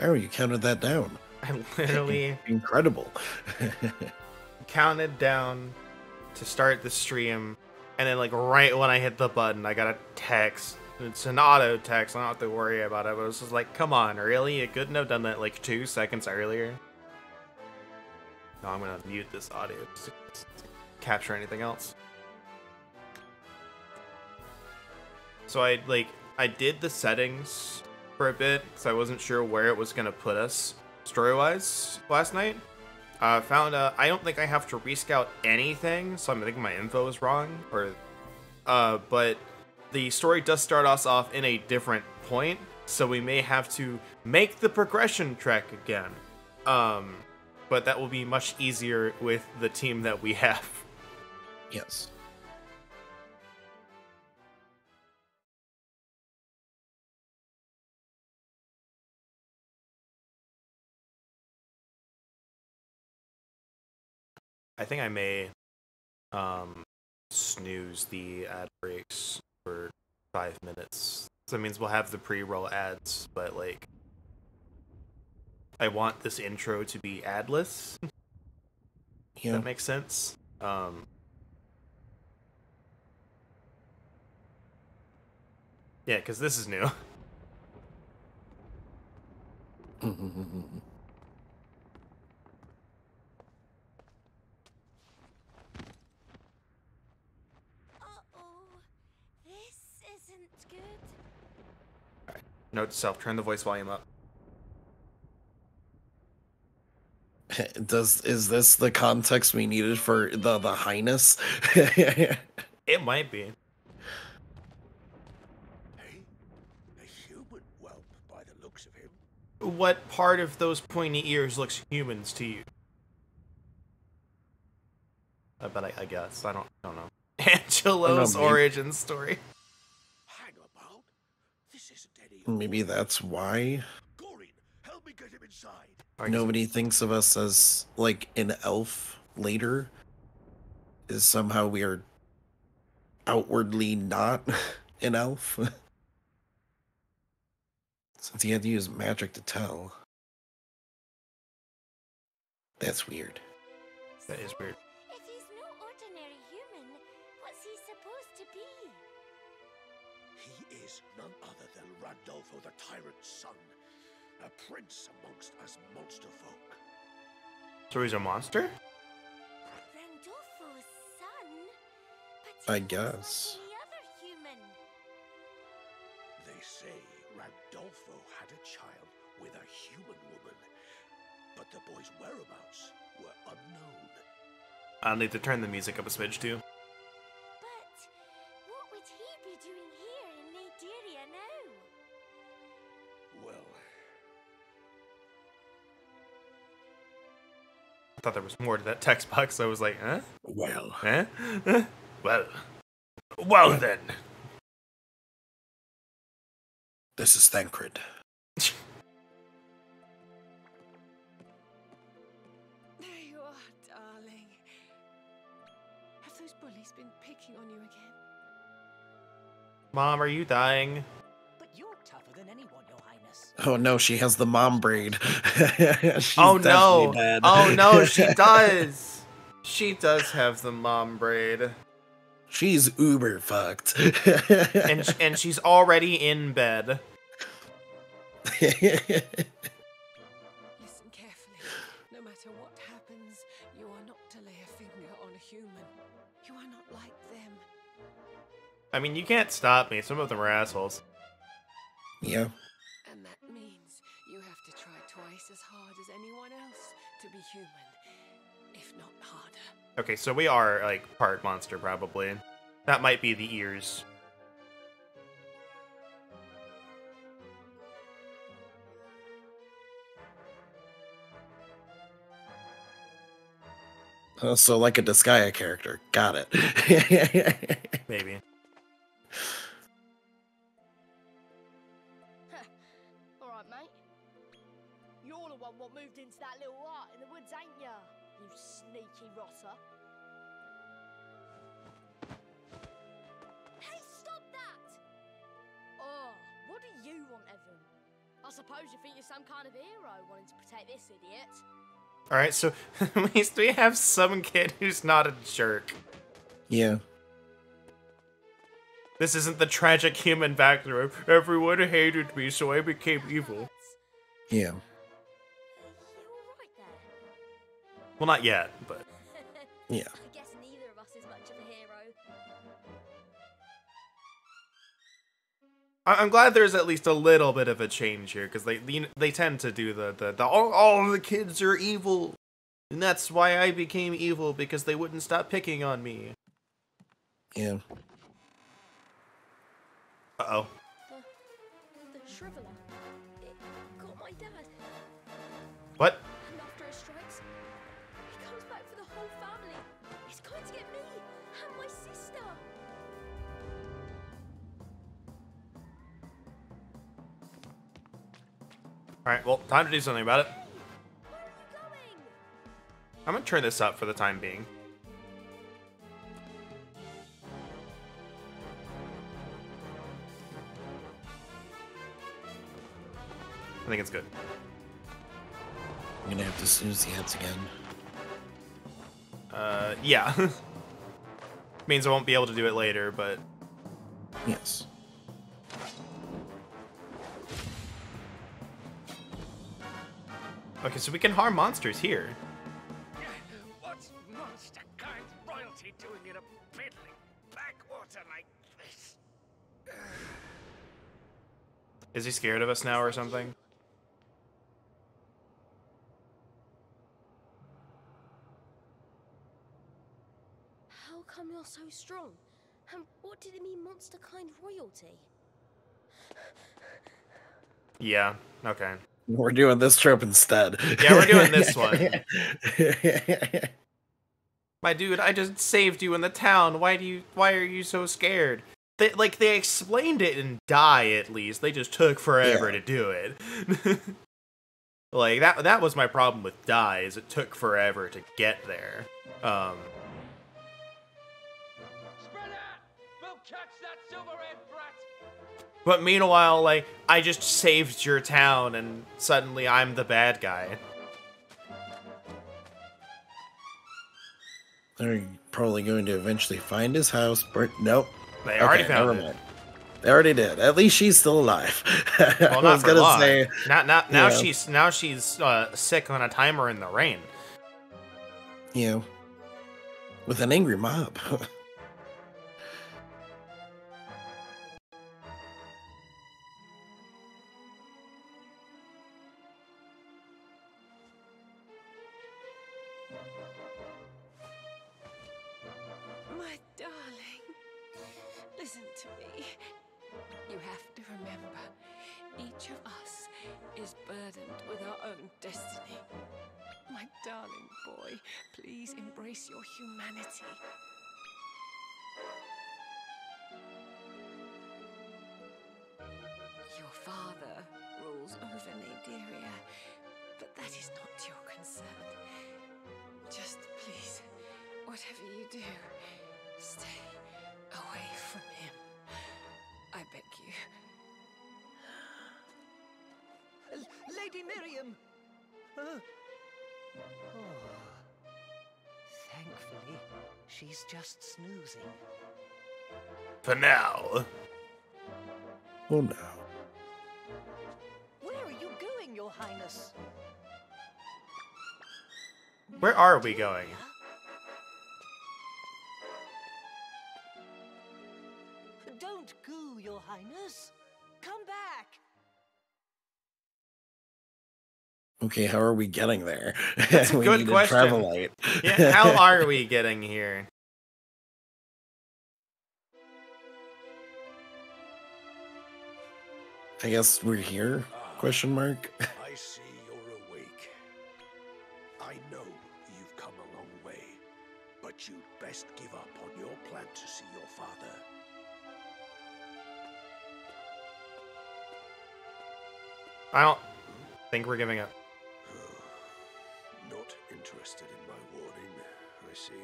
Oh, you counted that down. I literally Incredible. counted down to start the stream, and then like right when I hit the button, I got a text. It's an auto text. I don't have to worry about it. But it was just like, come on, really? You couldn't have done that like 2 seconds earlier. No, I'm gonna mute this audio to capture anything else. So I did the settings for a bit, so I wasn't sure where it was gonna put us story-wise last night. Found I don't think I have to rescout anything, so I'm thinking my info is wrong, or but the story does start us off in a different point, so we may have to make the progression track again. But that will be much easier with the team that we have. Yes. I think I may snooze the ad breaks for 5 minutes. So that means we'll have the pre-roll ads, but like I want this intro to be adless. Yeah. That makes sense. Yeah, because this is new. Note to self, turn the voice volume up. Is this the context we needed for the highness? It might be. Hey, a human whelp by the looks of him. What part of those pointy ears looks humans to you? But I guess I don't know. Angelo's origin story. Hang about. This isn't any. Maybe that's why Gorin, help me get him inside. nobody thinks of us as like an elf later. Is somehow we are outwardly not an elf. Since he had to use magic to tell. That's weird. That is weird. If he's no ordinary human, what's he supposed to be? He is none other than Randolfo the Tyrant's son, a prince amongst us monster folk. So he's a monster? Randolfo's son? But I he guess. wasn't any other human. They say Randolfo had a child with a human woman, but the boy's whereabouts were unknown. I'll need to turn the music up a smidge too. But what would he be doing here in Naderia now? Well, I thought there was more to that text box. I was like, huh? well, Huh? Well then. This is Thancred. There you are, darling. Have those bullies been picking on you again? Mom, are you dying? But you're tougher than anyone, Your Highness. Oh no, she has the mom braid. She's Oh no! definitely dead. Oh no, she does! She does have the mom braid. She's uber fucked. And she's already in bed. Listen carefully. No matter what happens, you are not to lay a finger on a human. You are not like them. I mean, you can't stop me. Some of them are assholes. Yeah. And that means you have to try twice as hard as anyone else to be human, if not harder. Okay, so we are, like, part monster, probably. That might be the ears. So like a Disgaea character. Got it. Maybe. Alright, mate. You're the one what moved into that little hut in the woods, ain't ya? You sneaky rotter. Hey, stop that! Oh, what do you want, Evan? I suppose you think you're some kind of hero wanting to protect this idiot. Alright, so at least we have some kid who's not a jerk. Yeah. This isn't the tragic human backstory. Everyone hated me, so I became evil. Yeah. You alright there? Well, not yet, but... Yeah. I guess neither of us is much of a hero. I'm glad there's at least a little bit of a change here, because they tend to do the all the kids are evil, and that's why I became evil, because they wouldn't stop picking on me. Yeah. Uh-oh. The Shriveler. It got my dad. What? And after it strikes, he comes back for the whole family. He's going to get me and my sister. Alright, well, time to do something about it. Where are you going? I'm gonna turn this up for the time being. I think it's good. I'm gonna have to snooze the ads again. Yeah. Means I won't be able to do it later, but... Yes. Okay, so we can harm monsters here. What's monster kind royalty doing in a piddling backwater like this? Is he scared of us now or something? How come you're so strong? And what did it mean, monster kind royalty? Yeah, okay. We're doing this trope instead. Yeah, we're doing this one. My dude, I just saved you in the town. Why are you so scared? They explained it in Die, at least. They just took forever to do it. Like, that was my problem with Die, is it took forever to get there. Spread out! We'll catch that silver-haired brat! But meanwhile, like, I just saved your town, and suddenly I'm the bad guy. They're probably going to eventually find his house. Nope. They already found never it. mind. They already did. At least she's still alive. Well, I not was for gonna long. say, Now yeah. she's sick on a timer in the rain. you know, with an angry mob. My darling, listen to me. You have to remember, each of us is burdened with our own destiny. My darling boy, please embrace your humanity. Your father rules over Naderia, but that is not your concern. Just please, whatever you do, stay away from him. I beg you. Lady Miriam! Oh. Thankfully, she's just snoozing. For now. Oh no. Where are you going, Your Highness? Where are we going? Don't go, Your Highness. Come back. Okay, how are we getting there? That's a We good need question. a travel light. Yeah, how are we getting here? I guess we're here? Question mark. I see you're awake. I know you've come a long way, but you'd best give up on your plan to see your father. I don't think we're giving up. Not interested in my warning, I see.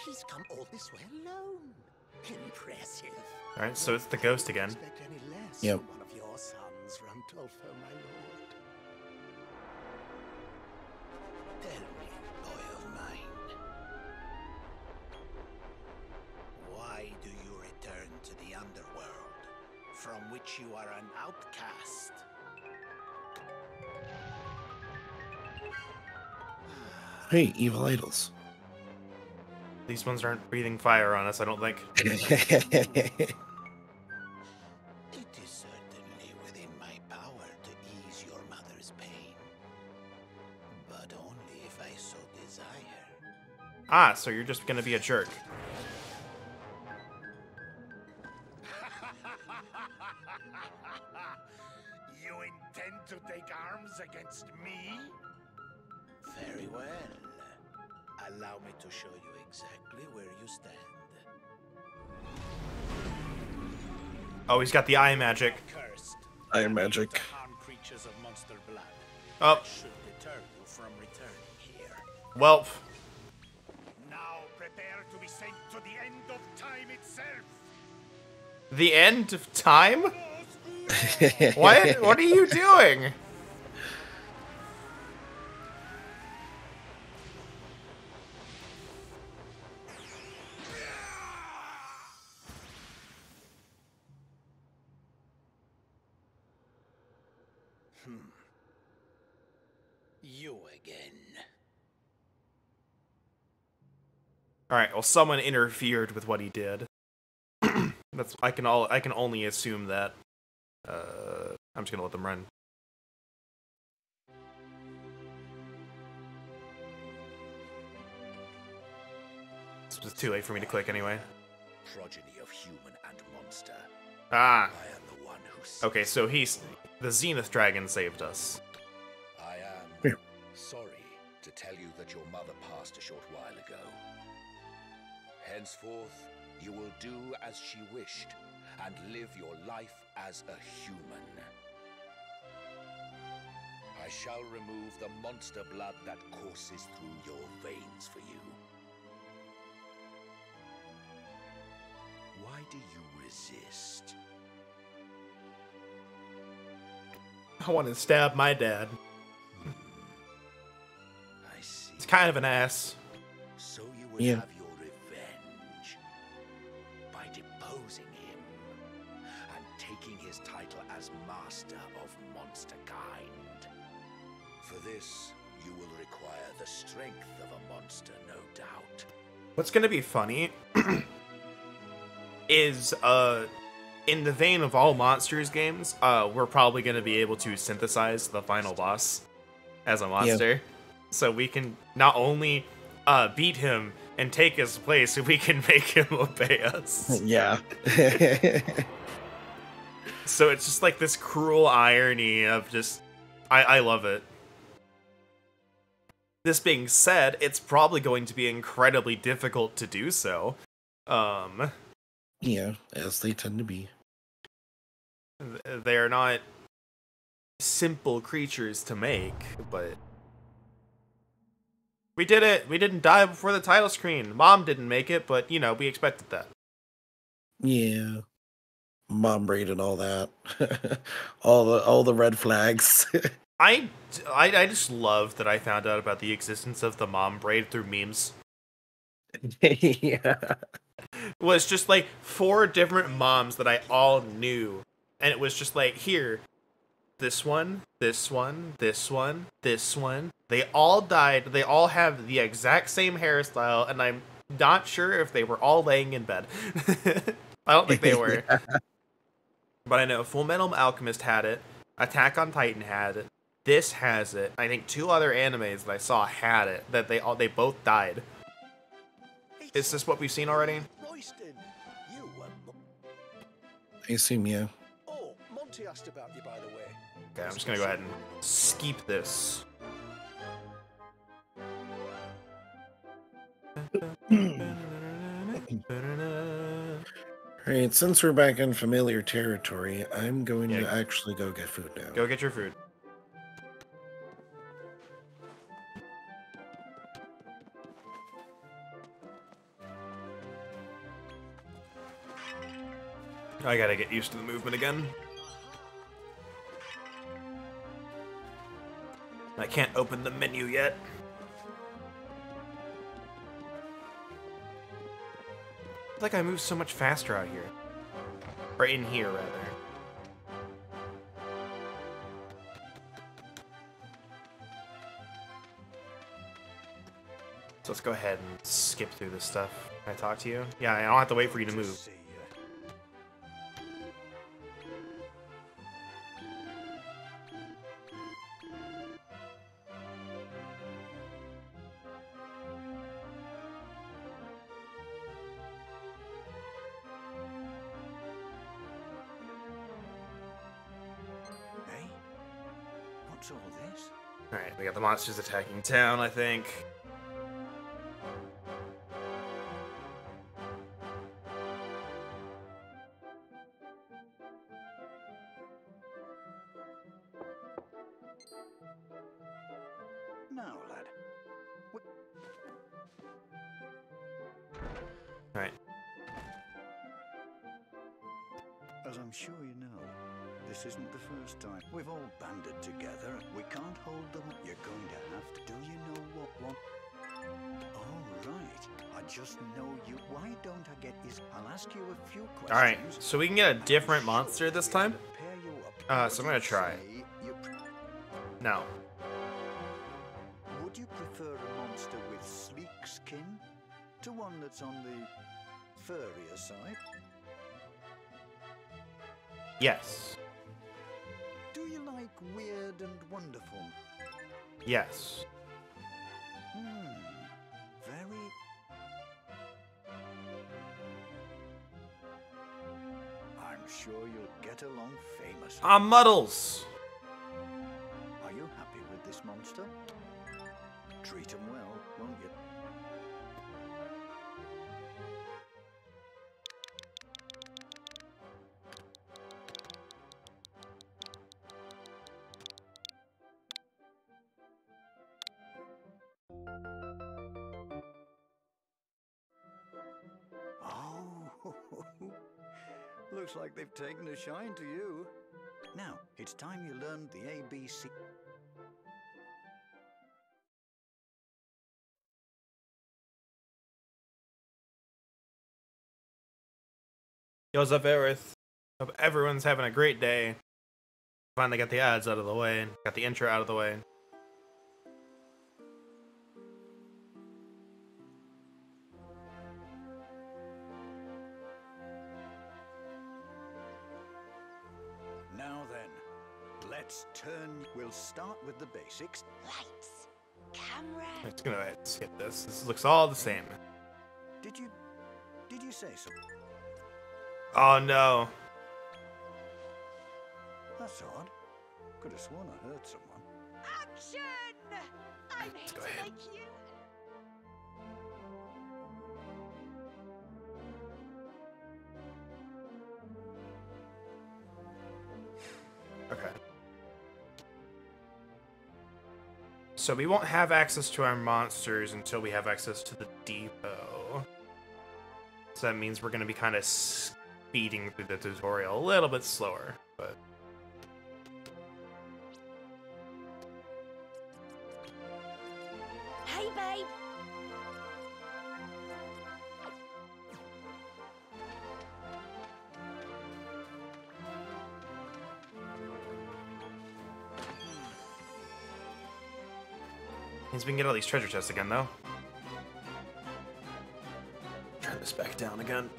She's come all this way alone. Impressive. All right, so it's the ghost again. Expect any less Yep. from one of your sons, Randolfo, my lord. Tell me, boy of mine, why do you return to the underworld, from which you are an outcast? Hey, evil idols. These ones aren't breathing fire on us, I don't think. It is certainly within my power to ease your mother's pain, but only if I so desire. Ah, so you're just gonna be a jerk. You intend to take arms against me? Very well. Allow me to show you exactly where you stand. Oh, he's got the eye magic. Cursed. Iron magic. To harm creatures of monster blood. Oh, That should deter you from returning here. well, Now prepare to be sent to the end of time itself. the end of time? What are you doing? You again. All right, well, someone interfered with what he did. That's I can only assume that. I'm just gonna let them run. It's just too late for me to click anyway. Progeny of human and monster. Ah, I am the one who okay, so the Zenith Dragon saved us. I am Yeah. sorry to tell you that your mother passed a short while ago. Henceforth, you will do as she wished and live your life as a human. I shall remove the monster blood that courses through your veins for you. Why do you resist? I want to stab my dad. I see. He's kind of an ass. So you will Yeah. have your revenge by deposing him and taking his title as Master of Monster Kind. For this, you will require the strength of a monster, no doubt. What's gonna be funny is in the vein of all monsters games, we're probably gonna be able to synthesize the final boss as a monster. So we can not only beat him and take his place, we can make him obey us. Yeah. So it's just like this cruel irony of just I love it. This being said, it's probably going to be incredibly difficult to do so. Yeah, as they tend to be. They are not simple creatures to make, but we did it. We didn't die before the title screen. Mom didn't make it, but you know, we expected that. Yeah. Mom braid and all that. all the red flags. I just love that I found out about the existence of the mom braid through memes. Yeah. It was just like 4 different moms that I all knew, and it was just like, here, this one, this one, this one, this one. They all died. They all have the exact same hairstyle, and I'm not sure if they were all laying in bed. I don't think they were. Yeah. But I know Full Metal Alchemist had it. Attack on Titan had it. This has it. I think 2 other animes that I saw had it. That they both died. Is this what we've seen already? Royston, you were... I assume, yeah. Oh, Monty asked about you, by the way. Okay, I'm just gonna go ahead and skip this. Alright, since we're back in familiar territory, I'm going Yeah. to actually go get food now. Go get your food. I gotta get used to the movement again. I can't open the menu yet. It's like I move so much faster out here. Or in here, rather. So let's go ahead and skip through this stuff. Can I talk to you? Yeah, I don't have to wait for you to move. See ya. Hey, what's all this? Alright, we got the monsters attacking town, I think. Now, lad. Alright. As I'm sure you know, this isn't the first time. We've all banded together. We can't hold them. You're going to have to. Do you know what one? Oh, right. I just know you. Why don't I get his? I'll ask you a few questions. Alright, so we can get a different monster this time? Pair you up. So I'm gonna try. No. Would you prefer a monster with sleek skin to one that's on the furrier side? Yes. Do you like weird and wonderful? Yes. Very. I'm sure you'll get along famously. Muddles! Are you happy with this monster? Treat him well, won't you? Oh, looks like they've taken a shine to you. Now, it's time you learned the ABC. Yo, what's up, Aerith? Hope everyone's having a great day. Finally got the ads out of the way. Got the intro out of the way. Now then, let's turn. We'll start with the basics. Lights, camera. I'm just gonna skip this. This looks all the same. Did you say so? Oh no. That's odd. Could have sworn I heard someone. Action! I'm here go to ahead. make you. Okay. So we won't have access to our monsters until we have access to the depot. So that means we're going to be kind of speeding through the tutorial a little bit slower, but... Hey, babe. Means we can get all these treasure chests again, though. Turn this back down again.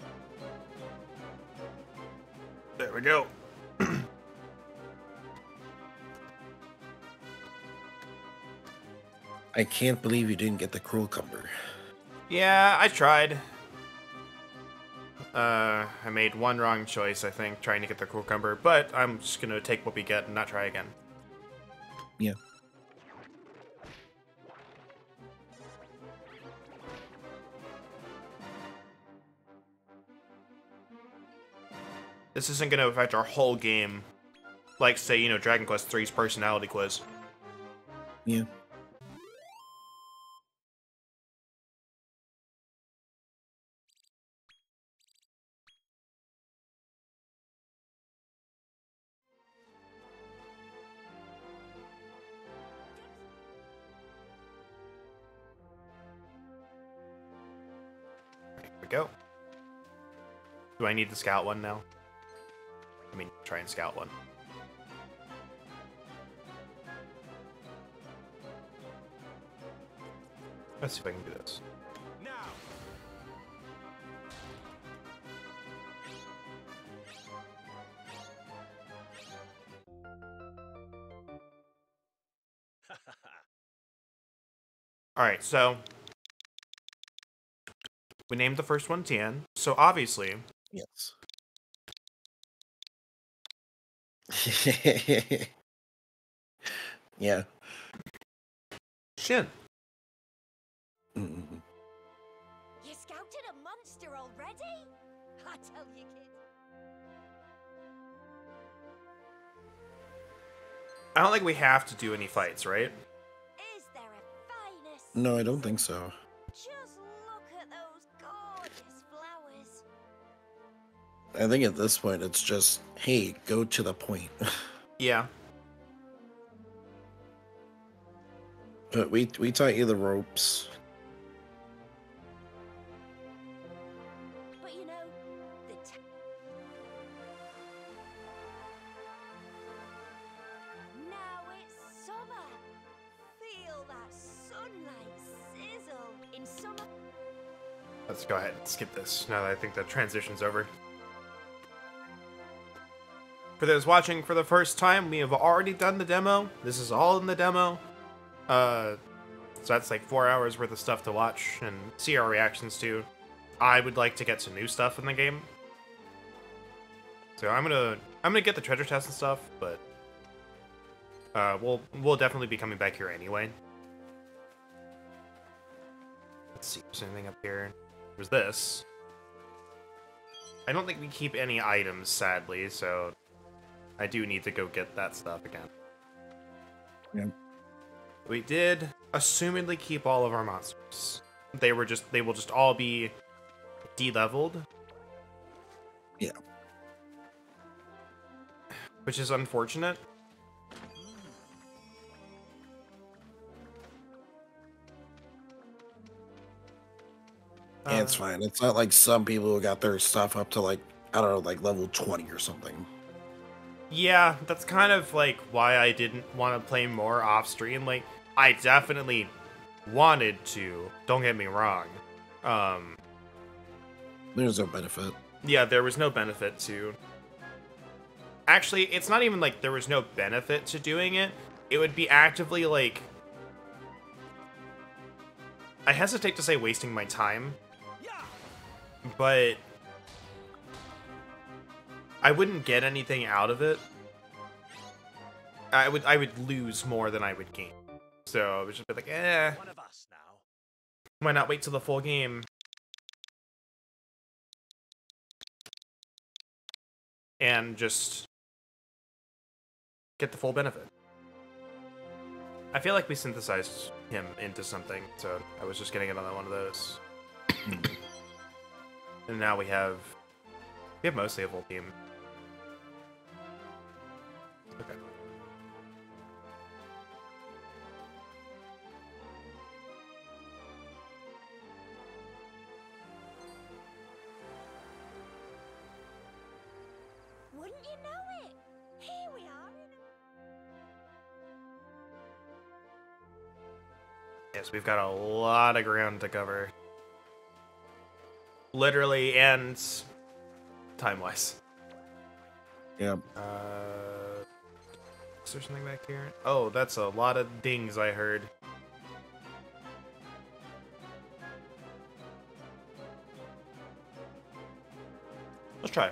There we go. I can't believe you didn't get the Cruel Cumber. Yeah, I tried. I made one wrong choice, I think, trying to get the cucumber, but I'm just gonna take what we get and not try again. Yeah. This isn't gonna affect our whole game. Like, say, you know, Dragon Quest III's personality quiz. Yeah. go. Do I need the scout one now? I mean, try and scout one. Let's see if I can do this. Now. Alright, so we named the first one Tien, so obviously Yes. Yeah. Shin. Mm. You scouted a monster already? I tell you, kid. I don't think we have to do any fights, right? Is there a finest? No, I don't think so. Just look at those gorgeous flowers. I think at this point it's just, hey, go to the point. Yeah. But we taught you the ropes. But you know, now it's summer. Feel that sunlight sizzle in summer. Let's go ahead and skip this now that I think the transition's over. For those watching for the first time, we have already done the demo. This is all in the demo. So that's like 4 hours worth of stuff to watch and see our reactions to. I would like to get some new stuff in the game. So I'm gonna get the treasure chest and stuff, but we'll definitely be coming back here anyway. Let's see, if there's anything up here. There's this. I don't think we keep any items, sadly, so I do need to go get that stuff again. Yeah. We did assumedly keep all of our monsters. They will just all be de-leveled. Yeah. Which is unfortunate. Yeah, it's fine. It's not like some people who got their stuff up to like, I don't know, like level 20 or something. Yeah, that's kind of like why I didn't want to play more off stream. Like, I definitely wanted to, don't get me wrong. There's no benefit. Yeah, there was no benefit to... Actually, it's not even like there was no benefit to doing it. It would be actively like... I hesitate to say wasting my time. But... I wouldn't get anything out of it. I would lose more than I would gain. So I was just be like, One of us now. why not wait till the full game? And just get the full benefit. I feel like we synthesized him into something, so I was just getting another one of those. And now we have mostly a full team. Okay. Wouldn't you know it? Here we are in Yes, we've got a lot of ground to cover. Literally and time-wise. Yeah. Is there something back here? Oh, that's a lot of dings I heard. Let's try.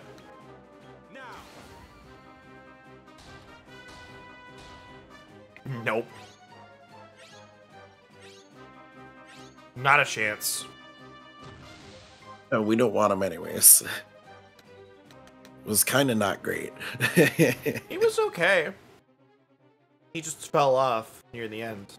Now. Nope. Not a chance. No, we don't want him anyways. It was kind of not great. He was okay. He just fell off near the end.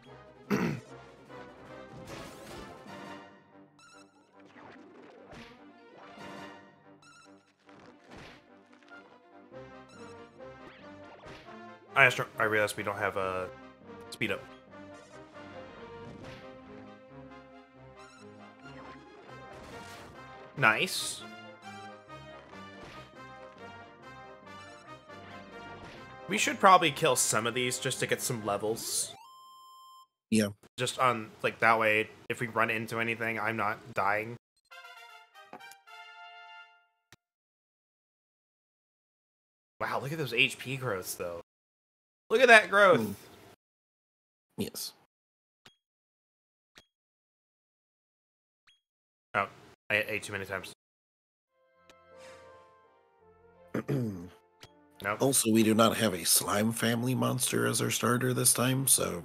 I realized we don't have a speed up. Nice. We should probably kill some of these just to get some levels. Yeah. Just on, like, that way, if we run into anything, I'm not dying. Wow, look at those HP growths, though. Look at that growth! Yes. Oh, I ate too many times. Nope. Also, we do not have a slime family monster as our starter this time, so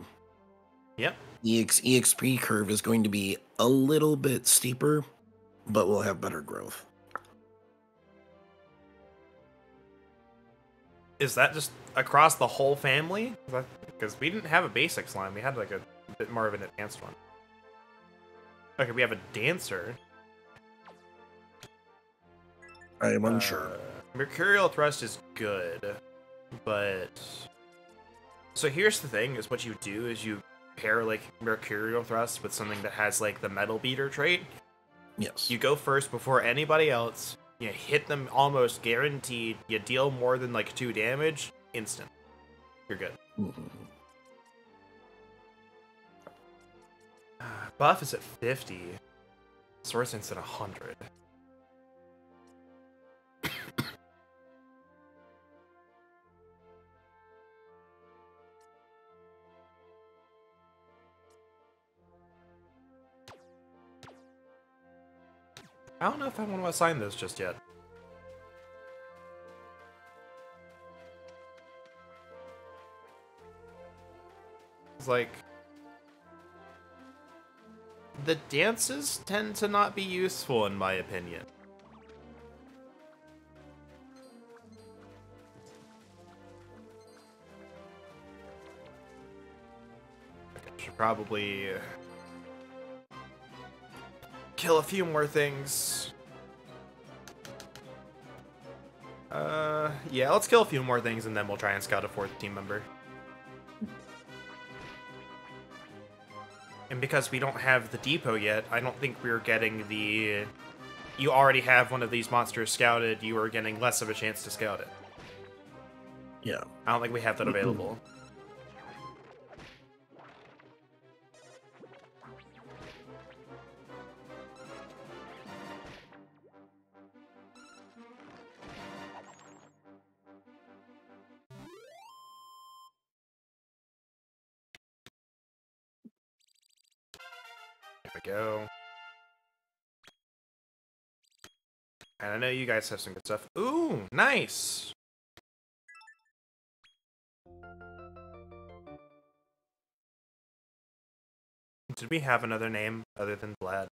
Yep. the EXP curve is going to be a little bit steeper, but we'll have better growth. Is that just across the whole family? Because we didn't have a basic slime. We had, like, a bit more of an advanced one. Okay, we have a dancer. I am unsure. Mercurial Thrust is good, but... So here's the thing, is what you do is you pair, like, Mercurial Thrust with something that has, like, the Metal Beater trait. Yes. You go first before anybody else, you hit them almost guaranteed, you deal more than, like, 2 damage, instant. You're good. Buff is at 50. Sword Sense at 100. I don't know if I want to assign this just yet. It's like... The dances tend to not be useful, in my opinion. I should probably... kill a few more things. Yeah, let's kill a few more things and then we'll try and scout a 4th team member. And because we don't have the depot yet, I don't think we're getting the... You already have one of these monsters scouted, you are getting less of a chance to scout it. Yeah. I don't think we have that available. There we go. And I know you guys have some good stuff. Ooh, nice! Did we have another name other than Vlad?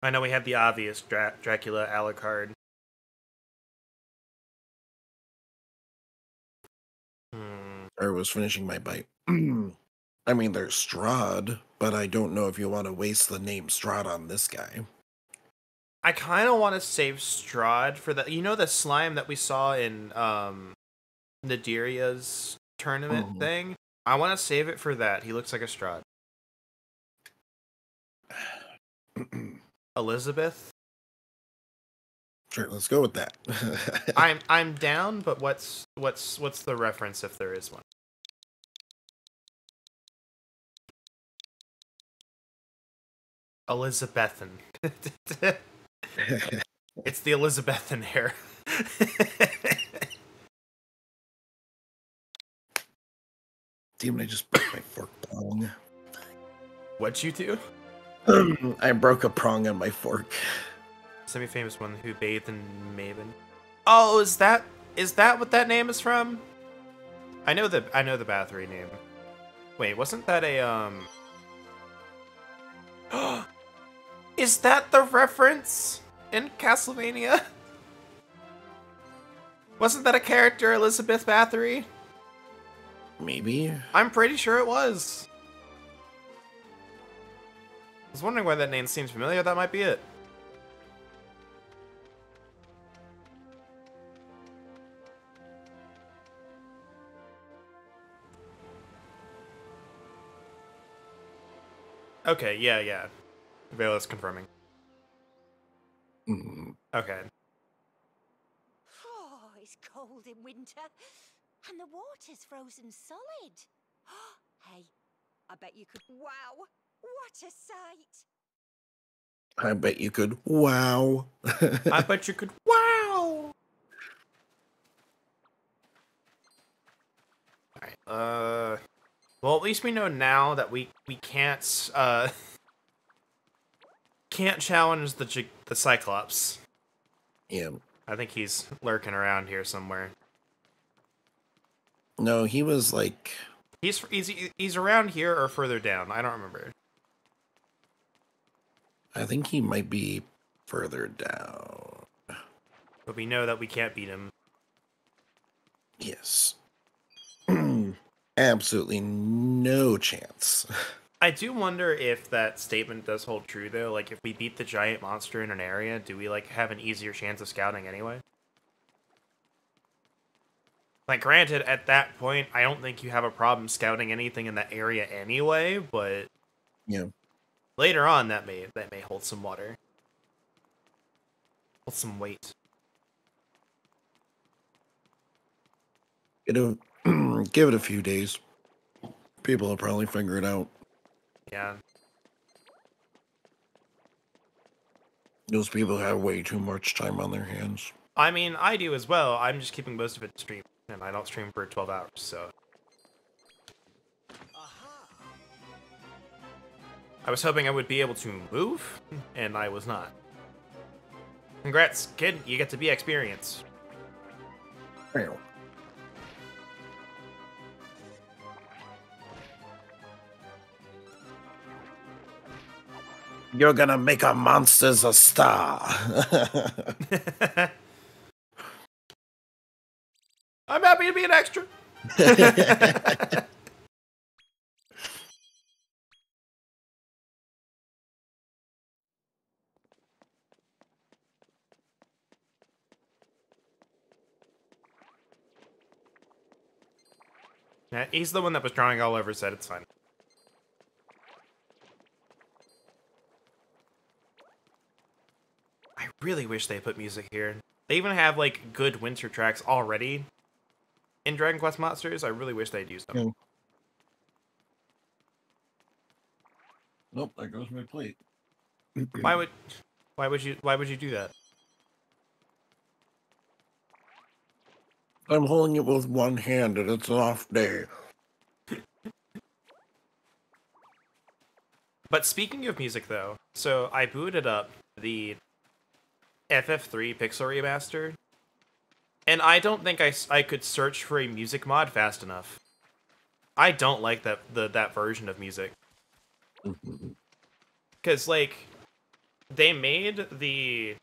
I know we had the obvious Dracula Alucard. I was finishing my bite. I mean, there's Strahd, but I don't know if you want to waste the name Strahd on this guy. I kind of want to save Strahd for the... You know the slime that we saw in Nadiria's tournament thing? I want to save it for that. He looks like a Strahd. Elizabeth? Sure, let's go with that. I'm down, but what's the reference if there is one? Elizabethan. It's the Elizabethan hair. Damn, I just broke my fork prong. What'd you do? I broke a prong on my fork. Semi-famous one who bathed in Maven. Oh, is that what that name is from? I know the Bathory name. Wait, wasn't that a Is that the reference in Castlevania? Wasn't that a character, Elizabeth Bathory? Maybe. I'm pretty sure it was. I was wondering why that name seems familiar. That might be it. Okay, yeah. Vela's confirming. Okay. Oh, it's cold in winter, and the water's frozen solid. Hey, I bet you could. Wow, what a sight! I bet you could. Wow. I bet you could. Wow. All right. Well, at least we know now that we can't can't challenge the Cyclops. Yeah. I think he's lurking around here somewhere. No, he was like. He's around here or further down. I don't remember. I think he might be further down. But we know that we can't beat him. Yes. Absolutely no chance. I do wonder if that statement does hold true, though. Like, if we beat the giant monster in an area, do we, like, have an easier chance of scouting anyway? Like, granted, at that point, I don't think you have a problem scouting anything in that area anyway, but... Yeah. Later on, that may hold some water. Hold some weight. Give it a few days. People will probably figure it out. Yeah. Those people have way too much time on their hands. I mean, I do as well. I'm just keeping most of it to stream, and I don't stream for 12 hours, so... I was hoping I would be able to move, and I was not. Congrats, kid. You get to be experienced. Well. You're gonna make our monsters a star. I'm happy to be an extra. Yeah, he's the one that was drawing all over said it's fine. I really wish they put music here. They even have, like, good winter tracks already in Dragon Quest Monsters. I really wish they'd use them. Yeah. Nope, there goes my plate. Why would you do that? I'm holding it with one hand and it's an off day. But speaking of music, though, so I booted up the FF3 Pixel Remaster, and I don't think I could search for a music mod fast enough. I don't like that version of music. Because, like, they made the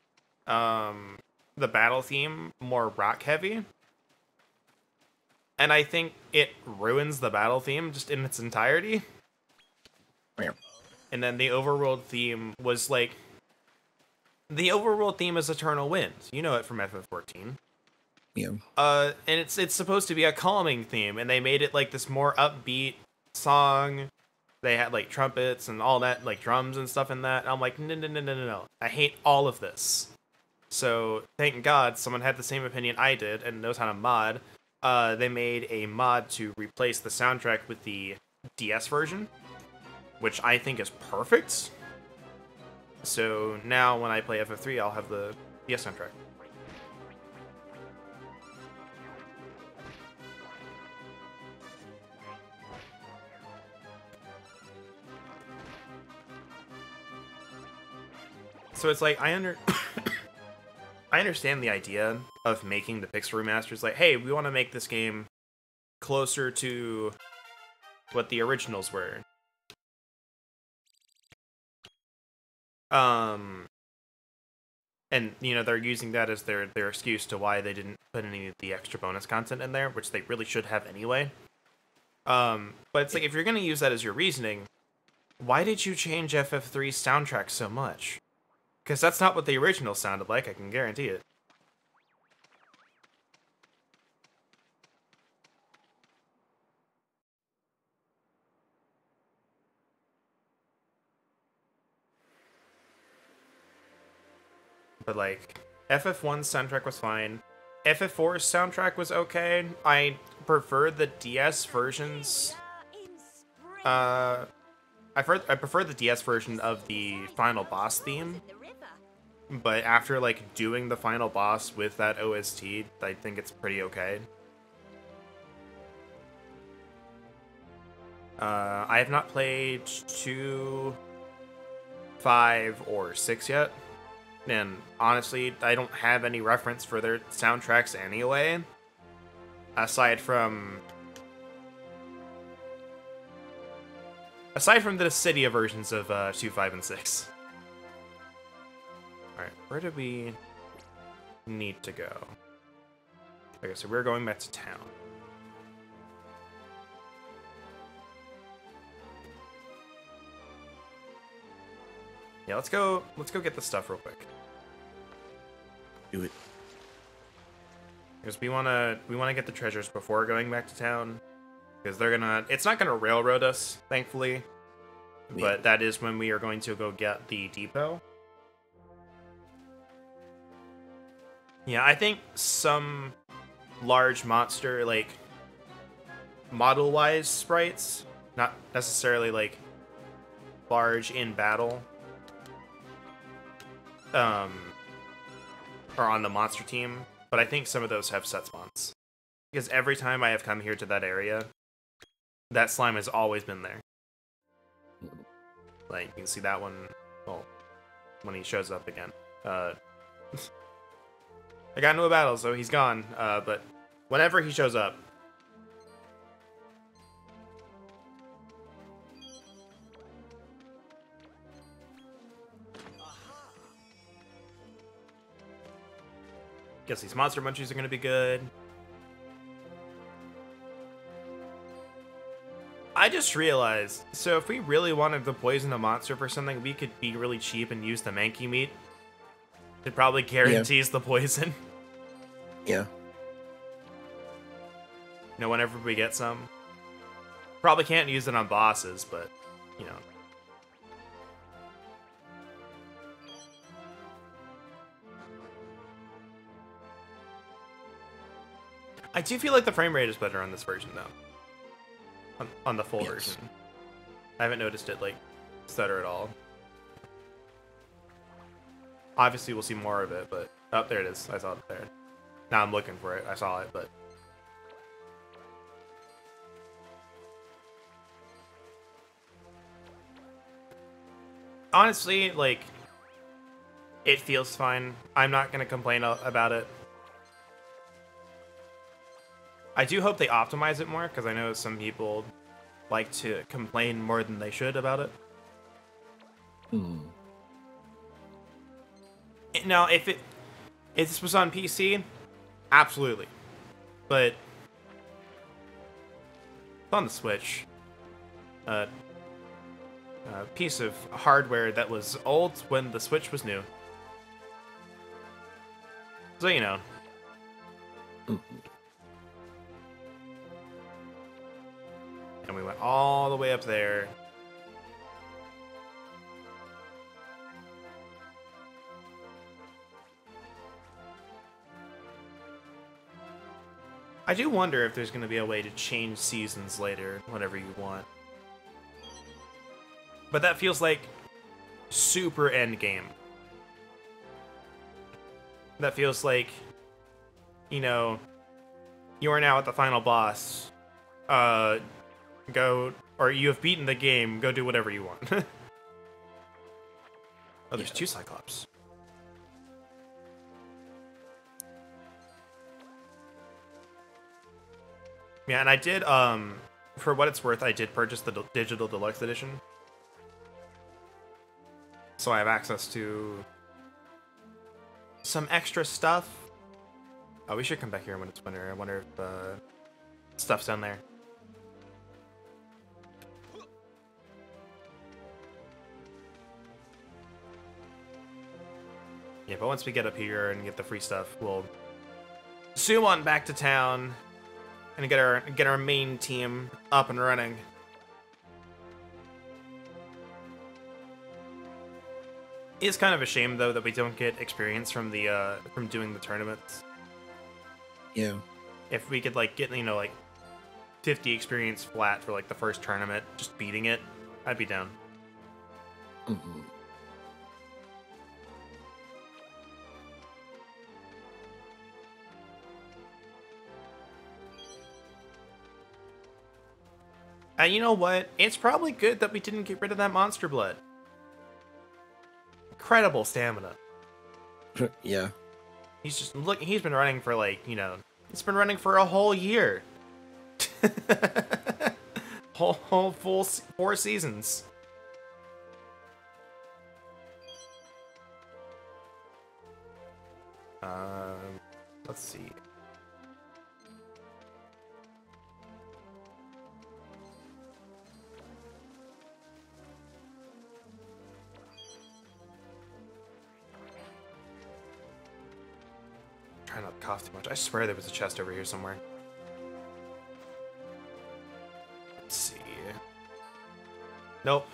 battle theme more rock-heavy, and I think it ruins the battle theme just in its entirety. Yeah. And then the overworld theme was like... The overworld theme is Eternal Wind. You know it from FF14. Yeah. And it's supposed to be a calming theme, and they made it like this more upbeat song. They had like trumpets and all that, like drums and stuff in that. And I'm like, no. I hate all of this. So thank God someone had the same opinion I did and knows how to mod. They made a mod to replace the soundtrack with the DS version, which I think is perfect. So now when I play FF3, I'll have the DS soundtrack. So it's like, I understand the idea of making the Pixel remasters. Like, hey, we want to make this game closer to what the originals were. And, you know, they're using that as their excuse to why they didn't put any of the extra bonus content in there, which they really should have anyway. But it's like, if you're going to use that as your reasoning, why did you change FF3's soundtrack so much? Because that's not what the original sounded like, I can guarantee it. But, like, FF1's soundtrack was fine. FF4's soundtrack was okay. I prefer the DS versions. I prefer the DS version of the final boss theme. But after like doing the final boss with that OST, I think it's pretty okay. I have not played 2, 5, or 6 yet. And honestly, I don't have any reference for their soundtracks anyway. Aside from the Dissidia versions of 2, 5, and 6. Alright, where do we need to go? Okay, so we're going back to town. Yeah, let's go get the stuff real quick. Do it. Because we wanna get the treasures before going back to town. Because it's not gonna railroad us, thankfully. Yeah. But that is when we are going to go get the depot. Yeah, I think some large monster, like, model-wise sprites, not necessarily, like, large in battle, are on the monster team, but I think some of those have set spawns. Because every time I have come here to that area, that slime has always been there. Like, you can see that one, well, when he shows up again. I got into a battle, so he's gone, but whenever he shows up. Guess these monster munchies are gonna be good. I just realized, so if we really wanted to poison a monster for something, we could be really cheap and use the Mankey meat. It probably guarantees the poison. Yeah. You know, whenever we get some. Probably can't use it on bosses, but, you know. I do feel like the frame rate is better on this version, though. On the full version. I haven't noticed it, like, stutter at all. Obviously, we'll see more of it, but... Oh, there it is. I saw it there. Now I'm looking for it. I saw it, but... Honestly, like... It feels fine. I'm not gonna complain about it. I do hope they optimize it more, because I know some people like to complain more than they should about it. Now, if this was on PC, absolutely. But on the Switch, a piece of hardware that was old when the Switch was new. So, you know. And we went all the way up there. I do wonder if there's going to be a way to change seasons later, whenever you want. But that feels like super endgame. That feels like, you know, you are now at the final boss. Go, or you have beaten the game, go do whatever you want. Oh, there's 2 Cyclops. Yeah, and I did, for what it's worth, I did purchase the digital deluxe edition. So I have access to some extra stuff. Oh, we should come back here when it's winter. I wonder if stuff's down there. Yeah, but once we get up here and get the free stuff, we'll zoom on back to town and get our main team up and running. It's kind of a shame though that we don't get experience from the from doing the tournaments. Yeah. If we could like get, you know, like 50 experience flat for like the first tournament, just beating it, I'd be down. Mhm. And you know what? It's probably good that we didn't get rid of that monster blood. Incredible stamina. Yeah. He's just look. He's been running for like, you know, he's been running for a whole year. whole full 4 seasons. Let's see. Trying not to cough too much. I swear there was a chest over here somewhere. Let's see. Nope.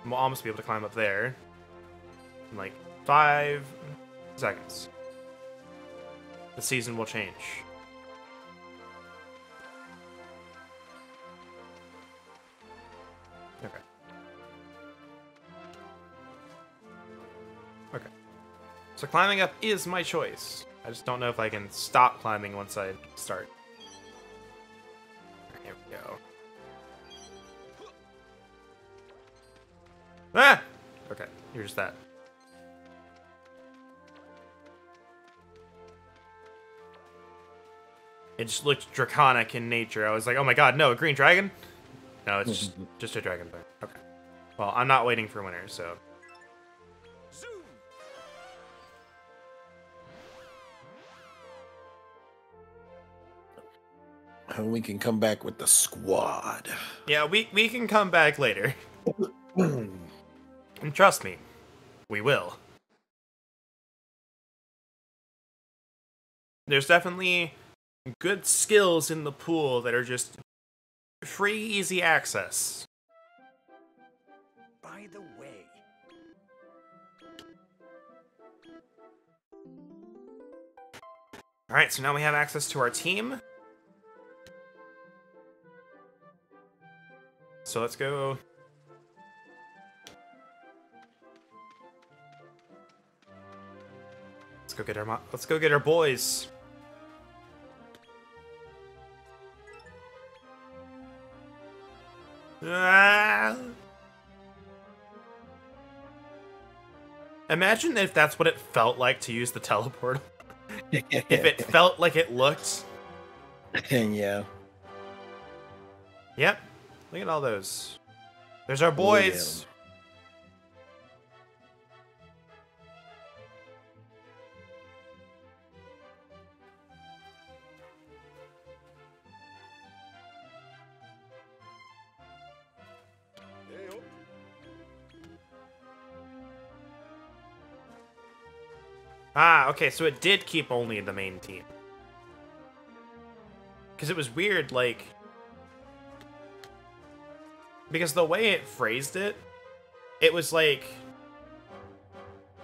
We'll almost be able to climb up there in like 5 seconds. The season will change. Okay. Okay. So climbing up is my choice. I just don't know if I can stop climbing once I start. Here we go. Ah! Okay, here's that. It just looked draconic in nature. I was like, oh my god, no, a green dragon? No, it's just a dragon thing. Okay. Well, I'm not waiting for winter, so... And we can come back with the squad. Yeah, we can come back later. And trust me, we will. There's definitely good skills in the pool that are just free, easy access. By the way, Alright, so now we have access to our team. So let's go. Let's go get our boys. Ah! Imagine if that's what it felt like to use the teleport. If it felt like it looked. Yeah. Yep. Look at all those. There's our boys. Ah, okay, so it did keep only the main team. Because it was weird, like... Because the way it phrased it, it was like... I'm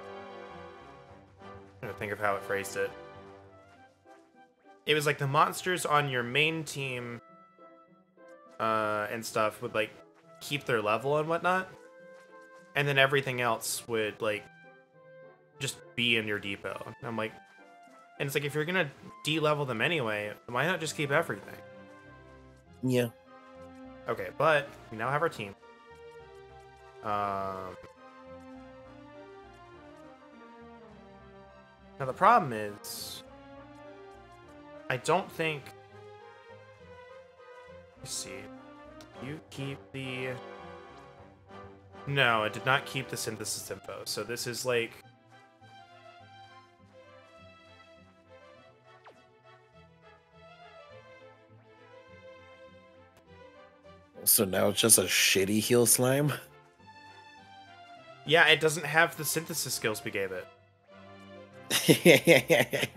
trying to think of how it phrased it. It was like the monsters on your main team and stuff would, like, keep their level and whatnot. And then everything else would, like, just be in your depot. And I'm like... And it's like, if you're gonna de-level them anyway, why not just keep everything? Yeah. Okay, but we now have our team. Now the problem is, I don't think. Let's see. You keep the. No, it did not keep the synthesis info. So this is like. So now it's just a shitty heal slime? Yeah, it doesn't have the synthesis skills we gave it.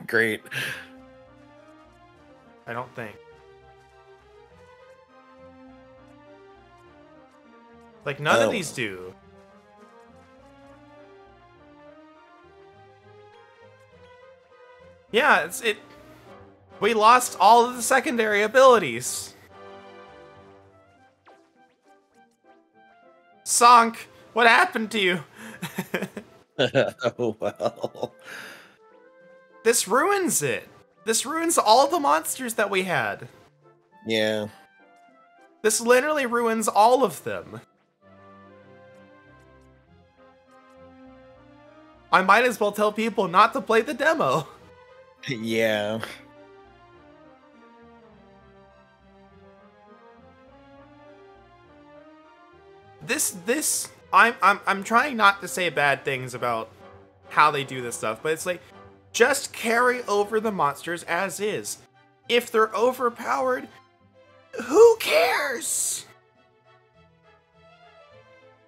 Great. I don't think. Like, none of these do. Yeah, we lost all of the secondary abilities. Sonk, what happened to you? Oh well. This ruins it. This ruins all the monsters that we had. Yeah. This literally ruins all of them. I might as well tell people not to play the demo. Yeah. I'm trying not to say bad things about how they do this stuff, but it's like, just carry over the monsters as is. If they're overpowered, who cares?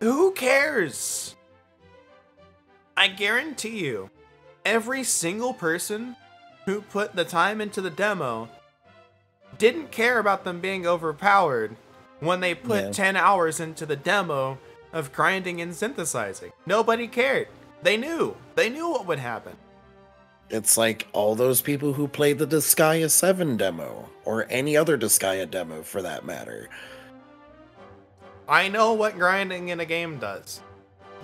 Who cares? I guarantee you, every single person who put the time into the demo didn't care about them being overpowered when they put 10 hours into the demo of grinding and synthesizing. Nobody cared. They knew. They knew what would happen. It's like all those people who played the Disgaea 7 demo, or any other Disgaea demo for that matter. I know what grinding in a game does,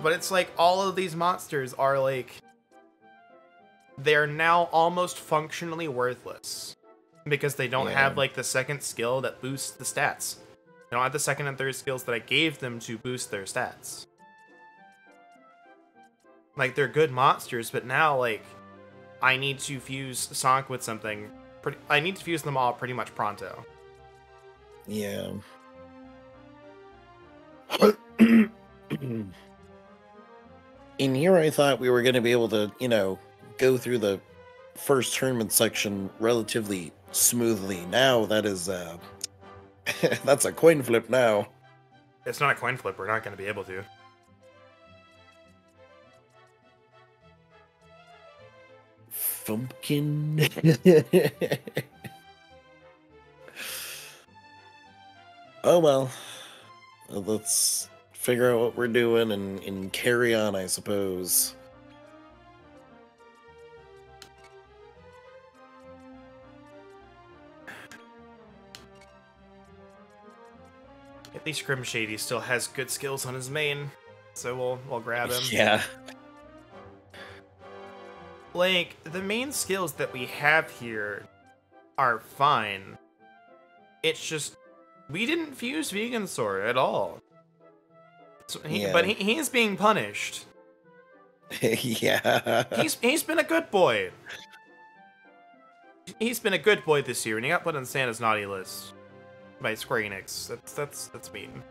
but it's like all of these monsters are like, they're now almost functionally worthless because they don't have like the second skill that boosts the stats. They don't have the second and third skills that I gave them to boost their stats. Like, they're good monsters, but now like I need to fuse Sonic with something. I need to fuse them all pretty much pronto. Yeah. In here, I thought we were going to be able to, you know, go through the first tournament section relatively smoothly. Now, that is, that's a coin flip now. It's not a coin flip. We're not going to be able to. Fumpkin. Oh well. Let's figure out what we're doing and carry on, I suppose. At least Grim Shady still has good skills on his main, so we'll grab him. Yeah. Like, the main skills that we have here are fine. It's just, we didn't fuse Venusaur at all. So but he's being punished. Yeah. He's been a good boy. He's been a good boy this year, and he got put on Santa's naughty list by Square Enix. That's mean.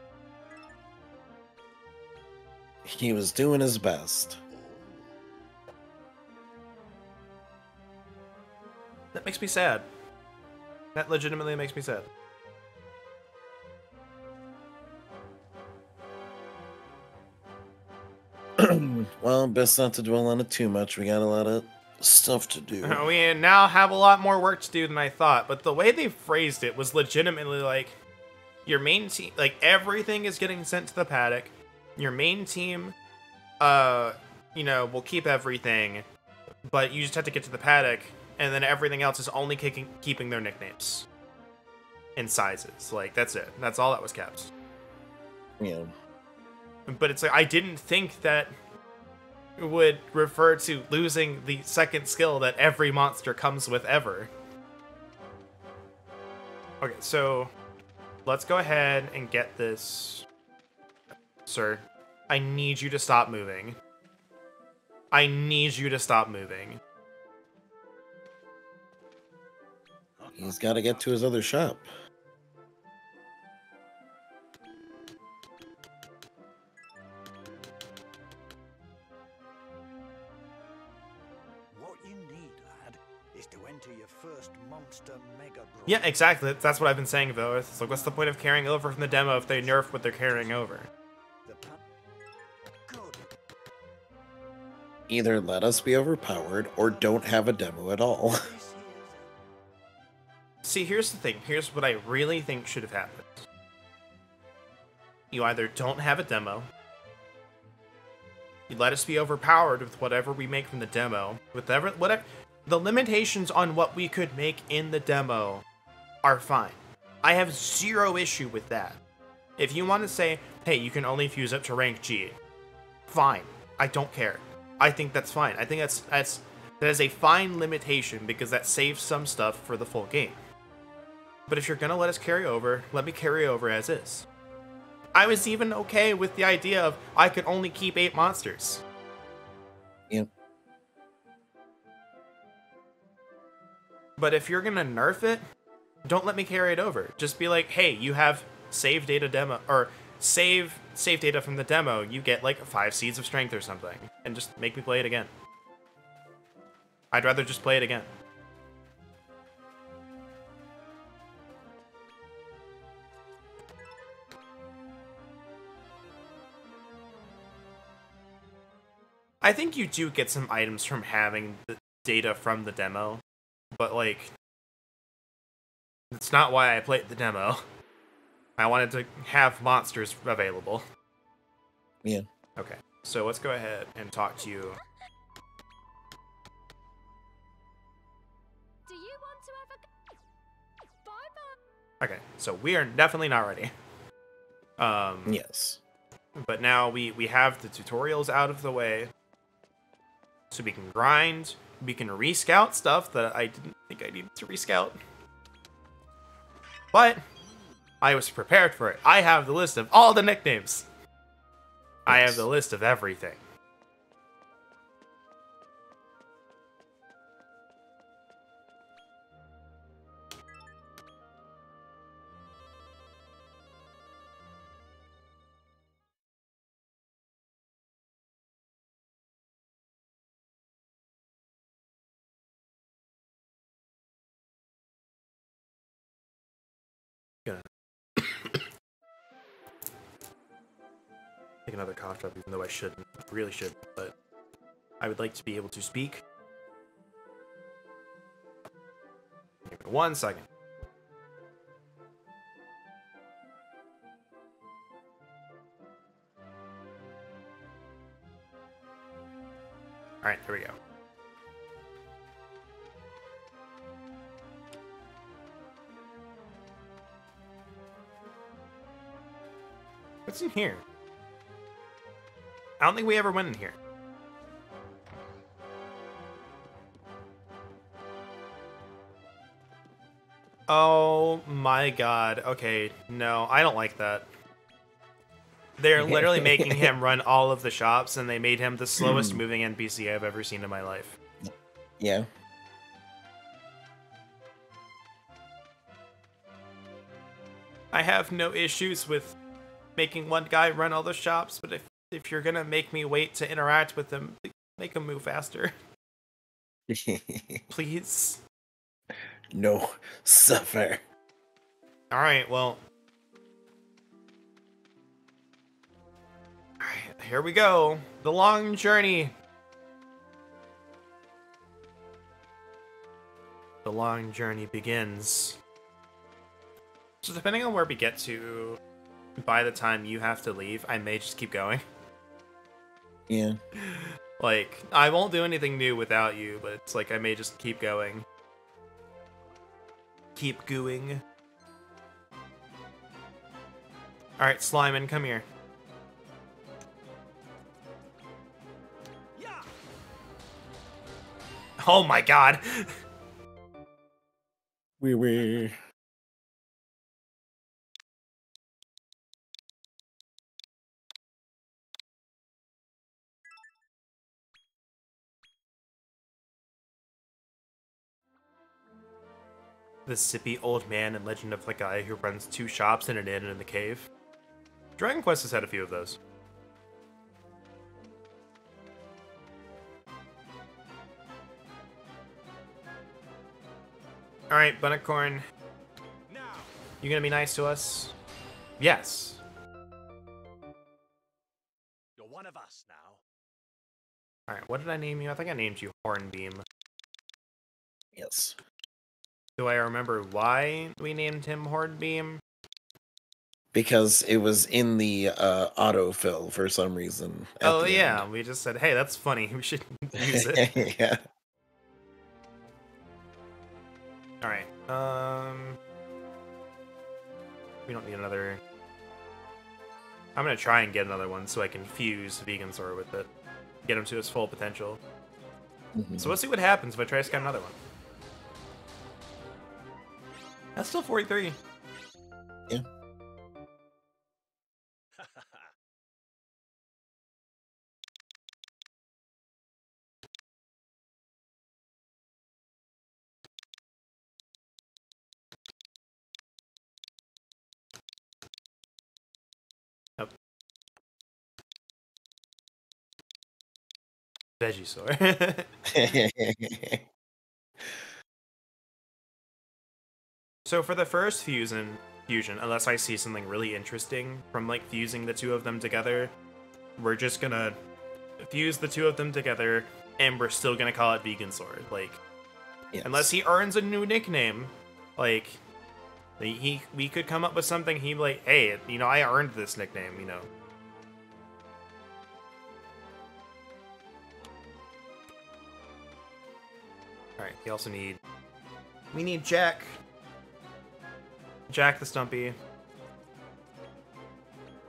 He was doing his best. That makes me sad. That legitimately makes me sad. Well, best not to dwell on it too much. We got a lot of stuff to do. We now have a lot more work to do than I thought, but the way they phrased it was legitimately like, your main team, like, everything is getting sent to the paddock. Your main team, you know, will keep everything, but you just have to get to the paddock, and then everything else is only keeping their nicknames and sizes. Like, that's it. That's all that was kept. Yeah. But it's like, I didn't think that it would refer to losing the second skill that every monster comes with ever. Okay, so let's go ahead and get this. Sir, I need you to stop moving. I need you to stop moving. He's got to get to his other shop. What you need, lad, is to enter your first monster mega brawl. Yeah, exactly. That's what I've been saying, though. It's like, what's the point of carrying over from the demo if they nerf what they're carrying over? Good. Either let us be overpowered or don't have a demo at all. This here's See, here's the thing. Here's what I really think should have happened. You either don't have a demo, you let us be overpowered with whatever we make from the demo, whatever. the limitations on what we could make in the demo are fine. I have zero issue with that. If you want to say, hey, you can only fuse up to rank G, fine. I don't care. I think that's fine. I think that is a fine limitation because that saves some stuff for the full game. But if you're gonna let us carry over, let me carry over as is. I was even okay with the idea of I could only keep 8 monsters. Yep. But if you're gonna nerf it, don't let me carry it over. Just be like, hey, you have save data demo, or save data from the demo. You get like 5 seeds of strength or something, and just make me play it again. I'd rather just play it again. I think you do get some items from having the data from the demo, but like, that's not why I played the demo. I wanted to have monsters available. Yeah. Okay, so let's go ahead and talk to you. Do you want to have a bye-bye? Okay, so we are definitely not ready. Yes. But now we have the tutorials out of the way. So we can grind, we can rescout stuff that I didn't think I needed to rescout. But I was prepared for it. I have the list of all the nicknames. I have the list of everything. Gonna take another cough drop, even though I shouldn't. I really shouldn't, but I would like to be able to speak. Give me 1 second. Alright, there we go. What's in here? I don't think we ever went in here. Oh my god. Okay, no, I don't like that. They're literally making him run all of the shops, and they made him the slowest moving NPC I've ever seen in my life. Yeah. I have no issues with making one guy run all the shops, but if you're gonna make me wait to interact with him, make him move faster. Please. No, suffer. Alright, well. Alright, here we go. The long journey. The long journey begins. So depending on where we get to, by the time you have to leave, I may just keep going. Yeah. Like, I won't do anything new without you, but it's like I may just keep going. Keep gooing. Alright, Slimin, come here. Yeah. Oh my god! We. The sippy old man and legend of the guy who runs 2 shops and an inn in the cave. Dragon Quest has had a few of those. Alright, Bunnicorn. Now. You gonna be nice to us? Yes. You're one of us now. Alright, what did I name you? I think I named you Hornbeam. Yes. Do I remember why we named him Hornbeam? Because it was in the autofill for some reason. Oh yeah, we just said, hey, that's funny. We should use it. Yeah. All right. We don't need another. I'm gonna try and get another one so I can fuse Venusaur with it, get him to his full potential. So let's see what happens if I try to scout another one. That's still 43. Yeah. Nope. Venusaur. So for the first fusion, unless I see something really interesting from like fusing the two of them together, we're just gonna fuse the two of them together, and we're still gonna call it Venusaur. Like, Yes. unless he earns a new nickname, like we could come up with something. He'd be like, hey, you know, I earned this nickname, you know. All right, we need Jack the Stumpy.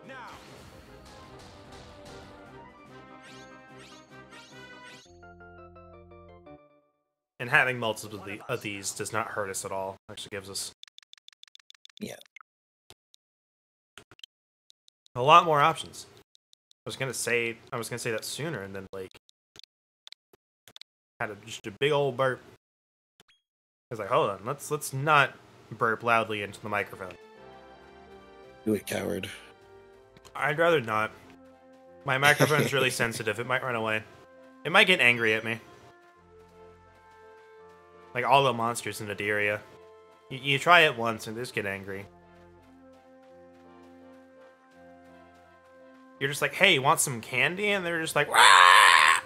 Now. And having multiple of these does not hurt us at all. Actually gives us a lot more options. I was gonna say that sooner, and then like had just a big old burp. I was like, hold on, let's not burp loudly into the microphone. Do it, coward. I'd rather not. My microphone's really sensitive. It might run away. It might get angry at me. Like all the monsters in the area. You try it once and they just get angry. You're just like, hey, you want some candy? And they're just like, wah!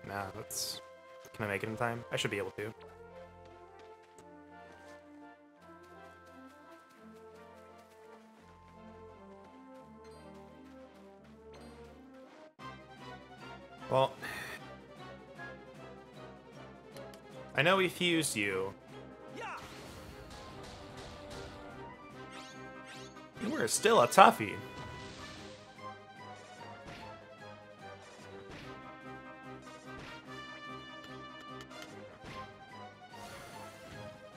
Nah, that's... Can I make it in time? I should be able to. Well... I know we fused you. You were still a toughie.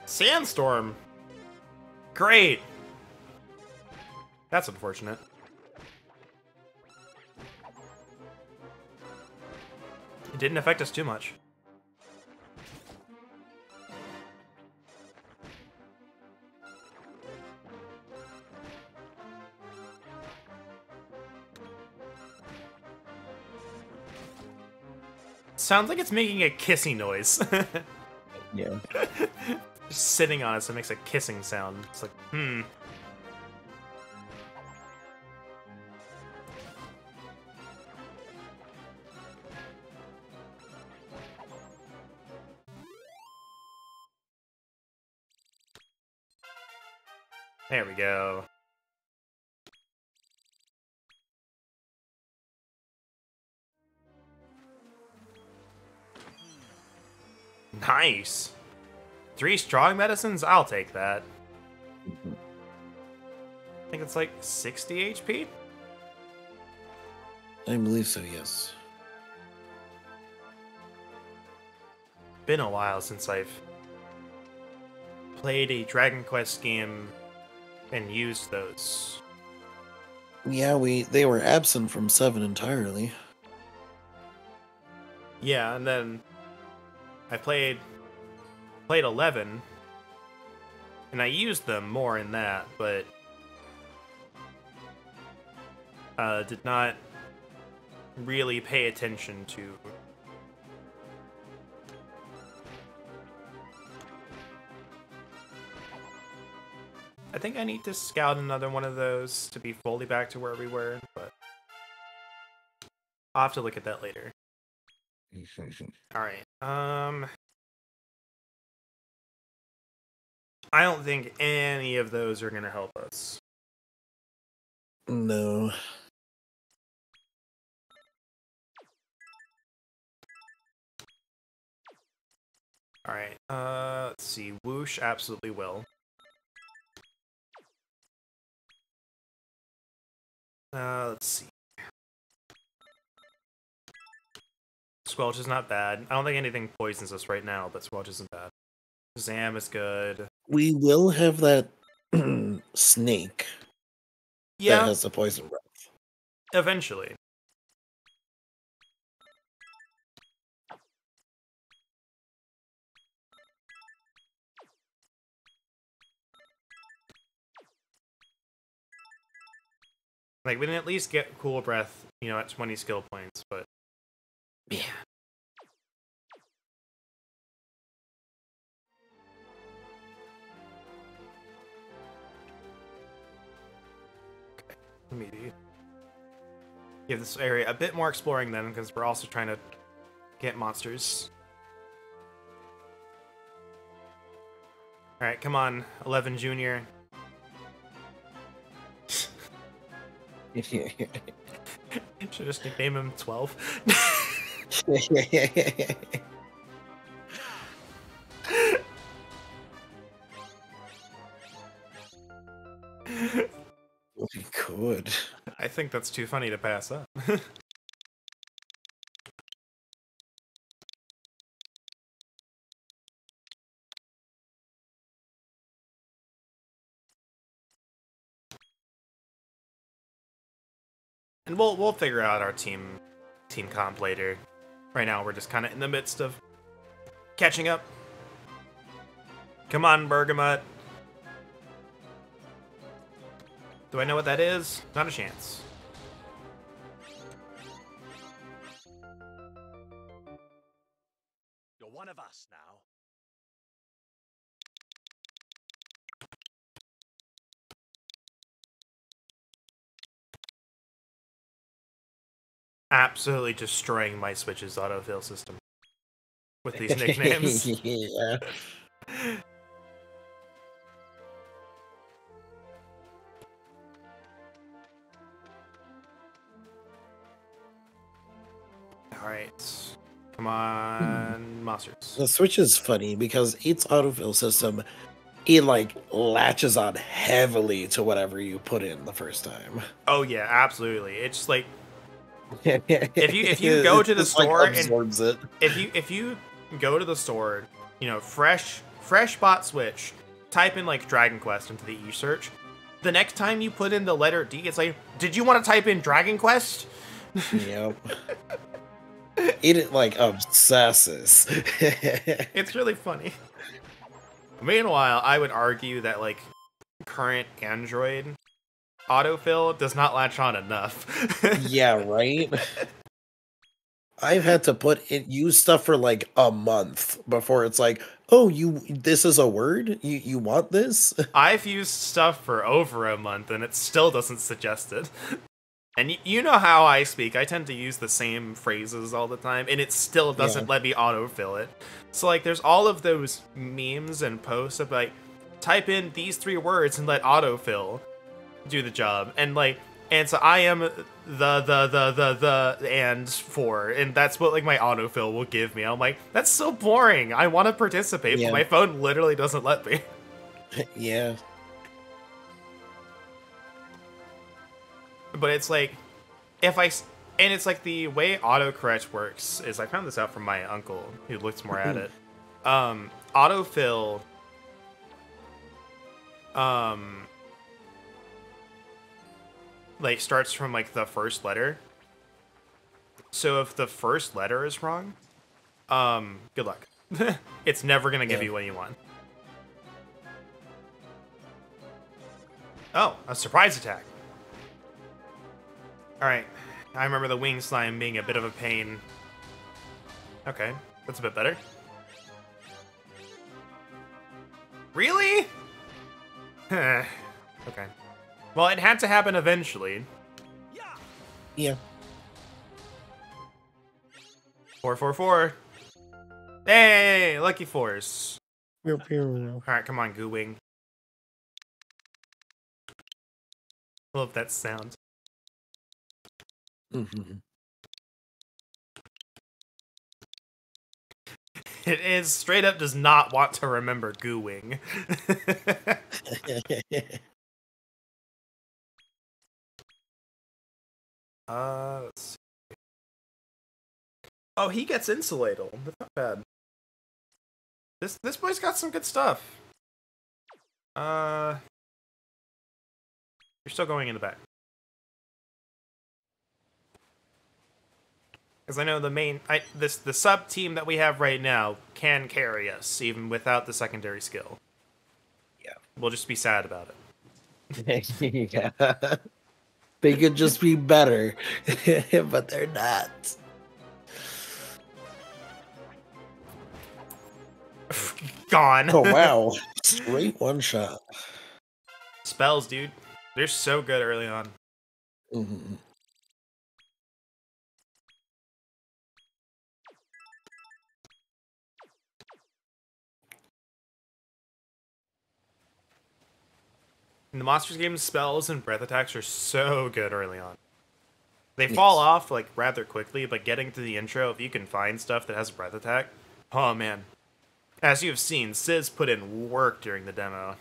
Sandstorm. Great. That's unfortunate. It didn't affect us too much. Sounds like it's making a kissing noise. Yeah. Just sitting on it, so it makes a kissing sound. It's like, There we go. Nice. 3 strong medicines? I'll take that. I think it's like 60 HP? I believe so, yes. Been a while since I've played a Dragon Quest game and used those. Yeah, they were absent from 7 entirely. Yeah, and then I played 11, and I used them more in that, but did not really pay attention to. I think I need to scout another one of those to be fully back to where we were, but I'll have to look at that later. Alright, I don't think any of those are gonna help us. No. All right. Let's see. Whoosh absolutely will. Let's see. Squelch is not bad. I don't think anything poisons us right now, but Squelch isn't bad. Zam is good. We will have that snake that Yeah, has the poison breath. eventually. Like, we didn't at least get Cool Breath, you know, at 20 skill points, but... Yeah. Let me give this area a bit more exploring then, because we're also trying to get monsters. Alright, come on, 11 Junior. Should just nickname him 12. We could. I think that's too funny to pass up. And we'll figure out our team comp later. Right now we're just kind of in the midst of catching up. Come on, Bergamot. Do I know what that is? Not a chance. You're one of us now. Absolutely destroying my Switch's autofill system with these nicknames. Yeah. Alright. Come on, monsters. The Switch is funny because its autofill system, it like latches on heavily to whatever you put in the first time. Oh yeah, absolutely. It's just like if you go to the It's, like, store absorbs it. if you go to the store, you know, fresh bot Switch, type in like Dragon Quest into the e-search. The next time you put in the letter D, it's like, did you want to type in Dragon Quest? Yep. It like obsesses. It's really funny. Meanwhile, I would argue that like current Android autofill does not latch on enough. Yeah, right? I've had to use stuff for like a month before it's like, oh, this is a word? You want this? I've used stuff for over a month and it still doesn't suggest it. And you know how I speak. I tend to use the same phrases all the time, and it still doesn't let me autofill it. So, like, there's all of those memes and posts of, like, type in these 3 words and let autofill do the job. And, like, and so I am the and for, and that's what, like, my autofill will give me. I'm like, that's so boring. I want to participate, but my phone literally doesn't let me. Yeah. But it's like, and it's like the way autocorrect works is, I found this out from my uncle who looks more at it. Autofill, like starts from like the first letter. So if the first letter is wrong, good luck. It's never gonna give you what you want. Oh, a surprise attack. Alright, I remember the wing slime being a bit of a pain. Okay, that's a bit better. Really? Okay. Well, it had to happen eventually. Yeah. 444. Hey, lucky fours. Pew, pew. Alright, come on, Goo Wing. Love that sound. Mhm. It is straight up does not want to remember gooing. Let's see. Oh, he gets insulated. That's not bad. This boy's got some good stuff. You're still going in the back. Because I know the sub team that we have right now can carry us even without the secondary skill. Yeah. We'll just be sad about it. Yeah. They could just be better, but they're not. Gone. Oh wow. Straight one shot. Spells, dude. They're so good early on. Mm-hmm. In the Monsters game, spells and breath attacks are so good early on. They fall off like rather quickly, but getting to the intro, if you can find stuff that has a breath attack, oh man. As you have seen, Sizz put in work during the demo.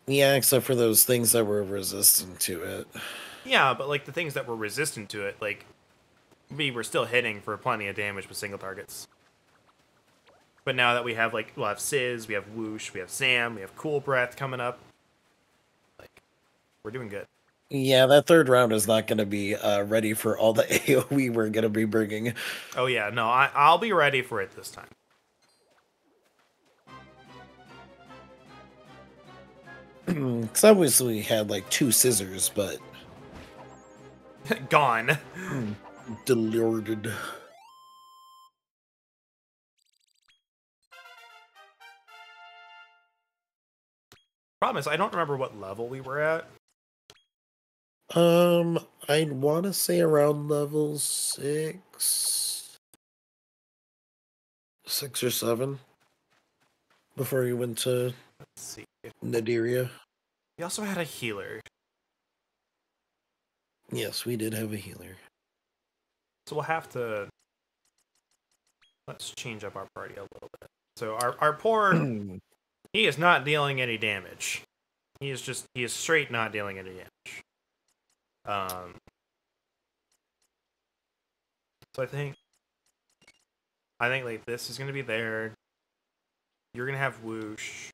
Yeah, except for those things that were resistant to it. Yeah, but like the things that were resistant to it, like we were still hitting for plenty of damage with single targets. But now that we'll have Sizz, we have Whoosh, we have Sam, we have Cool Breath coming up. Like, we're doing good. Yeah, that third round is not going to be ready for all the AoE we're going to be bringing. Oh yeah, no, I'll be ready for it this time. Because obviously we had like 2 scissors, but... Gone. Deluded. Problem is, I don't remember what level we were at. I'd want to say around level 6. 6 or 7. Before you went to Let's see. Nadiria. We also had a healer. Yes, we did have a healer. So we'll have to... Let's change up our party a little bit. So our poor... He is not dealing any damage. He is straight not dealing any damage. So I think like this is gonna be there. You're gonna have Whoosh.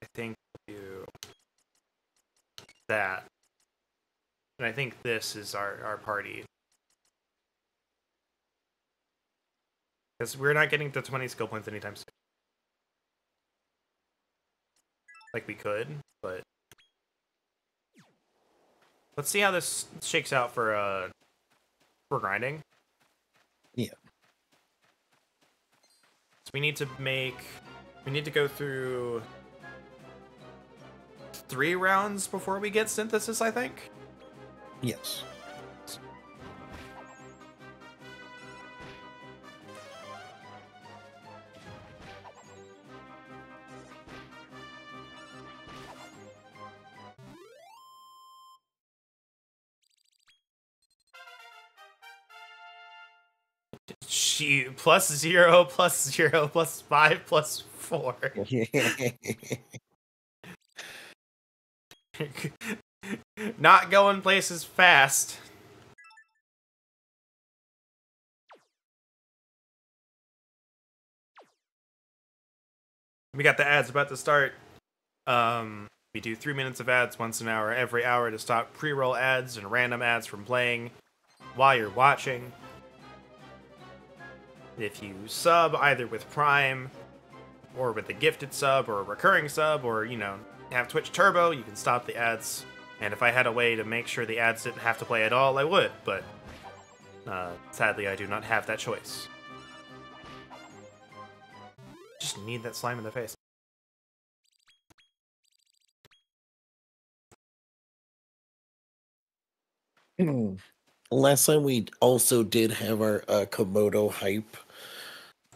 I think you that. And I think this is our party. Because we're not getting to 20 skill points anytime soon. Like we could, but let's see how this shakes out for grinding. Yeah. So we need to go through 3 rounds before we get synthesis, I think. Yes. +0, +0, +5, +4. Not going places fast. We got the ads about to start. We do 3 minutes of ads once an hour, every hour to stop pre-roll ads and random ads from playing while you're watching. If you sub either with Prime or with a gifted sub or a recurring sub or, you know, have Twitch Turbo, you can stop the ads. And if I had a way to make sure the ads didn't have to play at all, I would, but sadly I do not have that choice. Just need that slime in the face. Last time we also did have our Komodo hype,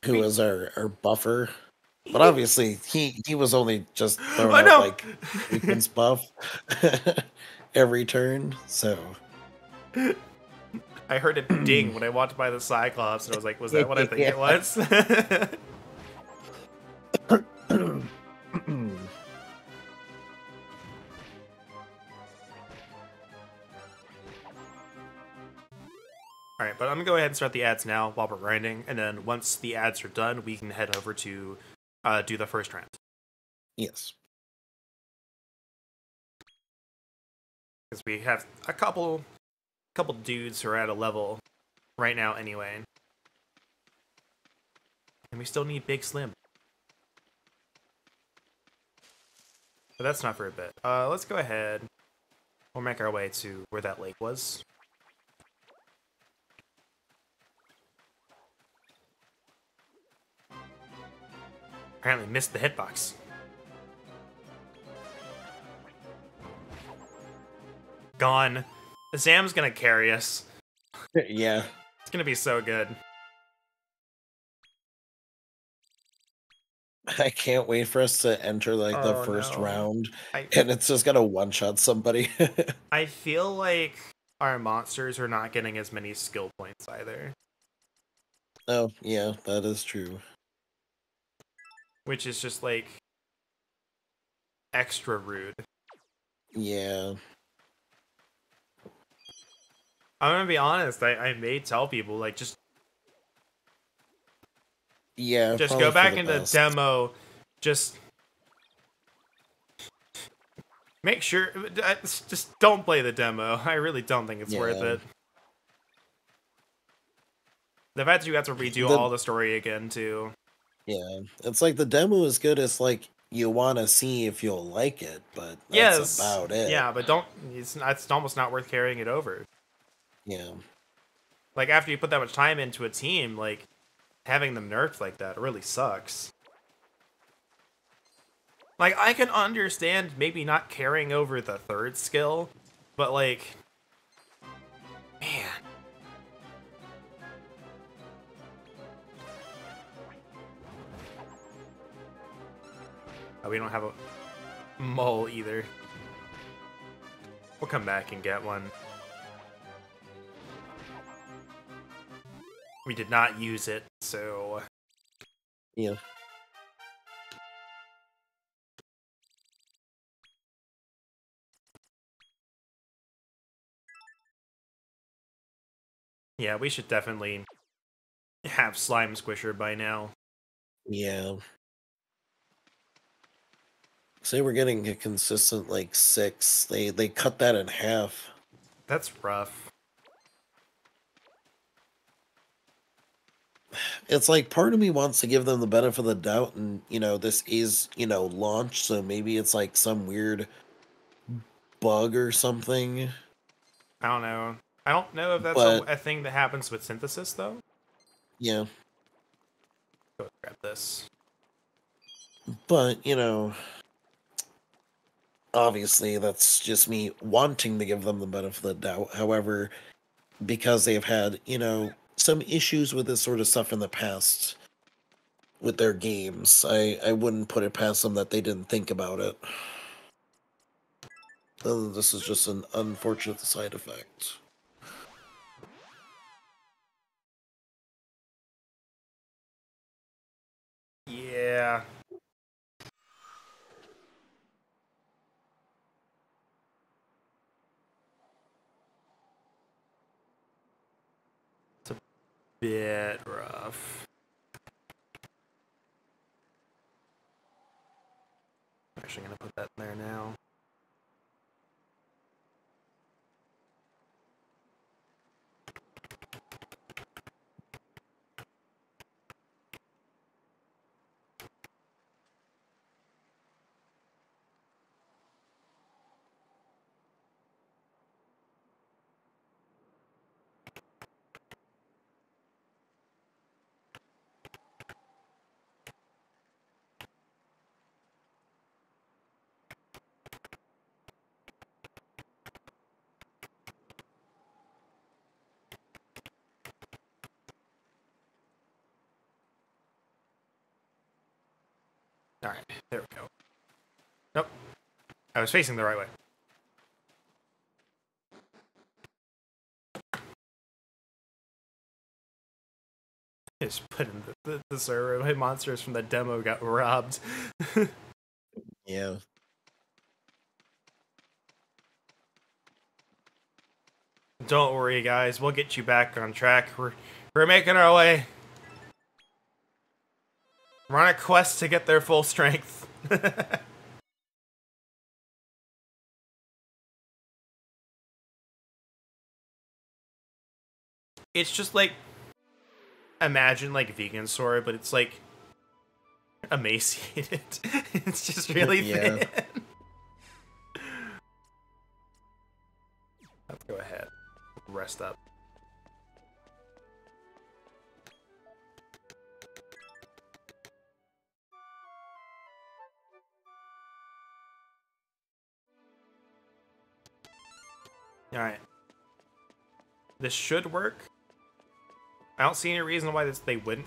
who was our buffer. But obviously, he was only just throwing out like weakness buff every turn, so I heard a ding when I walked by the Cyclops, and I was like, was that what I think it was? Alright, but I'm gonna go ahead and start the ads now while we're grinding, and then once the ads are done, we can head over to do the first round. Yes. Because we have a couple dudes who are at a level right now anyway. And we still need Big Slim. But that's not for a bit. Let's go ahead. We'll make our way to where that lake was. Apparently missed the hitbox. Gone. Zam's gonna carry us. Yeah. It's gonna be so good. I can't wait for us to enter like the first no. round, and it's just gonna one-shot somebody. I feel like our monsters are not getting as many skill points either. Oh, yeah, that is true. Which is just like extra rude. Yeah. I'm gonna be honest, I may tell people, like, just Yeah. go back into demo, just make sure, just don't play the demo. I really don't think it's worth it. The fact that you have to redo all the story again, too. Yeah, it's like the demo is good. It's like you want to see if you'll like it, but that's about it. Yeah, but it's almost not worth carrying it over. Yeah. Like, after you put that much time into a team, like, having them nerfed like that really sucks. Like, I can understand maybe not carrying over the third skill, but, like, man. Oh, we don't have a mole either. We'll come back and get one. We did not use it, so... Yeah. Yeah, we should definitely have Slime Squisher by now. Yeah. Say we're getting a consistent, like, 6. They cut that in half. That's rough. It's like part of me wants to give them the benefit of the doubt, and, you know, this is, you know, launch, so maybe it's like some weird bug or something. I don't know. I don't know if that's a thing that happens with synthesis, though. Yeah. Go grab this. But, you know, obviously that's just me wanting to give them the benefit of the doubt. However, because they've had, you know, some issues with this sort of stuff in the past with their games, I wouldn't put it past them that they didn't think about it. This is just an unfortunate side effect. Yeah. It's a bit rough. I'm actually gonna put that in there now. Alright, there we go. Nope. I was facing the right way. Just put in the server. My monsters from the demo got robbed. Yeah. Don't worry, guys. We'll get you back on track. We're making our way. We're on a quest to get their full strength. It's just like, imagine like Venusaur, but it's like emaciated. It's just really Yeah. thin. Let's go ahead. Rest up. Alright. This should work. I don't see any reason why they wouldn't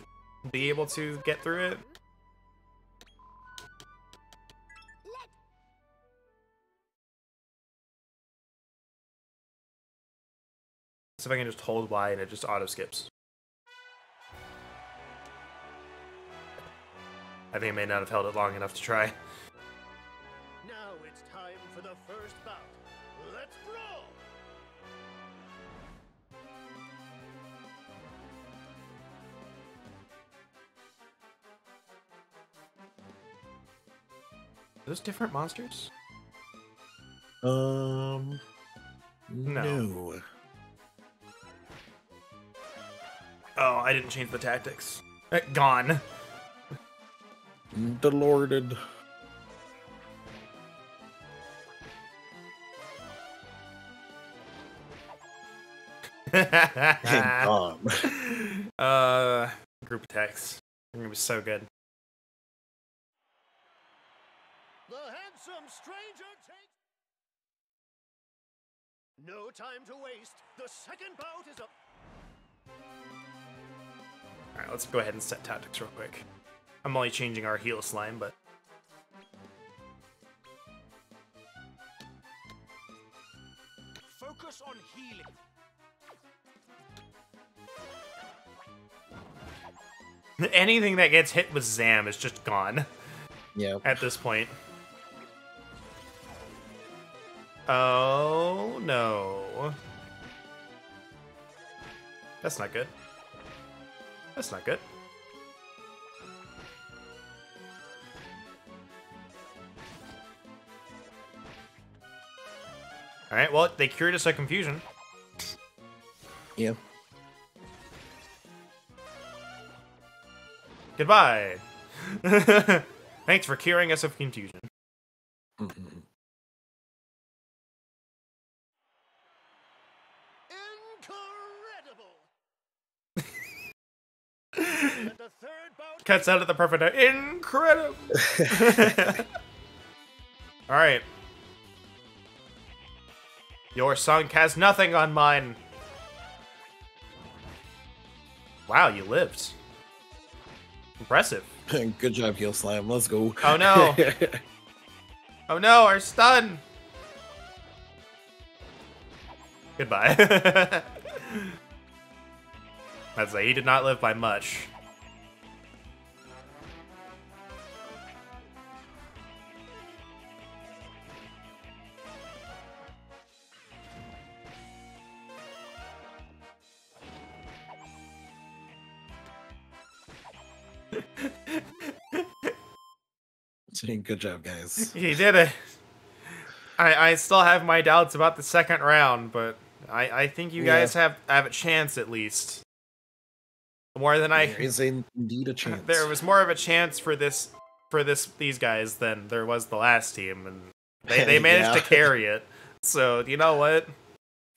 be able to get through it. See if I can just hold Y and it just auto skips. I think I may not have held it long enough to try. Now it's time for the first bout. Let's brawl! Are those different monsters? No. Oh, I didn't change the tactics. Gone. Delorded. Gone. Group attacks. They're gonna be so good. The handsome stranger takes... No time to waste. The second bout is up. Alright, let's go ahead and set tactics real quick. I'm only changing our heal slime, but... Focus on healing. Anything that gets hit with Zam is just gone Yeah. at this point. Oh, no. That's not good. That's not good. Alright, well, they cured us of confusion. Yeah. Goodbye! Thanks for curing us of confusion. Mhm. Incredible! And the third bout... Cuts out at the perfect time. Incredible! Alright. Your sunk has nothing on mine. Wow, you lived. Impressive. Good job, Heal Slam. Let's go. Oh no! Oh no, our stun! Goodbye. That's like, he did not live by much. Good job, guys. He did it. I still have my doubts about the second round, but I think you guys have a chance at least. More than I. There is indeed a chance. There was more of a chance for these guys than there was the last team, and they managed to carry it. So you know what?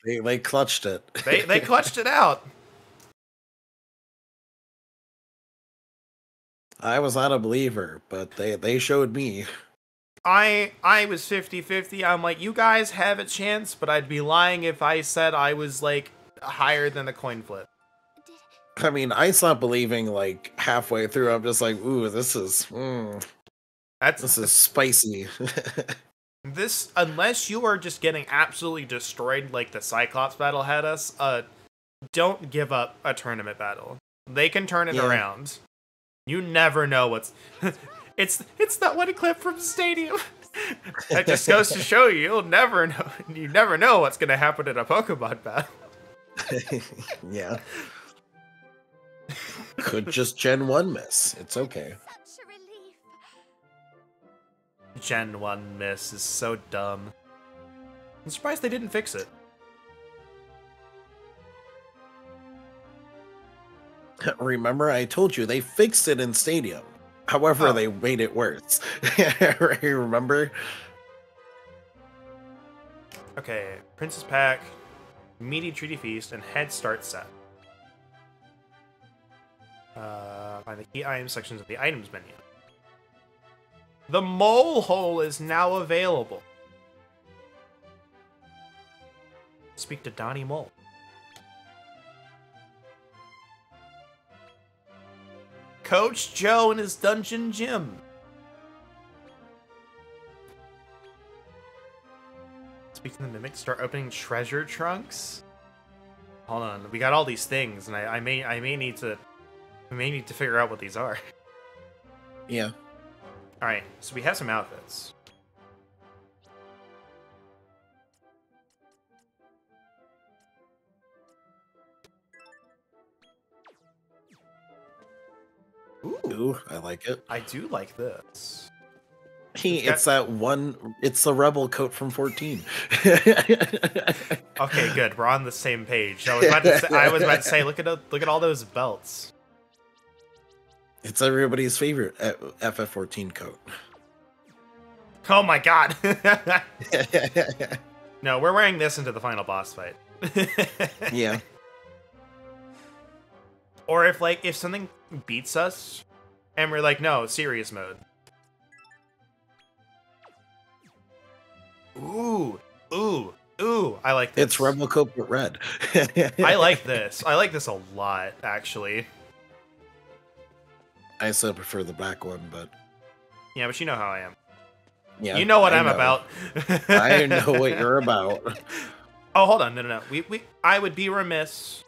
They clutched it. They clutched it out. I was not a believer, but they showed me. I was 50-50. I'm like, you guys have a chance, but I'd be lying if I said I was like higher than a coin flip. I mean, I stopped believing like halfway through. I'm just like, ooh, this is spicy. This, unless you are just getting absolutely destroyed like the Cyclops battle had us, don't give up a tournament battle. They can turn it Yeah. around. You never know what's. It's that one clip from Stadium. That just goes to show you, you'll never know. You never know what's gonna happen in a Pokemon battle. Yeah. Could just Gen 1 miss. It's okay. Such a relief. Gen 1 miss is so dumb. I'm surprised they didn't fix it. Remember, I told you they fixed it in Stadium. However, Oh. they made it worse. Remember? Okay, Princess Pack, Meaty Treaty Feast, and Head Start set. Find the key item sections of the items menu. The Mole Hole is now available. Speak to Donnie Mole. Coach Joe and his Dungeon Gym. Speak to the Mimic, start opening treasure trunks. Hold on, we got all these things, and I may need to figure out what these are. Yeah. All right, so we have some outfits. Ooh, I like it. I do like this. It's that one. It's the rebel coat from 14. Okay, good. We're on the same page. I was about to say, look at all those belts. It's everybody's favorite FF14 coat. Oh my god. No, we're wearing this into the final boss fight. Yeah. Or if something beats us and we're like, no, serious mode. Ooh, I like this. It's rebel coat but red. I like this. I like this a lot, actually. I still prefer the black one, but Yeah, but you know how I am. yeah, You know what I I'm about. I know what you're about. Oh, hold on. No. I would be remiss.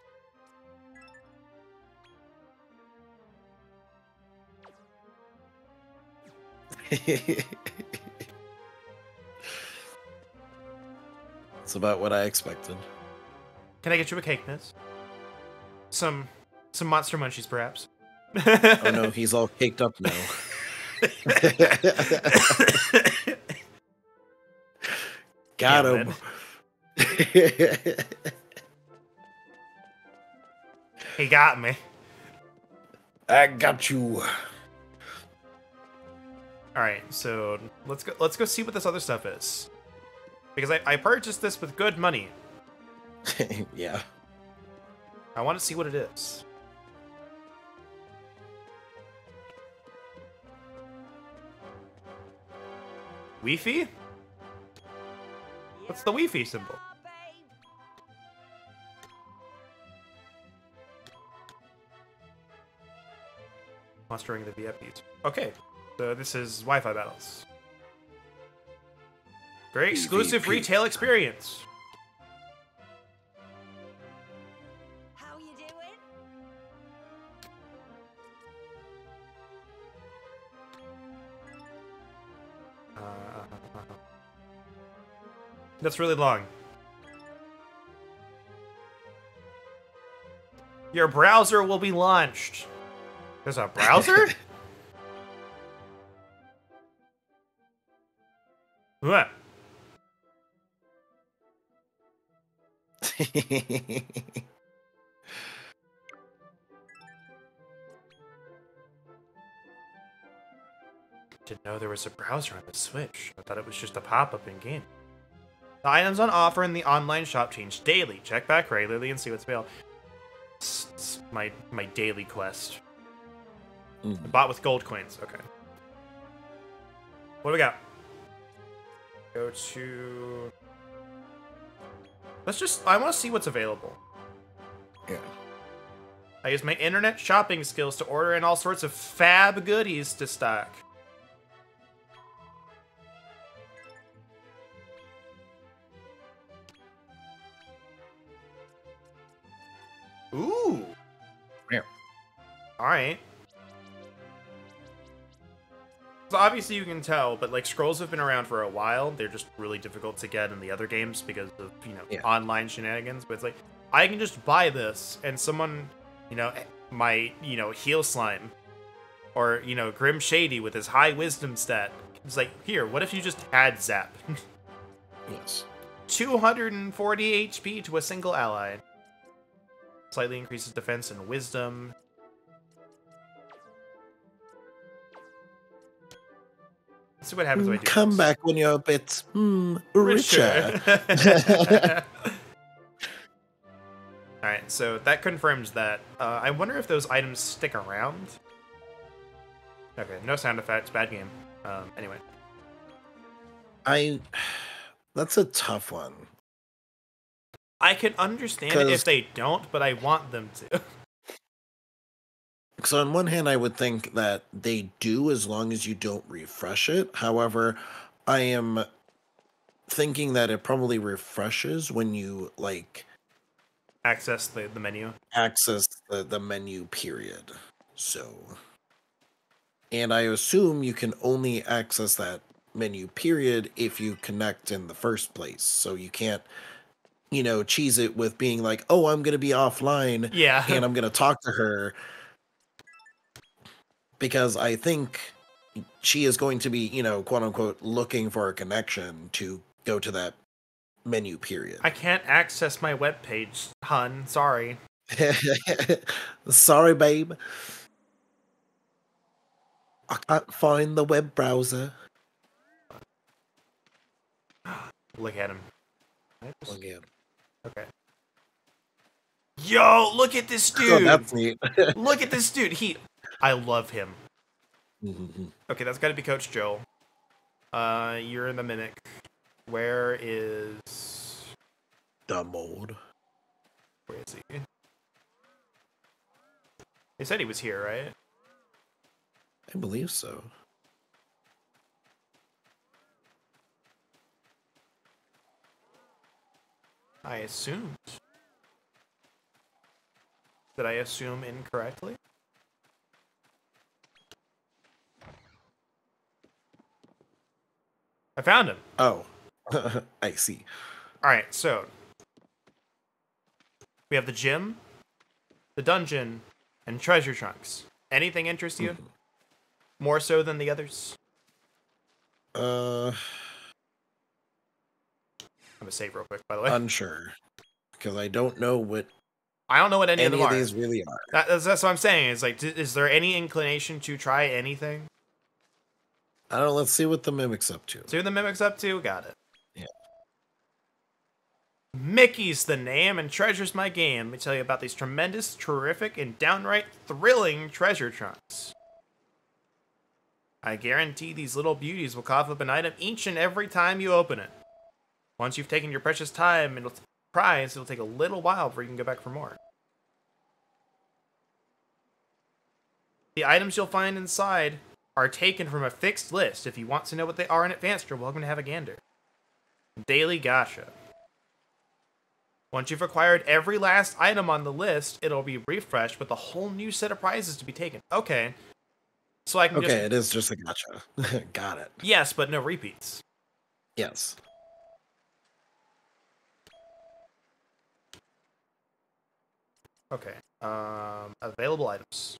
It's about what I expected. Can I get you a cake, miss? Some monster munchies, perhaps. Oh no, he's all caked up now. Got Damn him. He got me. I got you. All right, so let's go see what this other stuff is. Because I purchased this with good money. Yeah. I want to see what it is. Wi-Fi? What's the Wi-Fi symbol? Mastering the VIPs. Okay, so this is Wi-Fi battles. Very exclusive VVP. retail experience. How you doing? That's really long. Your browser will be launched. There's a browser? What? Didn't know there was a browser on the Switch. I thought it was just a pop-up in game. The items on offer in the online shop change daily. Check back regularly and see what's available. It's my daily quest. Mhm. Bought with gold coins. Okay. What do we got? Go to... I want to see what's available. Yeah. I use my internet shopping skills to order in all sorts of fab goodies to stock. Ooh. Yeah. right. So obviously you can tell, but like scrolls have been around for a while. They're just really difficult to get in the other games because of, online shenanigans. But it's like, I can just buy this and someone, my, heal slime or, Grim Shady with his high wisdom stat. It's like, here, what if you just had Zap? Yes. 240 HP to a single ally. Slightly increases defense and wisdom. Let's see what happens when I do Come this. back when you're a bit richer. Alright, so that confirms that. I wonder if those items stick around. Okay, no sound effects, bad game. Anyway. That's a tough one. I can understand it if they don't, but I want them to. So on one hand, I would think that they do as long as you don't refresh it. However, I am thinking that it probably refreshes when you access the menu. Access the menu period. So, and I assume you can only access that menu period if you connect in the first place. So you can't, cheese it with being like, oh, I'm going to be offline. Yeah. And I'm going to talk to her. Because I think she is going to be, quote unquote, looking for a connection to go to that menu period. I can't access my webpage, hun. Sorry. Sorry, babe. I can't find the web browser. Look at him. Look at him. Okay. Yo, look at this dude. Oh, that's neat. Look at this dude. I love him. Mm-hmm. Okay, that's got to be Coach Joel. You're the Mimic. Where is the mold? Where is he? They said he was here, right? I believe so. I assumed. Did I assume incorrectly? I found him. Oh, I see. All right, so we have the gym, the dungeon, and treasure trunks. Anything interest you? More so than the others? I'm gonna save real quick, by the way. Unsure, because I don't know what. I don't know what any of them are. These really are. That's what I'm saying. It's like, is there any inclination to try anything? I don't know. Let's see what the Mimic's up to. See what the Mimic's up to? Got it. Yeah. Mickey's the name and treasure's my game. Let me tell you about these tremendous, terrific, and downright thrilling treasure trunks. I guarantee these little beauties will cough up an item each and every time you open it. Once you've taken your precious time and prize, it'll take a little while before you can go back for more. The items you'll find inside are taken from a fixed list. If you want to know what they are in advance, you're welcome to have a gander. Daily Gacha. Once you've acquired every last item on the list, it'll be refreshed with a whole new set of prizes to be taken. Okay. So I can Okay, it is just a gacha. Got it. Yes, but no repeats. Yes. Okay. Available items.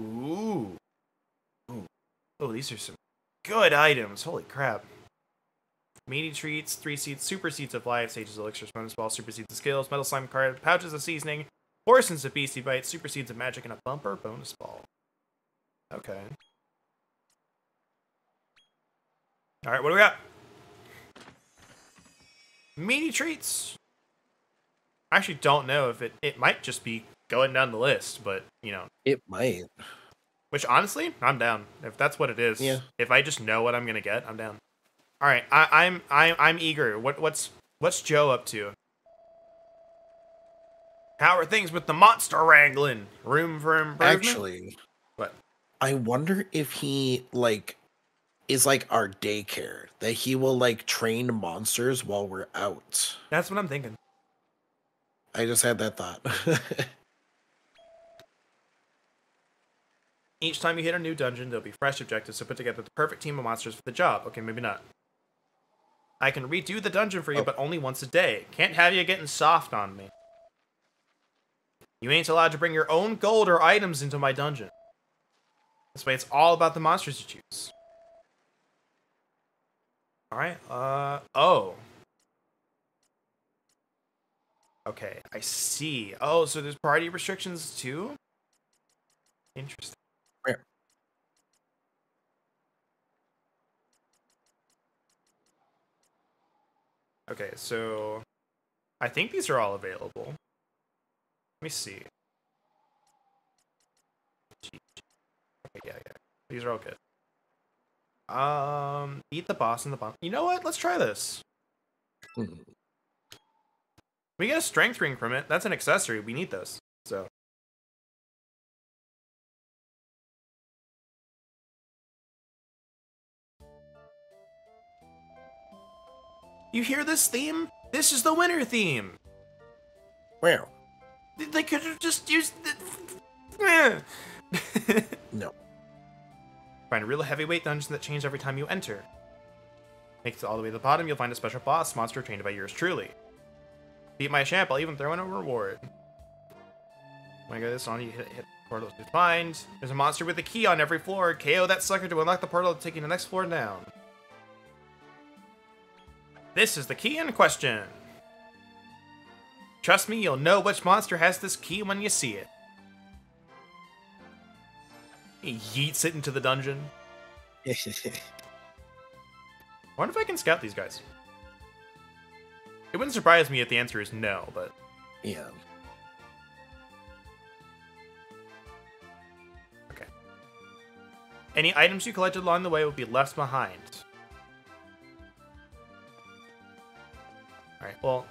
Ooh. Oh, these are some good items. Holy crap. Meaty treats, 3 seeds, super seeds of life, sages elixirs, bonus balls, super seeds of skills, metal slime card, pouches of seasoning, portions of beastie bites, super seeds of magic, and a bumper bonus ball. Okay. Alright, what do we got? Meaty treats. I actually don't know if it might just be going down the list, but It might. Which honestly, I'm down. If that's what it is. Yeah. If I just know what I'm gonna get, I'm down. All right, I'm eager. What's Joe up to? How are things with the monster wrangling? Room for improvement? Actually, what? I wonder if he is our daycare, that he will train monsters while we're out. That's what I'm thinking. I just had that thought. Each time you hit a new dungeon, there'll be fresh objectives to put together the perfect team of monsters for the job. Okay, maybe not. I can redo the dungeon for you, but only once a day. Can't have you getting soft on me. You ain't allowed to bring your own gold or items into my dungeon. This way, it's all about the monsters you choose. Alright, oh. Okay, I see. Oh, so there's party restrictions too? Interesting. Where? Okay, so I think these are all available. Let me see. Okay, yeah. These are all good. Beat the boss in the bomb. You know what? Let's try this. We get a strength ring from it. That's an accessory. We need those. So. You hear this theme? This is the winter theme. Well, They could have just used the... no. Find a real heavyweight dungeon that changes every time you enter. Make it all the way to the bottom, you'll find a special boss monster trained by yours truly. Beat my champ, I'll even throw in a reward. When I go this on, you hit portals to find. There's a monster with a key on every floor. KO that sucker to unlock the portal, taking the next floor down. This is the key in question. Trust me, you'll know which monster has this key when you see it. He yeets it into the dungeon. I wonder if I can scout these guys. It wouldn't surprise me if the answer is no, but... Yeah. Okay. Any items you collected along the way will be left behind. Alright, well...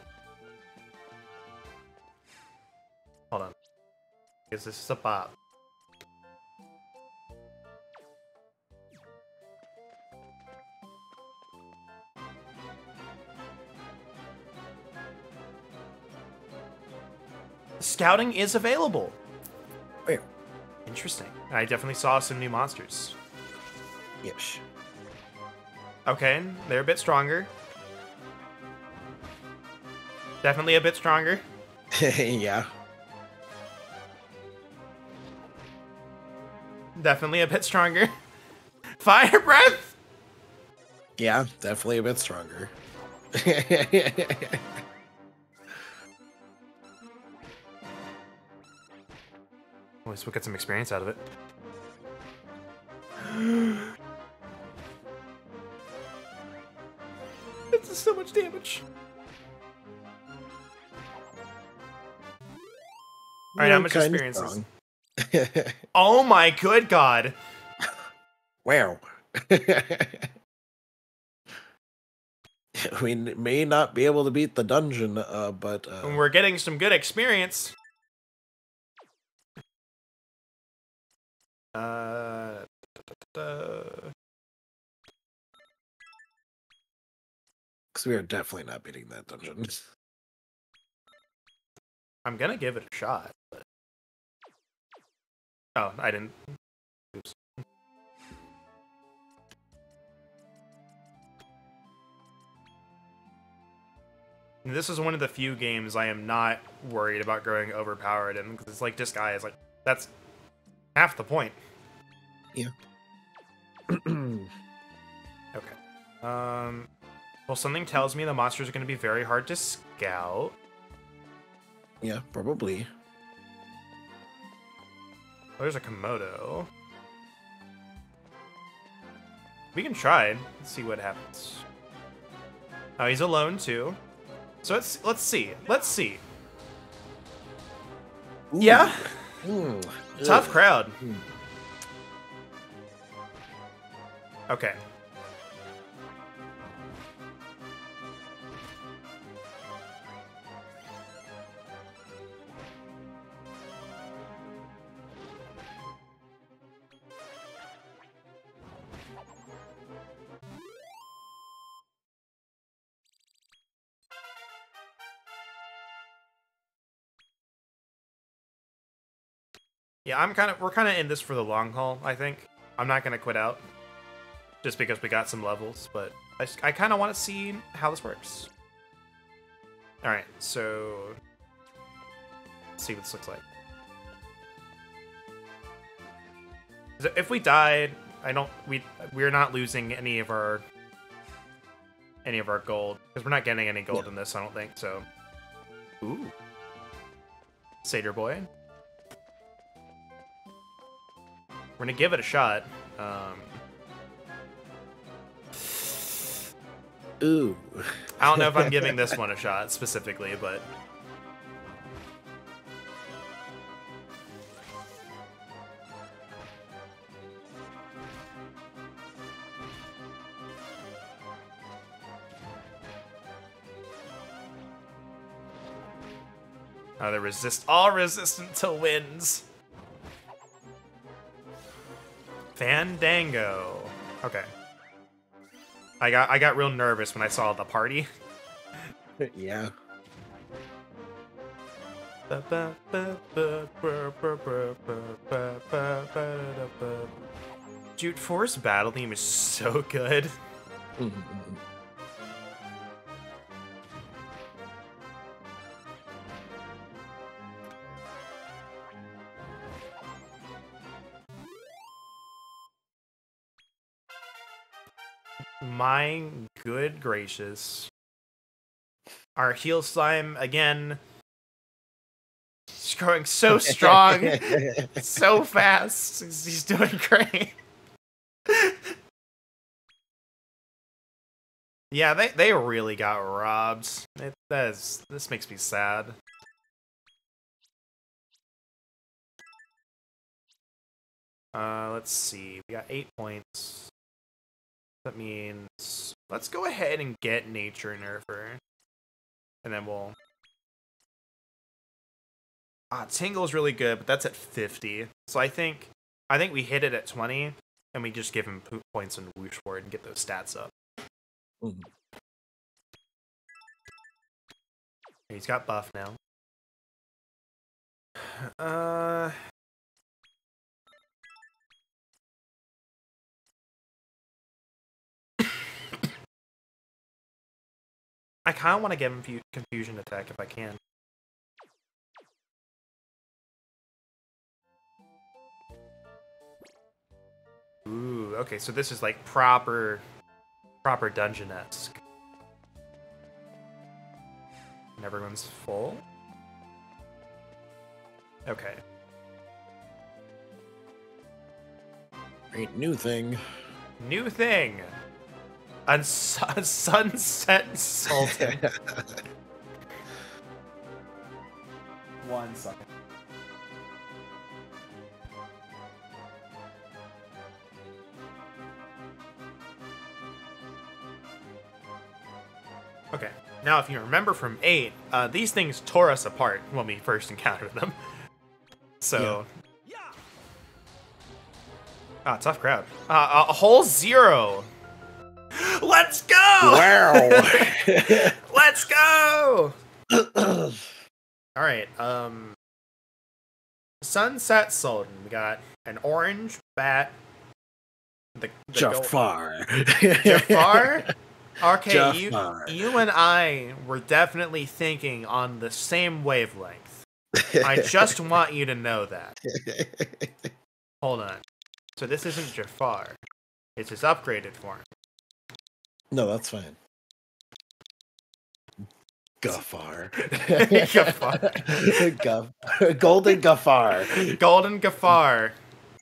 Hold on. Because this is a bot. Scouting is available. Where? Interesting. I definitely saw some new monsters. Yes. Okay, they're a bit stronger. Definitely a bit stronger. Yeah. Definitely a bit stronger. Fire breath! Yeah, definitely a bit stronger. At least we'll get some experience out of it. This is so much damage. Alright, how much Kinda experience is... strong. Oh my good god! Wow. We may not be able to beat the dungeon, but... We're getting some good experience. Because we are definitely not beating that dungeon. I'm gonna give it a shot, but... Oh, I didn't. Oops. This is one of the few games I am not worried about growing overpowered in, because it's like, this guy is like, that's half the point. Yeah. Okay. Well, something tells me the monsters are going to be very hard to scout. Yeah, probably. Oh, there's a Komodo. We can try. Let's see what happens. Oh, he's alone too. So let's see. Let's see. Ooh. Yeah. Tough Ugh. crowd. Okay. Yeah, we're kind of in this for the long haul, I think. I'm not going to quit out just because we got some levels, but I kind of want to see how this works. All right, so let's see what this looks like. If we died, we're not losing any of our gold because we're not getting any gold in this, I don't think. So, ooh, Satyr boy. We're gonna give it a shot. Ooh. I don't know if I'm giving this one a shot specifically, but they're all resistant to winds. Fandango. Okay. I got real nervous when I saw the party. Yeah. Dude, Forest Battle theme is so good. My good gracious. Our heal slime, again, is growing so strong, so fast. He's doing great. Yeah, they really got robbed. This makes me sad. Let's see. We got 8 points. That means let's go ahead and get Nature Nerfer. And then we'll... Tingle's really good, but that's at 50. So I think we hit it at 20, and we just give him points on Woosh Ward and get those stats up. He's got buff now. I kind of want to give him Confusion Attack if I can. Ooh, okay, so this is like proper dungeon-esque. And everyone's full? Okay. Great new thing. New thing! Sunset Sultan. 1 second. Okay, now if you remember from 8, these things tore us apart when we first encountered them. So... Ah, tough crowd. A whole 0! Let's go! Wow! Let's go! Alright, Sunset Sultan. We got an orange bat. The Jafar. Jafar? Okay, Jafar. you and I were definitely thinking on the same wavelength. I just want you to know that. Hold on. So this isn't Jafar. It's his upgraded form. No, that's fine. Gaffar. Golden Gaffar. Golden Gaffar.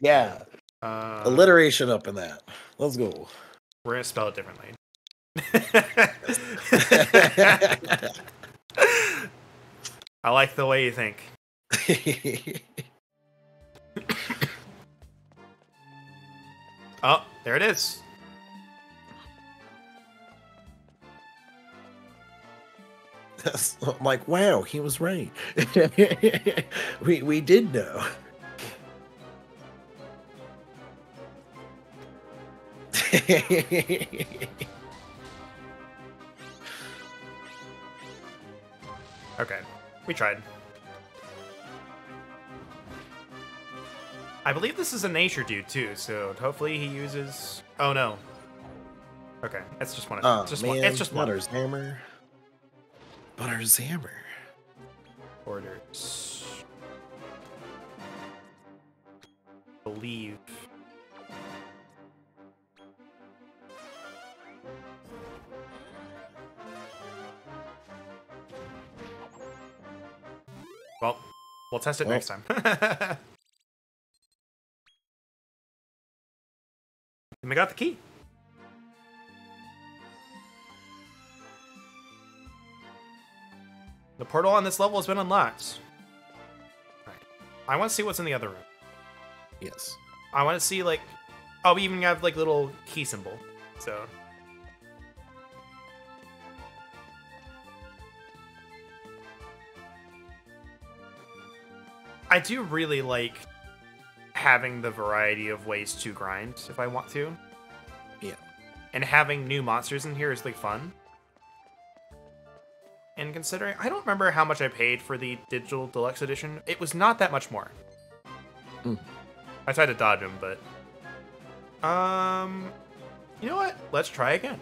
Yeah. Alliteration up in that. Let's go. We're going to spell it differently. I like the way you think. Oh, there it is. I'm like, wow, he was right. we did know. Okay, we tried. I believe this is a nature dude too, so hopefully he uses. Oh no. Okay, it's just one. Oh, It's just man, one. It's just one. Butter's hammer. Butter's hammer. Orders. Believe. Well, we'll test it next time. And we got the key. The portal on this level has been unlocked. Alright. I want to see what's in the other room. Yes. I want to see, like... Oh, we even have, like, little key symbol. So... I do really like having the variety of ways to grind if I want to. Yeah. And having new monsters in here is, like, fun. And considering... I don't remember how much I paid for the Digital Deluxe Edition. It was not that much more. Mm. I tried to dodge him, but... You know what? Let's try again.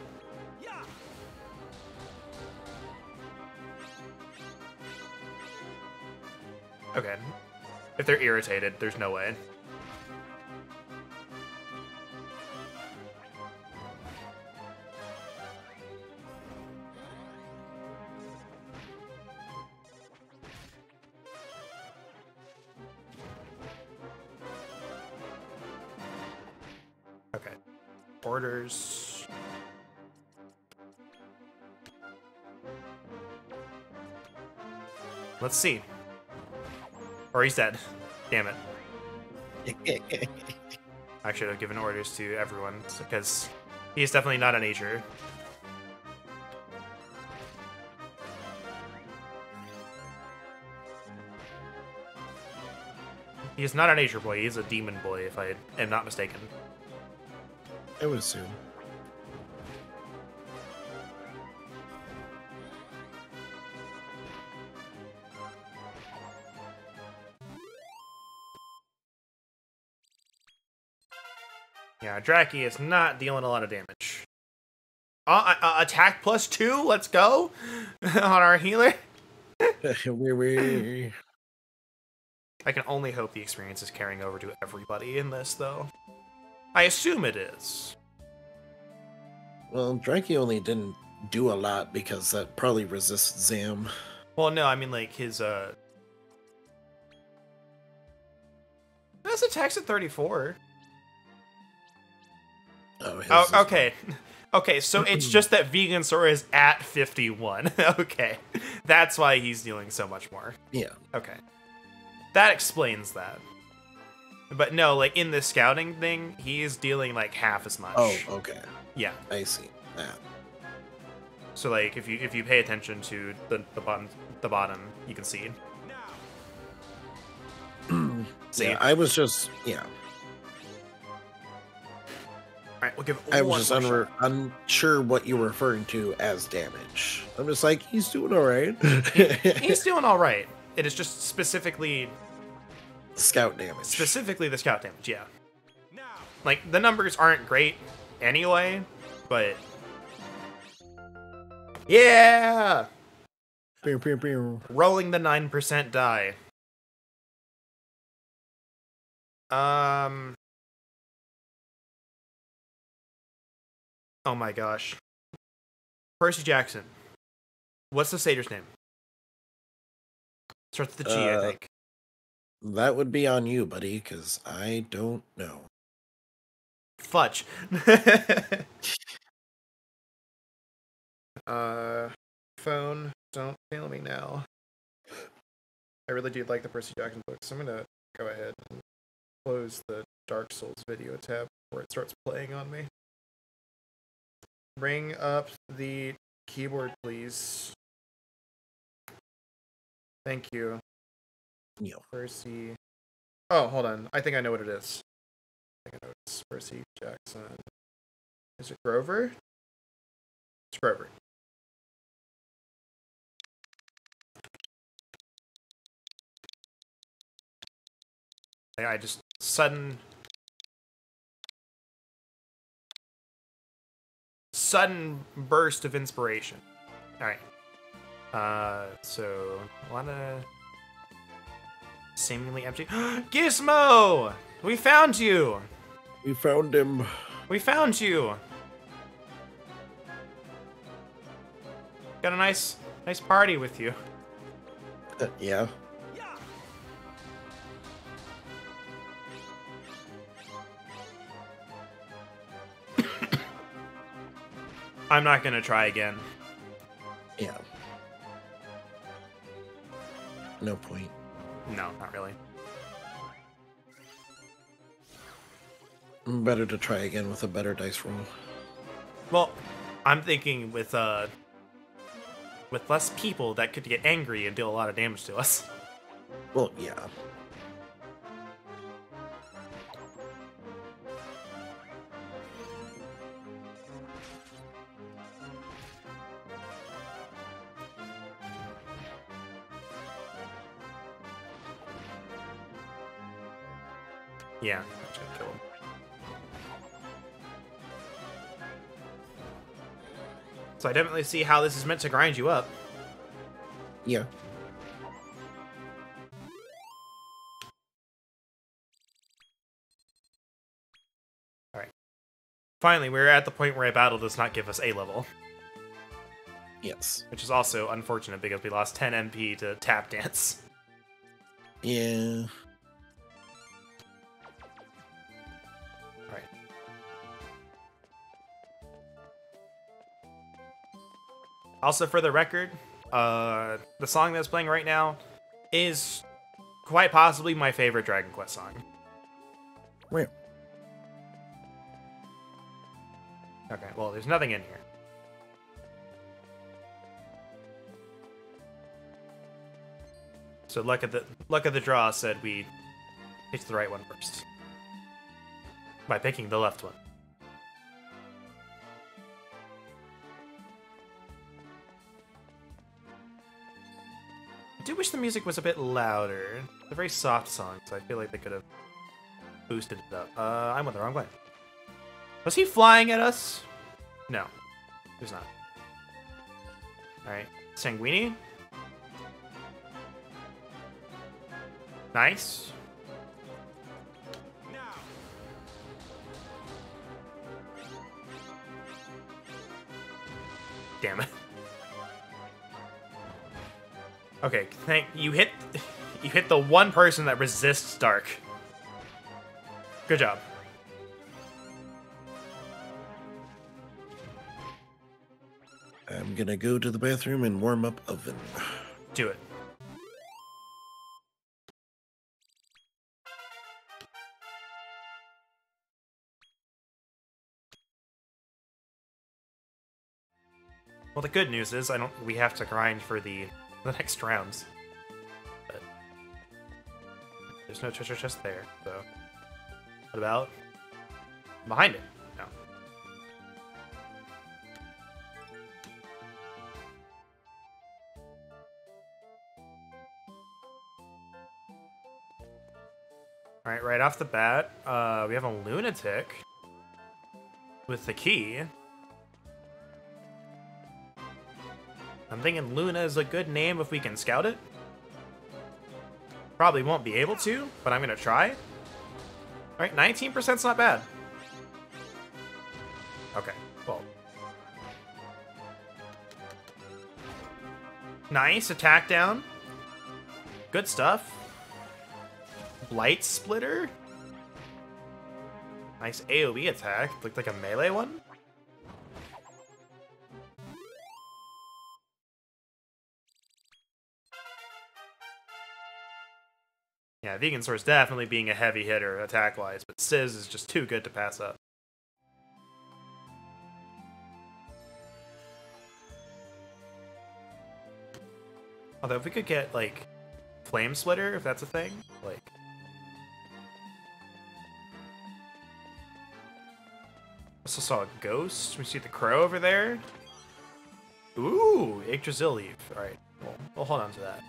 Okay. If they're irritated, there's no way. Okay. Orders. Let's see. Or he's dead. Damn it. I should have given orders to everyone, because he's definitely not a nature. He's not a nature boy, he's a demon boy, if I am not mistaken. I would assume. Yeah, Draki is not dealing a lot of damage. Attack +2, let's go! On our healer. I can only hope the experience is carrying over to everybody in this, though. I assume it is. Well, Draki only didn't do a lot because that probably resists Zam. Well, no, I mean, like, his, His attack's at 34. Oh, okay. Okay, so it's just that Venusaur is at 51. Okay. That's why he's dealing so much more. Yeah. Okay. That explains that. But no, like, in the scouting thing, he's dealing, like, half as much. Oh, okay. Yeah. I see. Yeah. So, like, if you pay attention to the bottom, you can see. See? Yeah, I was just, yeah. Alright, we'll give I one was just more shot. unsure what you were referring to as damage. I'm just like, he's doing all right. He's doing all right. It is just specifically Scout damage. Specifically the scout damage, yeah. Like, the numbers aren't great anyway, but... Yeah! Pew, pew, pew. Rolling the 9% die. Oh my gosh. Percy Jackson. What's the satyr's name? Starts with the G, I think. That would be on you, buddy, because I don't know. Fudge. Phone, don't fail me now. I really do like the Percy Jackson books, so I'm gonna go ahead and close the Dark Souls video tab before it starts playing on me. Bring up the keyboard, please. Thank you. Yeah. Percy. Oh, hold on. I think I know what it is. I think I know it's Percy Jackson. Is it Grover? It's Grover. I just sudden burst of inspiration. All right. So a lot of seemingly empty. Gizmo, we found you. We found him. We found you. Got a nice party with you. Yeah. I'm not gonna try again. Yeah. No point. No, not really. Better to try again with a better dice roll. Well, I'm thinking with less people that could get angry and deal a lot of damage to us. Well, yeah. Yeah, that should kill him. So I definitely see how this is meant to grind you up. Yeah. Alright. Finally, we're at the point where a battle does not give us A level. Yes. Which is also unfortunate because we lost 10 MP to Tap Dance. Yeah. Alright. Also, for the record, the song that's playing right now is quite possibly my favorite Dragon Quest song. Where? Okay, well, there's nothing in here. So luck of the draw said we picked the right one first by picking the left one. I do wish the music was a bit louder. It's a very soft song, so I feel like they could have boosted it up. I went the wrong way. Was he flying at us? No, he was not. Alright, Sanguini. Nice. Damn it. Okay, you hit the one person that resists dark. Good job. I'm gonna go to the bathroom and warm up oven. Do it. Well, the good news is we have to grind for the next rounds. But there's no treasure chest there, so what about behind it? No. Alright, right off the bat, we have a lunatic with the key. I'm thinking Luna is a good name if we can scout it. Probably won't be able to, but I'm gonna try. Alright, 19%'s not bad. Okay, well. Nice, attack down. Good stuff. Blight Splitter. Nice AoE attack. Looked like a melee one. Yeah, Venusaur's definitely being a heavy hitter attack-wise, but Sizz is just too good to pass up. Although if we could get, like, Flame Splitter, if that's a thing, like... Also saw a ghost. We see the crow over there. Ooh, Yggdrasil Leaf. Alright, we'll hold on to that.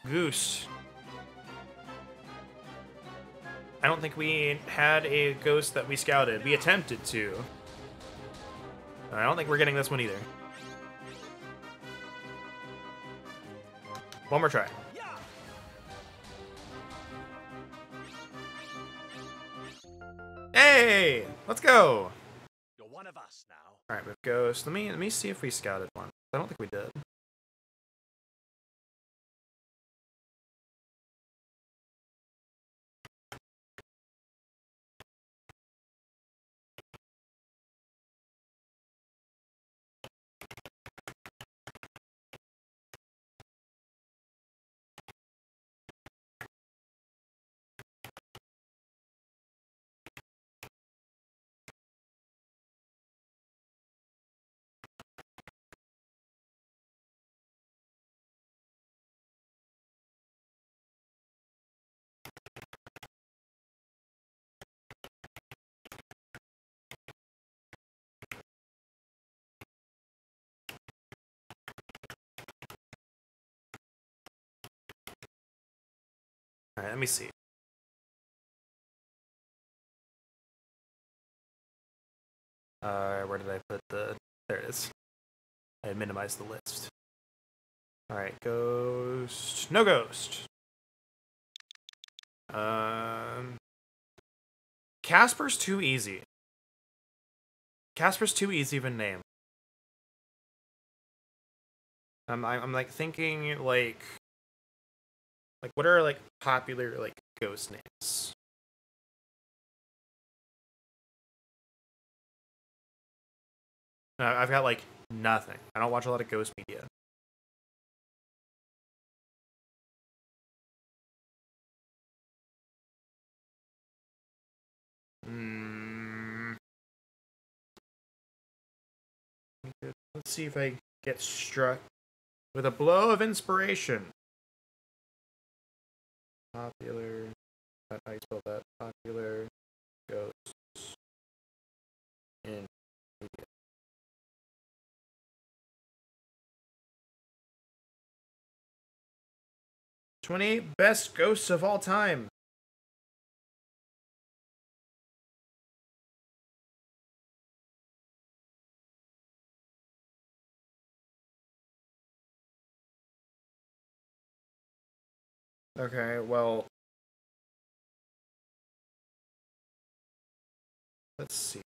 Goose. I don't think we had a ghost that we scouted. We attempted to. I don't think we're getting this one either. One more try. Hey! Let's go! You're one of us now. Alright, we have ghost. Let me see if we scouted one. I don't think we did. Alright, let me see. Where did I put the... There it is. I minimized the list. Alright, ghost... No ghost! Casper's too easy. Casper's too easy of a name. I'm like thinking like what are like popular like ghost names? I've got like nothing. I don't watch a lot of ghost media. Let's see if I get struck with a blow of inspiration. Popular. How do you spell that? Popular ghosts in media. #28 best ghosts of all time. Okay, well, let's see.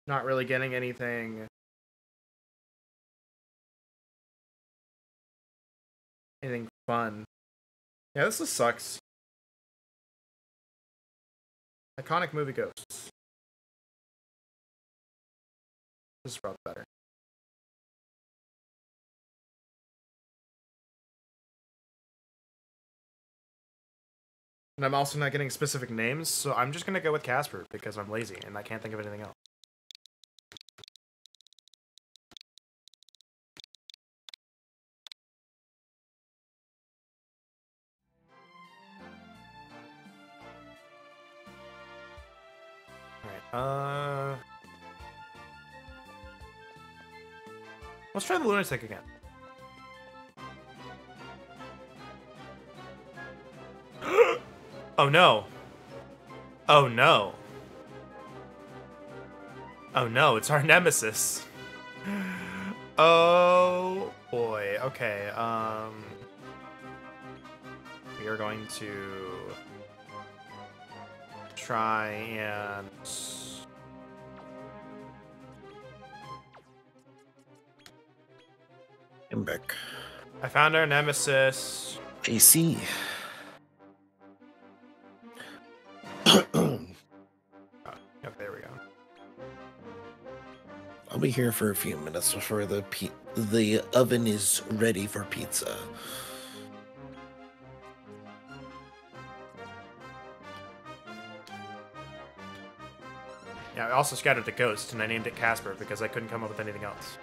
Not really getting anything fun. Yeah, this just sucks. Iconic movie ghosts. This is probably better. And I'm also not getting specific names, so I'm just gonna go with Casper because I'm lazy and I can't think of anything else. Alright, let's try the lunatic again. Oh no. Oh no. Oh no, it's our nemesis. Oh boy. Okay, we are going to try and I'm back. I found our nemesis. JC. Okay, there we go. I'll be here for a few minutes before the oven is ready for pizza. Yeah, I also scattered the ghost, and I named it Casper because I couldn't come up with anything else.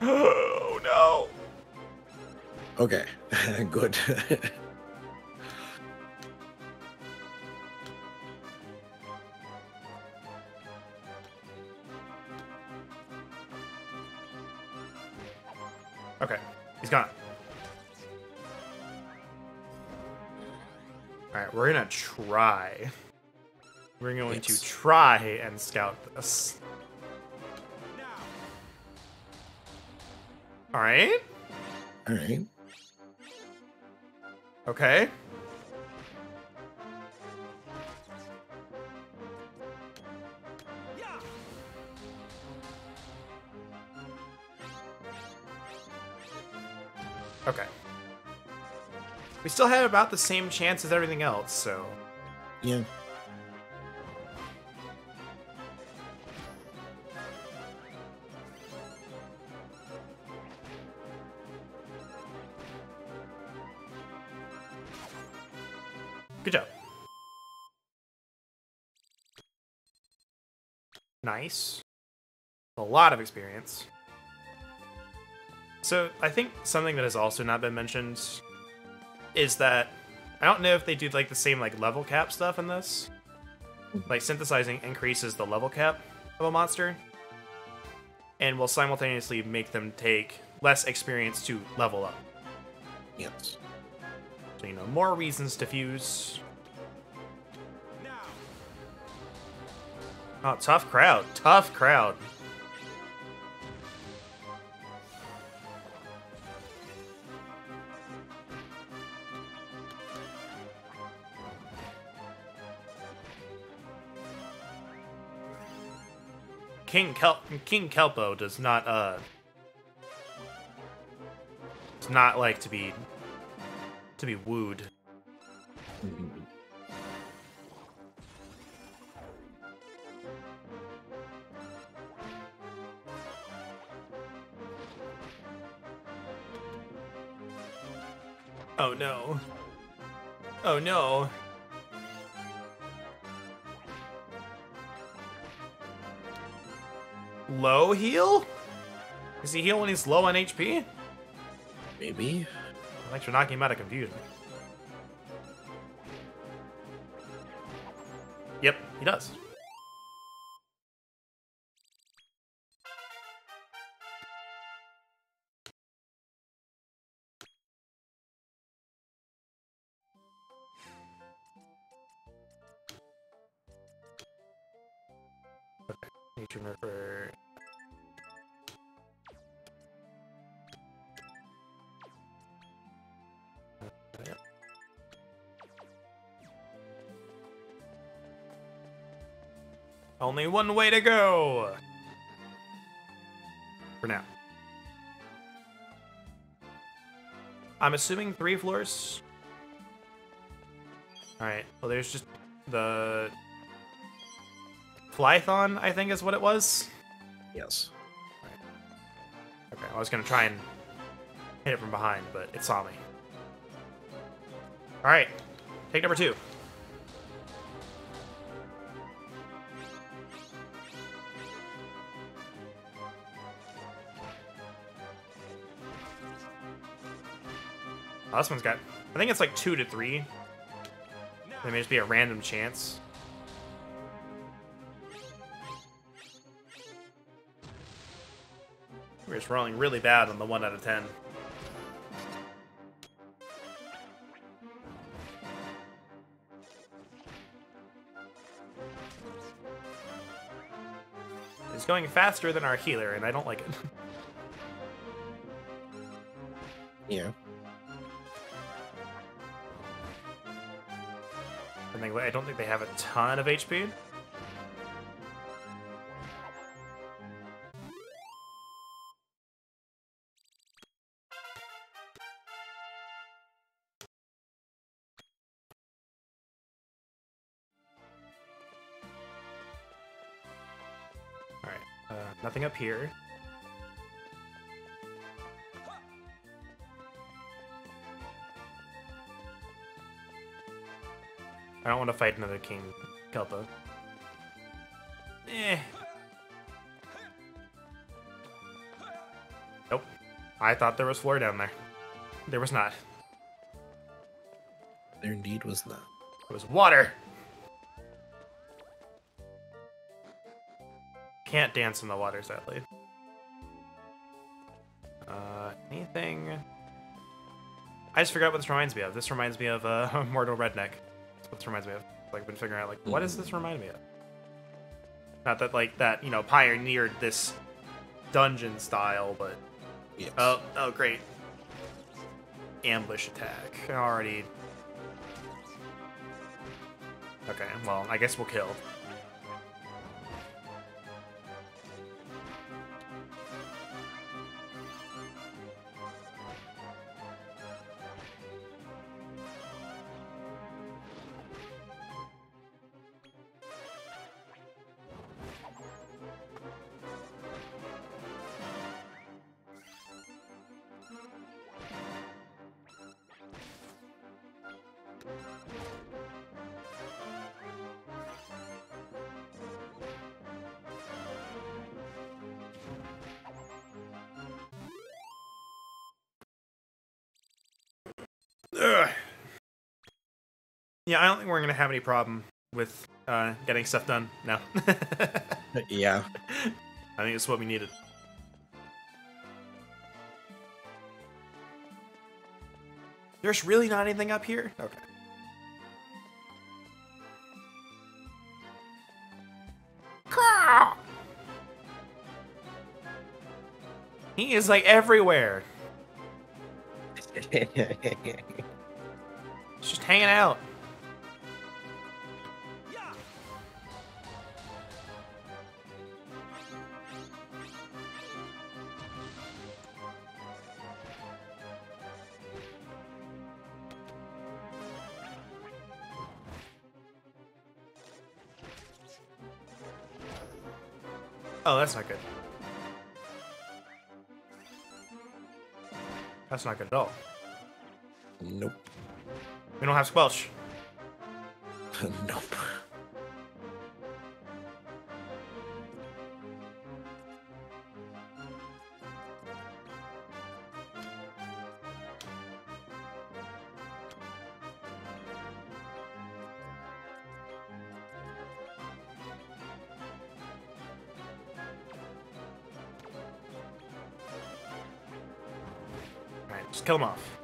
Oh no! Okay, good. Okay. Alright, we're gonna try. We're going Yes. to try and scout this. Alright. All right. Okay. Okay. We still had about the same chance as everything else, so... Yeah. Good job. Nice. A lot of experience. So, I think something that has also not been mentioned is that I don't know if they do like the same like level cap stuff in this. Like synthesizing increases the level cap of a monster and will simultaneously make them take less experience to level up. Yes. So, you know, more reasons to fuse. Oh, tough crowd. Tough crowd. King Kelpo does not like to be wooed. Mhm. Oh no. Oh no. Low heal? Does he heal when he's low on HP? Maybe. Thanks for knocking him out of confusion. Yep, he does. Okay, nature nerfer. Yep. Only one way to go! For now. I'm assuming 3 floors. Alright, well there's just the... Flython, I think is what it was? Yes. Okay, I was gonna try and hit it from behind, but it saw me. Alright, take number 2. Oh, this one's got... I think it's like 2 to 3. There may just be a random chance. We're just rolling really bad on the 1 out of 10. It's going faster than our healer, and I don't like it. Yeah. I don't think they have a ton of HP. Alright, nothing up here. I don't want to fight another King Kelpo. Eh. Nope. I thought there was floor down there. There was not. There indeed was not. It was water! Can't dance in the water, sadly. Anything... I just forgot what this reminds me of. This reminds me of Mortal Redneck. what this reminds me of. Like, I've been figuring out, like, what does this remind me of? Not that, like, that, you know, pioneered this dungeon style, but... Yes. Oh, great. Ambush attack. Already... Okay, well, I guess we'll kill. Ugh. Yeah, I don't think we're gonna have any problem with getting stuff done now. Yeah. I think it's what we needed. There's really not anything up here? Okay. He is like everywhere. Just hanging out. Oh, that's not good. That's not good at all. Nope. We don't have Squelch. Nope. Alright, just kill him off.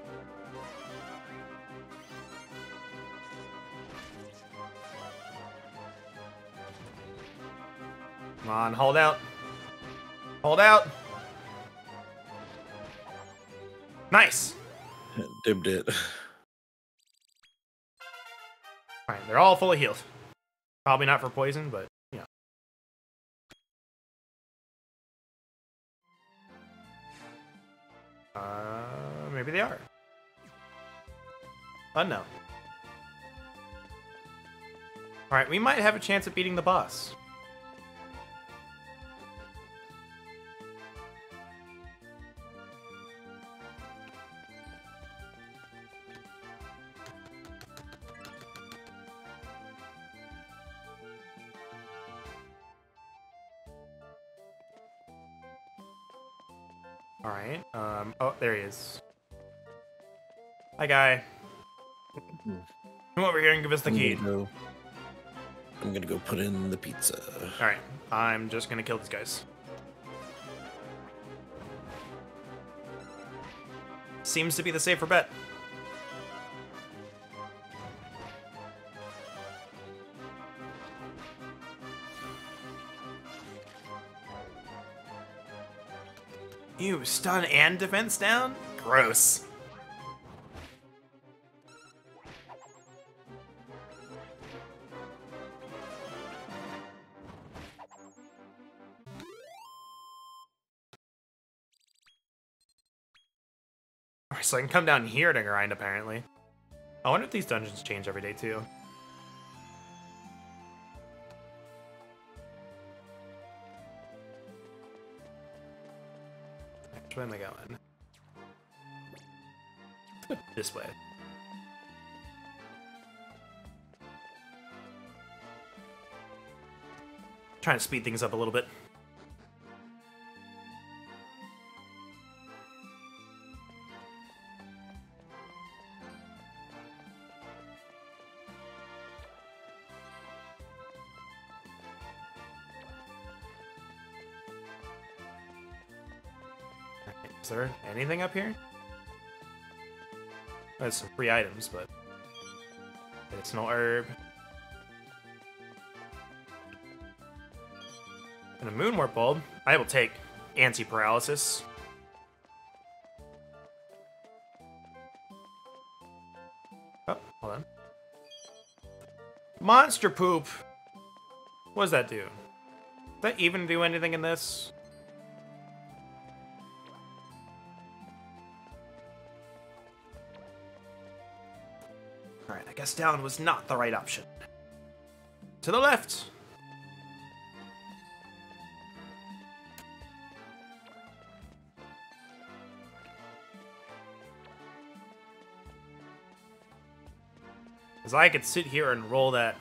Come on, hold out. Hold out. Nice. Dibbed it. Alright, they're all fully healed. Probably not for poison, but yeah. Maybe they are. Unknown. Alright, we might have a chance at beating the boss. Alright, oh, there he is. Hi, guy. Come over here and give us the key. I'm gonna go put in the pizza. Alright, I'm just gonna kill these guys. Seems to be the safer bet. Ew, stun and defense down? Gross. Alright, so I can come down here to grind, apparently. I wonder if these dungeons change every day, too. Which way am I going? Let's go this way. Trying to speed things up a little bit. Is there anything up here? There's some free items, but... Medicinal herb. And a Moonwort Bulb. I will take anti-paralysis. Oh, hold on. Monster Poop! What does that do? Does that even do anything in this? Alright, I guess down was not the right option. To the left! Because I could sit here and roll that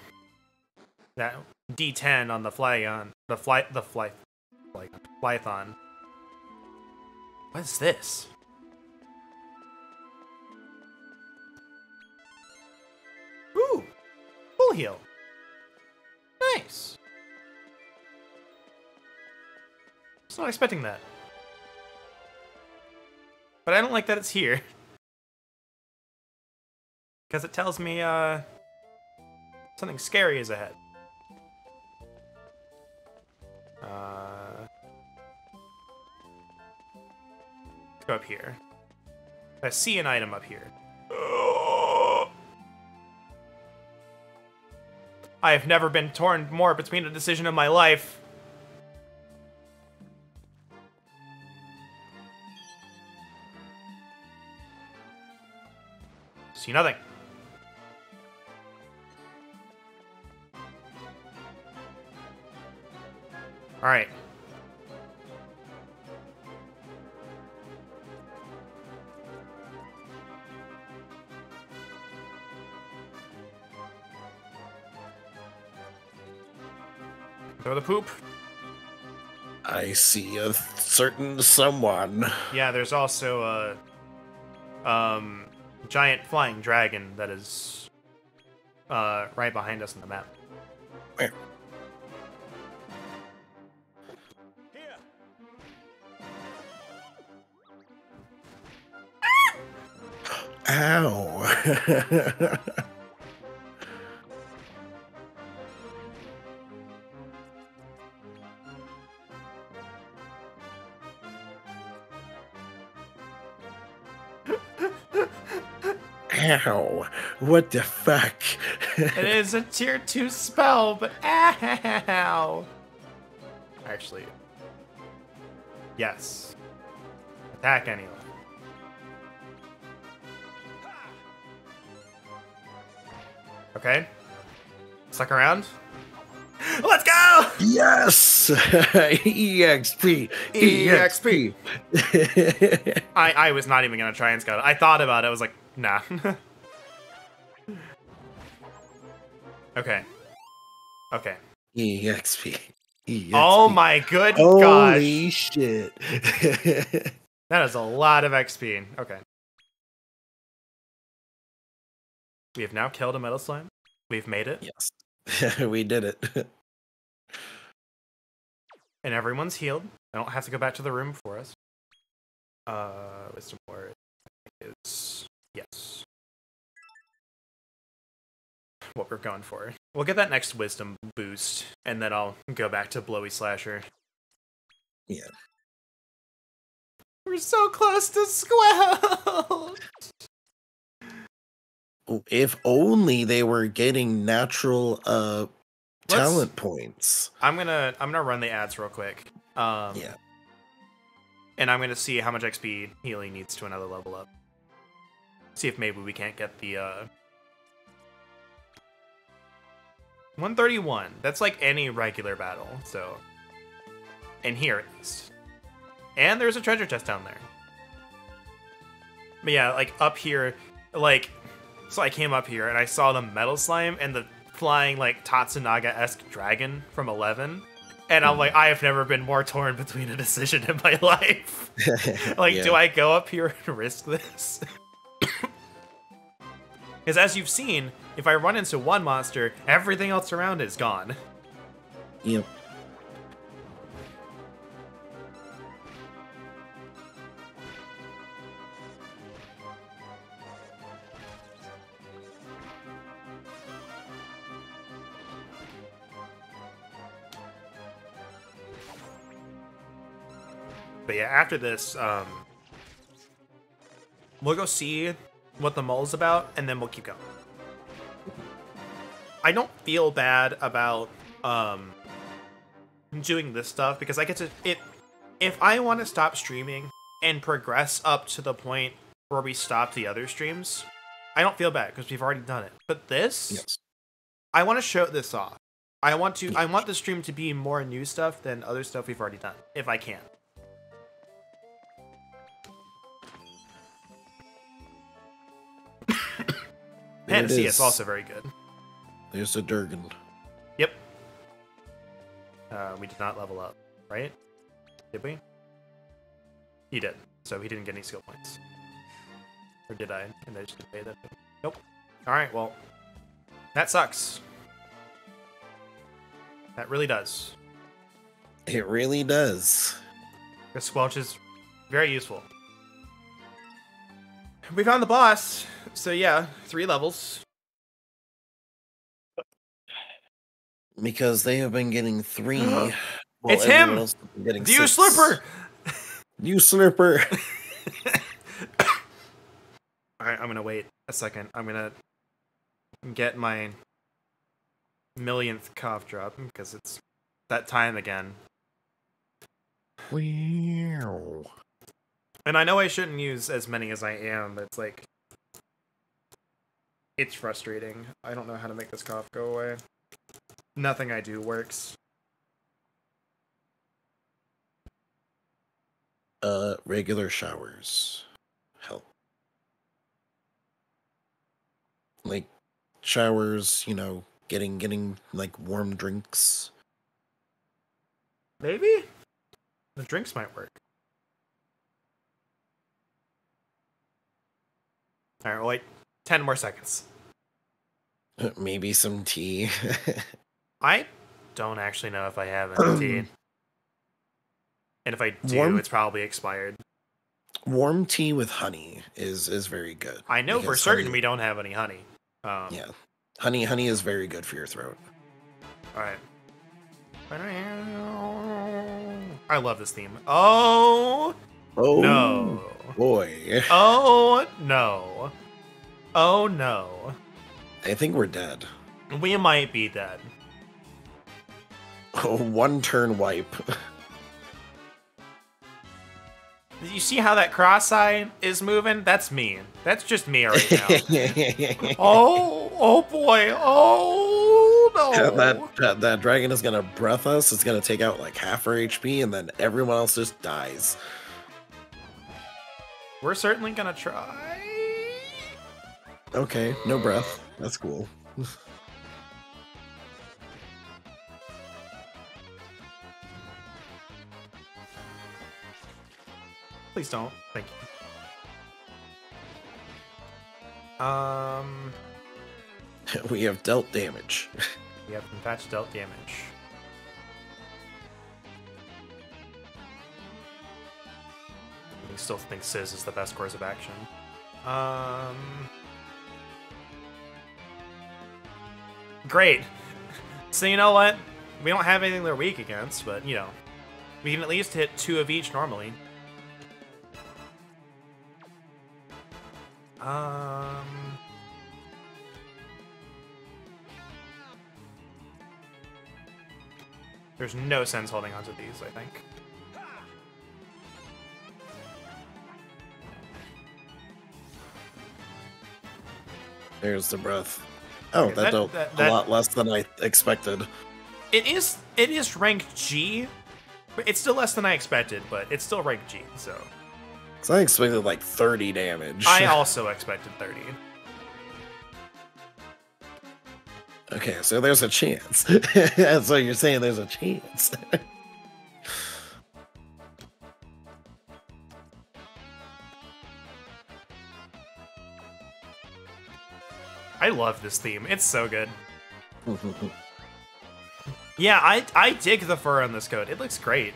D10 on the Flython. What is this? Ooh! Full heal. Nice. I was not expecting that. But I don't like that it's here. Because it tells me, something scary is ahead. Let's go up here. I see an item up here. I have never been torn more between a decision in my life. See nothing. All right. Throw the poop. I see a certain someone. Yeah, there's also a giant flying dragon that is right behind us on the map. Where? Here. Ow. Ow. What the fuck? It is a tier 2 spell, but ow! Actually, yes. Attack anyway. Okay. Stuck around. Let's go! Yes! EXP! EXP! I was not even gonna try and scout it. I thought about it. I was like, nah. Okay. Okay. EXP. EXP. Oh my good Holy gosh. shit. That is a lot of XP. Okay. We have now killed a metal slime. We've made it. Yes. We did it. And everyone's healed. I don't have to go back to the room for us. Wisdom word is yes. What we're going for. We'll get that next wisdom boost, and then I'll go back to Blowy Slasher. Yeah. We're so close to Squelch! If only they were getting natural talent points. I'm gonna run the ads real quick. Yeah. And I'm gonna see how much XP healing needs to another level up. See if maybe we can't get the 131. That's like any regular battle, so. And here at least. And there's a treasure chest down there. But yeah, like up here, like, so I came up here and I saw the metal slime and the flying like Tatsunaga-esque dragon from 11. And I'm like, I have never been more torn between a decision in my life. Like, Yeah. do I go up here and risk this? Because as you've seen, if I run into one monster, everything else around is gone. Yep. But yeah, after this, we'll go see what the mall's about, and then we'll keep going. I don't feel bad about doing this stuff because I get to if I want to stop streaming and progress up to the point where we stop the other streams, I don't feel bad because we've already done it. But this, Yes. I want to show this off. I want the stream to be more new stuff than other stuff we've already done, if I can. Panacea is also very good. There's a Durgan. Yep. We did not level up, right? Did we? He did, so he didn't get any skill points. Or did I? And I just didn't pay that. Nope. Alright, well. That sucks. That really does. It really does. Because Squelch is very useful. We found the boss, so yeah, 3 levels. Because they have been getting 3. It's him! everyone else has been getting The You 6. Slurper! You Slurper! Alright, I'm gonna wait a second. I'm gonna get my millionth cough drop because it's that time again. Wow. And I know I shouldn't use as many as I am, but it's like... It's frustrating. I don't know how to make this cough go away. Nothing I do works. Regular showers help. Like, showers, you know, getting like warm drinks. Maybe? The drinks might work. Alright, well, wait. 10 more seconds. Maybe some tea. I don't actually know if I have any tea. And if I do, Warm- it's probably expired. Warm tea with honey is very good. I know for because certain honey- we don't have any honey. Yeah. Honey is very good for your throat. Alright. I love this theme. Oh! Oh No. boy. Oh, no. Oh, no. I think we're dead. We might be dead. Oh, 1 turn wipe. You see how that cross-eye is moving? That's me. That's just me right now. Oh boy. Oh, no. that dragon is gonna breath us. It's gonna take out like half our HP, and then everyone else just dies. We're certainly gonna try. Okay, no breath. That's cool. Please don't. Thank you. We have dealt damage. We have in fact dealt damage. We still think Sizz is the best course of action. Great. So you know what? We don't have anything they're weak against, but you know, we can at least hit 2 of each normally. There's no sense holding onto these, I think. There's the breath. Oh, Okay, that dealt a lot less than I expected. It is rank G, but it's still less than I expected, but it's still rank G, so. So I expected like 30 damage. I also expected 30. Okay, so there's a chance. So you're saying there's a chance. I love this theme. It's so good. Yeah, I dig the fur on this coat. It looks great.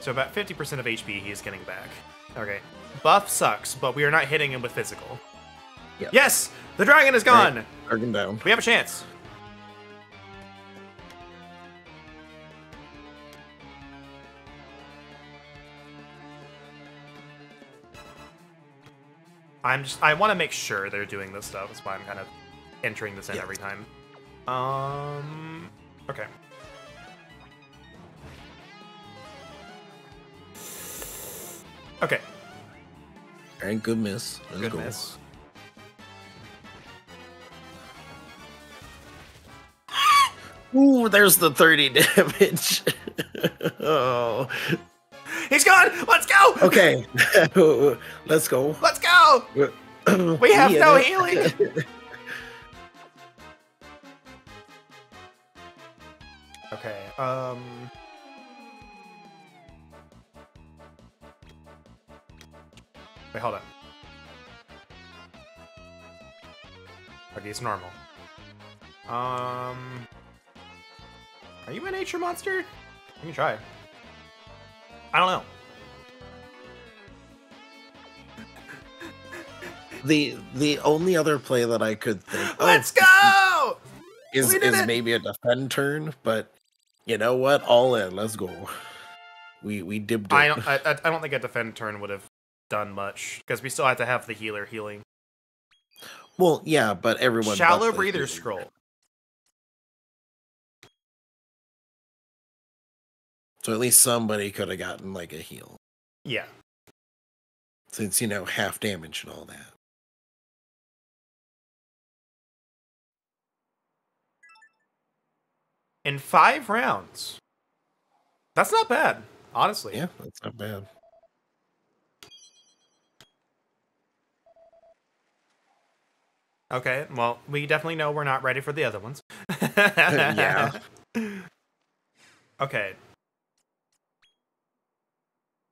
So about 50% of HP he is getting back. Okay. Buff sucks, but we are not hitting him with physical. Yeah. Yes! The dragon is gone! Right. Dragon down. We have a chance. I want to make sure they're doing this stuff. That's why I'm kind of entering this in every time. Okay. Okay. Alright, good miss. Good miss. Ooh, there's the 30 damage. Oh. He's gone! Let's go! Okay. Let's go. Let's go! We have no healing! Okay, wait, hold on. Okay, it's normal. Are you a nature monster? You can try. I don't know. The only other play that I could think of Let's go! is maybe a defend turn, but you know what? All in. Let's go. We dipped it. I don't think a defend turn would have done much because we still have to have the healer healing. Well, yeah, but everyone. Shallow but the breather healer. scroll. So at least somebody could have gotten like a heal. Yeah. Since, half damage and all that. In 5 rounds. That's not bad, honestly. Yeah, that's not bad. Okay, well, we definitely know we're not ready for the other ones. Yeah. Okay.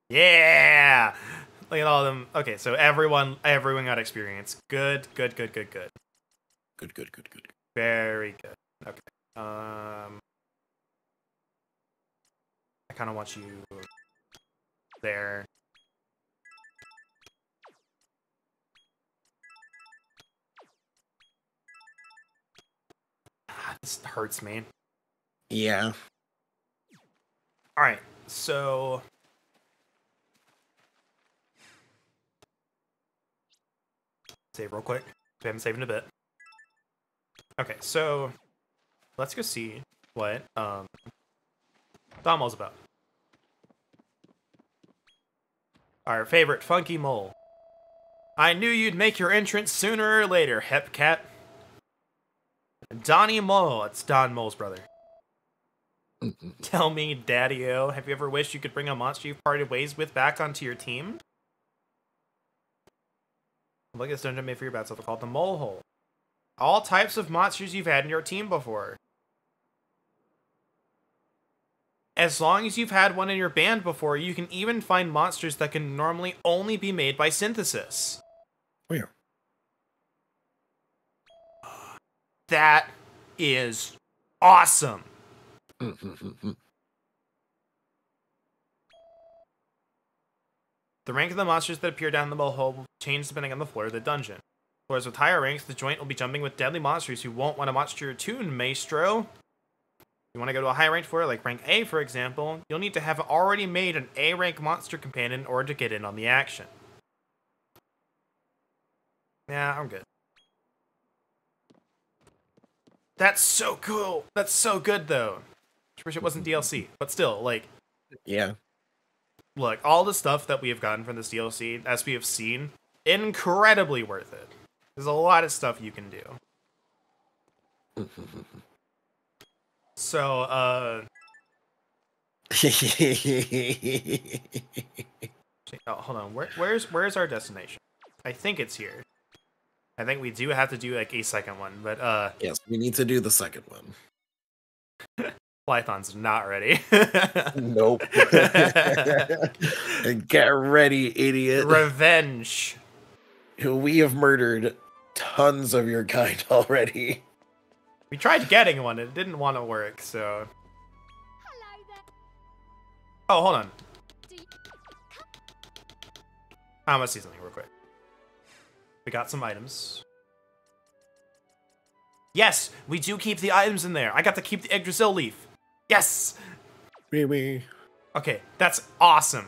Yeah! Look at all of them. Okay, so everyone got experience. Good. Good. Very good. Okay. I kind of want you there. This hurts me. Yeah. All right, so save real quick. We haven't saved in a bit. Okay, so let's go see what Domo's about. Our favorite funky mole. I knew you'd make your entrance sooner or later, Hepcat. Donnie Mole. It's Don Mole's brother. Tell me, Daddy-O, have you ever wished you could bring a monster you've parted ways with back onto your team? Look at this dungeon made for your battle called the Mole Hole. All types of monsters you've had in your team before. As long as you've had one in your band before, you can even find monsters that can normally only be made by synthesis. Where? That is awesome. The rank of the monsters that appear down the mole hole will change depending on the floor of the dungeon. Floors with higher ranks, the joint will be jumping with deadly monsters who won't want to monster your tune, Maestro. If you want to go to a high ranked floor, like rank A for example, you'll need to have already made an A rank monster companion in order to get in on the action. Yeah, I'm good. That's so cool. That's so good though. I wish it wasn't DLC, but still, like, yeah. Look, all the stuff that we have gotten from this DLC, as we have seen, incredibly worth it. There's a lot of stuff you can do. So, oh, hold on. Where's our destination? I think it's here. I think we do have to do like a second one, but yes, we need to do the second one. Python's not ready. Nope. Get ready, idiot. Revenge. We have murdered tons of your kind already. We tried getting one, it didn't want to work, so. Hello there. Oh, hold on. I'm gonna see something real quick. We got some items. Yes, we do keep the items in there. I got to keep the Yggdrasil leaf. Yes. Maybe. Okay, that's awesome.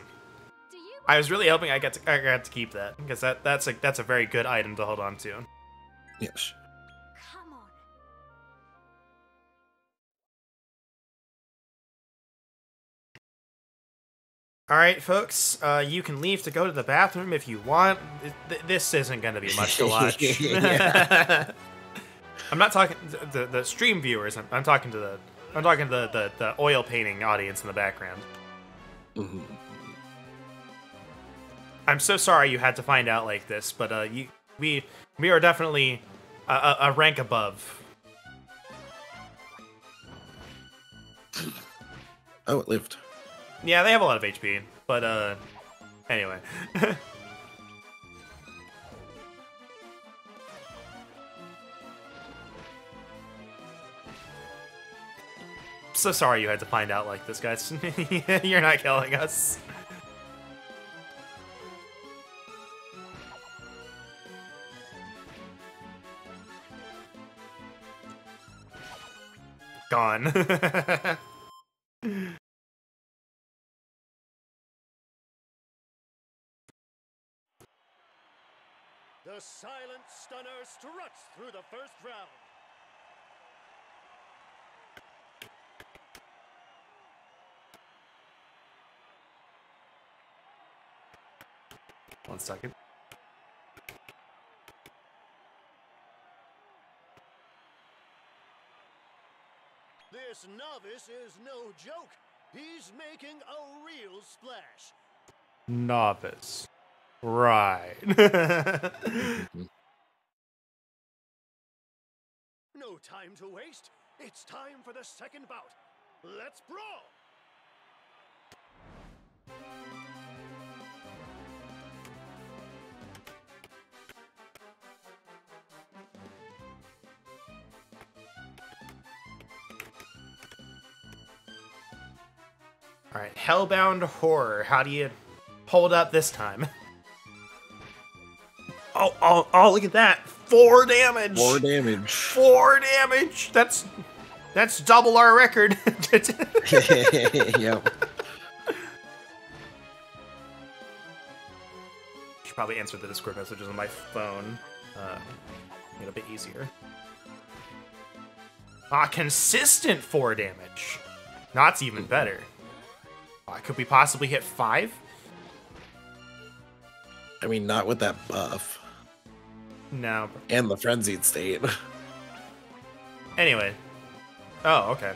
Do you I was really hoping I got to keep that because that's a very good item to hold on to. Yes. come on? All right, folks, you can leave to go to the bathroom if you want. This isn't going to be much to watch. I'm not talking the stream viewers. I'm talking to the oil painting audience in the background. Mhm. I'm so sorry you had to find out like this, but we are definitely a rank above. Oh, it lived. Yeah, they have a lot of HP, but anyway. So sorry you had to find out like this, guys. You're not killing us. Gone. The Silent Stunner struts through the first round. One second. This novice is no joke. He's making a real splash. Novice. Right. No time to waste. It's time for the second bout. Let's brawl! Alright, Hellbound Horror. How do you hold up this time? Oh, look at that. 4 damage. 4 damage. 4 damage. That's double our record. Yep. Should probably answer the Discord messages on my phone. Make it a bit easier. Consistent 4 damage. That's even better. Could we possibly hit 5? I mean, not with that buff. No. And the frenzied state. Anyway. Oh, okay.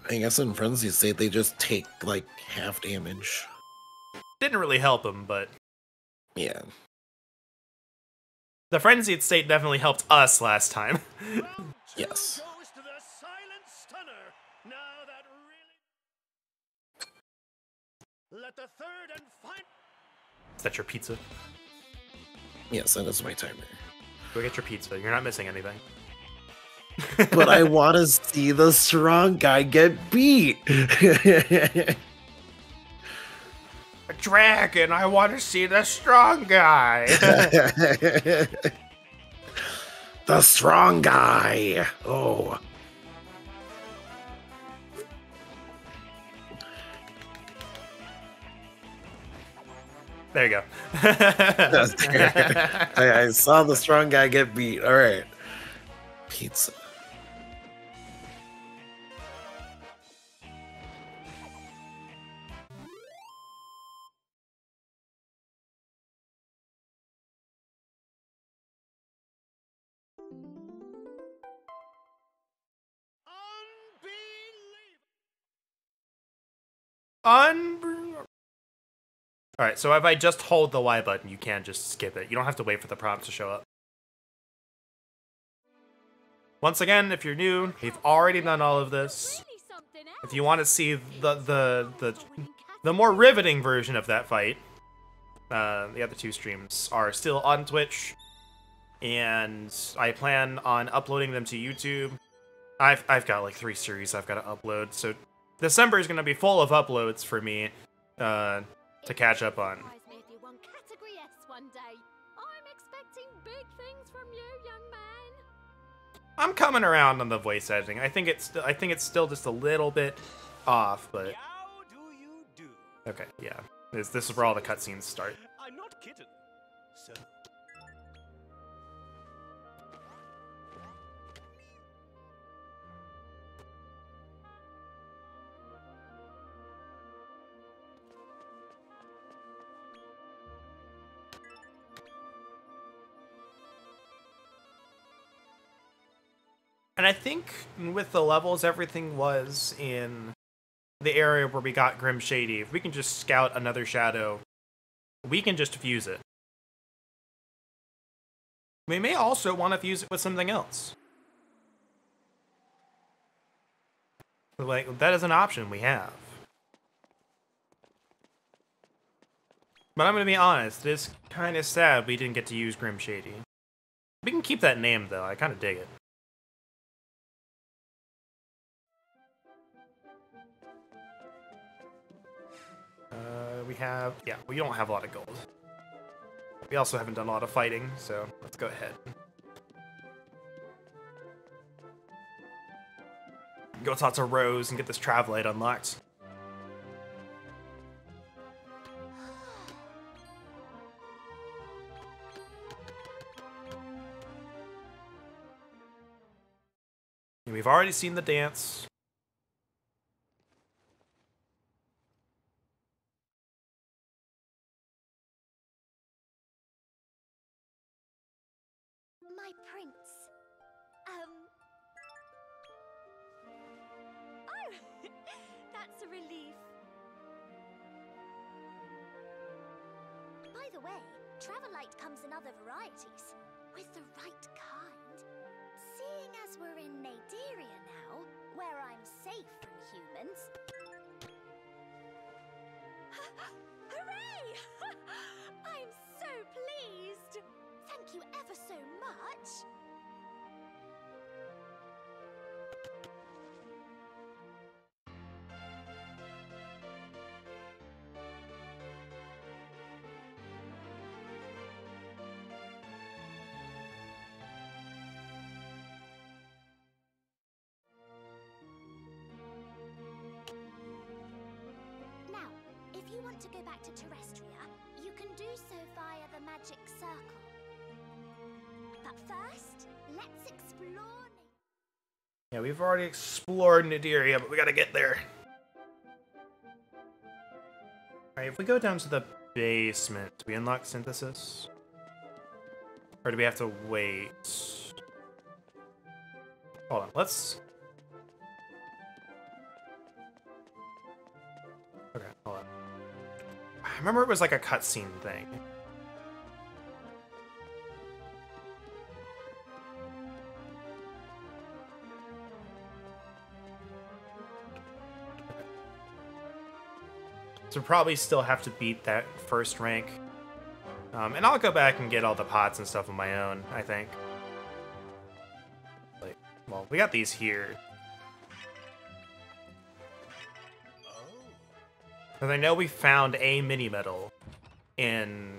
I guess in frenzied state, they just take, like, half damage. Didn't really help him, but Yeah. the frenzied state definitely helped us last time. Round 2 Yes. goes to the Silent Stunner. Now that really... Let the third and final... Is that your pizza? Yes, that is my timer. Go get your pizza. You're not missing anything. But I want to see the strong guy get beat. A dragon! I want to see the strong guy! The strong guy. Oh. There you go. I saw the strong guy get beat. All right. Pizza. Alright, so if I just hold the Y button, you can just skip it. You don't have to wait for the prompts to show up. Once again, if you're new, we've already done all of this. Really something else. If you want to see the more riveting version of that fight, the other 2 streams are still on Twitch, and I plan on uploading them to YouTube. I've got like 3 series I've got to upload, so December is going to be full of uploads for me to catch up on. Surprise me if you won category S one day. I'm I'm coming around on the voice editing. I think it's still just a little bit off, but How do you do? okay, yeah. This is where all the cutscenes start. I'm not kidding. So, And I think with the levels everything was in the area where we got Grim Shady, if we can just scout another shadow, we can just fuse it. We may also want to fuse it with something else. Like, that is an option we have. But I'm going to be honest, it is kind of sad we didn't get to use Grim Shady. We can keep that name, though. I kind of dig it. We don't have a lot of gold. We also haven't done a lot of fighting, so let's go ahead. Go talk to Rose and get this Travelite unlocked. We've already seen the dance. My prince. Oh, that's a relief. By the way, Travelite comes in other varieties, with the right kind. Seeing as we're in Naderia now, where I'm safe from humans... Hooray! I'm so pleased! Thank you ever so much! Now, if you want to go back to Terrestria, you can do so via the magic circle. But first, let's explore... Yeah, we've already explored Naderia, but we gotta get there. Alright, if we go down to the basement, do we unlock Synthesis? Or do we have to wait? Hold on, let's... Okay, hold on. I remember it was like a cutscene thing. So probably still have to beat that first rank. And I'll go back and get all the pots and stuff on my own, I think. Like, well, we got these here. Because I know we found a mini medal in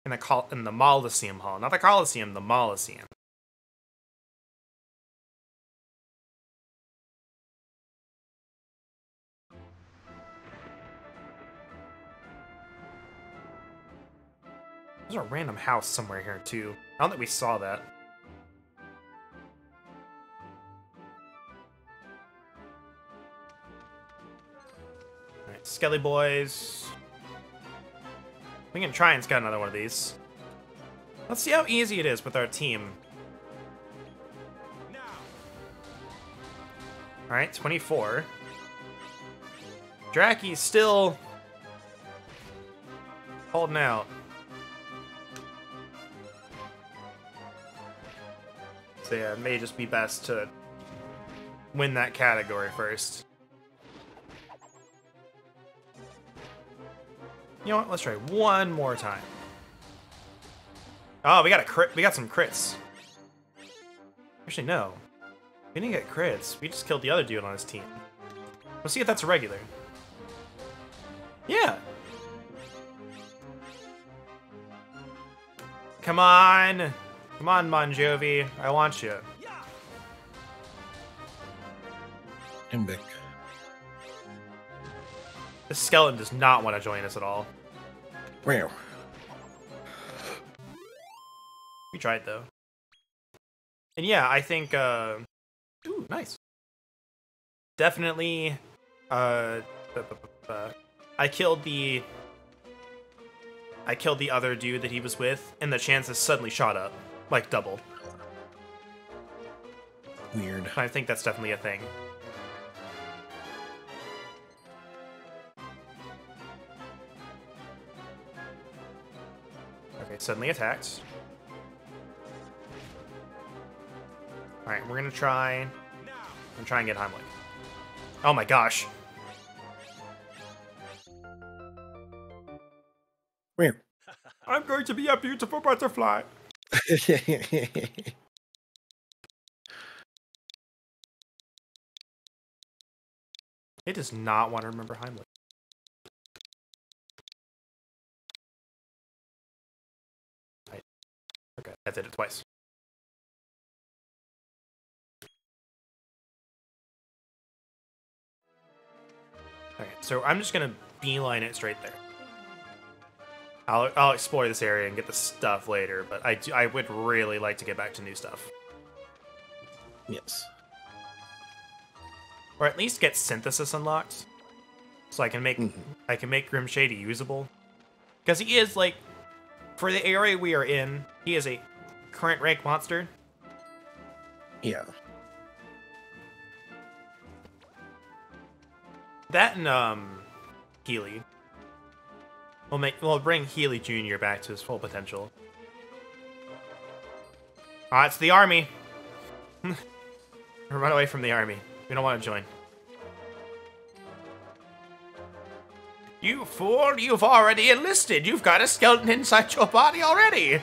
the Mollyseum Hall. Not the Coliseum, the Mollyseum. There's a random house somewhere here, too. I don't think we saw that. Alright, Skelly Boys. We can try and scout another one of these. Let's see how easy it is with our team. Alright, 24. Draki's still holding out. So yeah, it may just be best to win that category first. You know what? Let's try one more time. Oh, we got a crit. We got some crits. Actually, no. We didn't get crits. We just killed the other dude on his team. Let's see if that's a regular. Yeah. Come on. Come on, Bon Jovi. I want you. Imbic. The skeleton does not want to join us at all. Wow. We tried though. And yeah, I think ooh, nice. Definitely I killed the other dude that he was with, and the chances suddenly shot up. Like double. Weird. I think that's definitely a thing. Okay, suddenly attacked. Alright, we're gonna try and get Heimlich. Oh my gosh. Where? I'm going to be a beautiful butterfly. It does not want to remember Heimlich. Right. Okay, I did it twice. Okay, so I'm just gonna beeline it straight there. I'll explore this area and get the stuff later, but I would really like to get back to new stuff. Yes. Or at least get synthesis unlocked, so I can make Grim Shady usable. Because he is like, for the area we are in, he is a current rank monster. Yeah. That and Healy. We'll bring Healy Jr. back to his full potential. It's the army. Run away from the army. We don't want to join. You fool! You've already enlisted! You've got a skeleton inside your body already!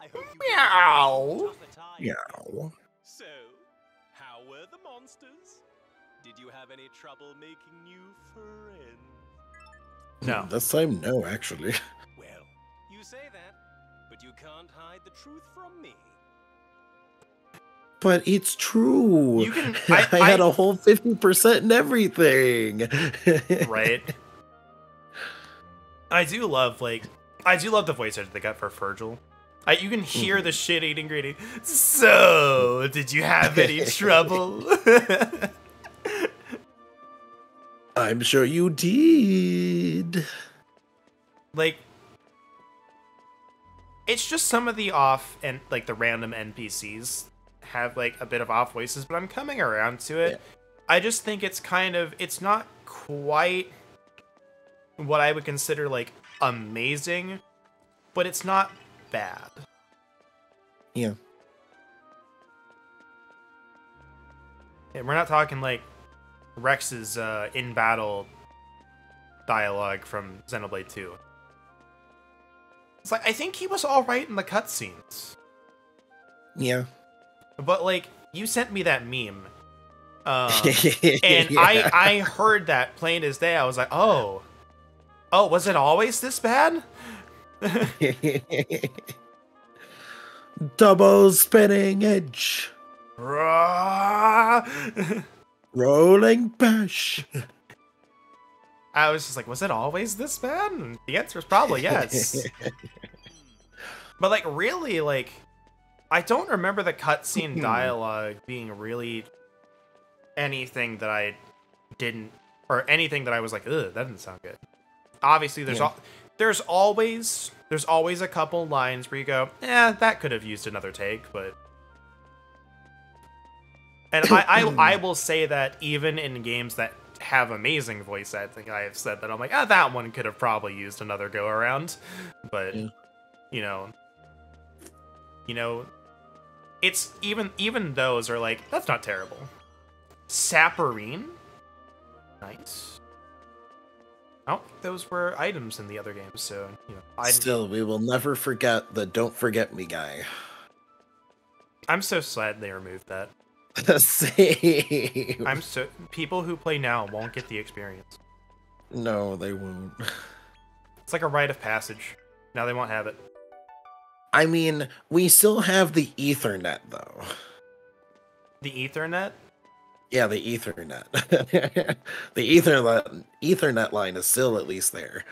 I hope you Meow! Yeah. So, how were the monsters? Did you have any trouble making new friends? No. This time, no, actually. Well, you say that, but you can't hide the truth from me. But it's true. You can- I had a whole 50% and everything. Right? I do love the voice actor they got for Virgil. You can hear the shit-eating greeting. So, did you have any trouble? I'm sure you did. Like, it's just some of the off and like the random NPCs have like a bit of off voices, but I'm coming around to it. Yeah. I just think it's not quite what I would consider like amazing, but it's not bad. Yeah. And we're not talking like Rex's in battle dialogue from Xenoblade 2. It's like I think he was all right in the cutscenes. Yeah. But like you sent me that meme, and yeah. I heard that plain as day. I was like, oh, was it always this bad? Double spinning edge. Rolling bash. I was just like, was it always this bad? And the answer is probably yes. But like, really, like, I don't remember the cutscene dialogue being really anything that I didn't, or anything that I was like, ugh, that doesn't sound good. Obviously, there's always a couple lines where you go, that could have used another take, but. And I will say that even in games that have amazing voice acting, I have said that I'm like, that one could have probably used another go around, but you know, it's even those are like, that's not terrible. Saporine? Nice. I don't think those were items in the other games, so, you know. Still, we will never forget the Don't Forget Me guy. I'm so sad they removed that. Same. People who play now won't get the experience. No, they won't. It's like a rite of passage. Now they won't have it. I mean, we still have the Ethernet, though. The Ethernet? Yeah, the Ethernet. The Ethernet line is still at least there.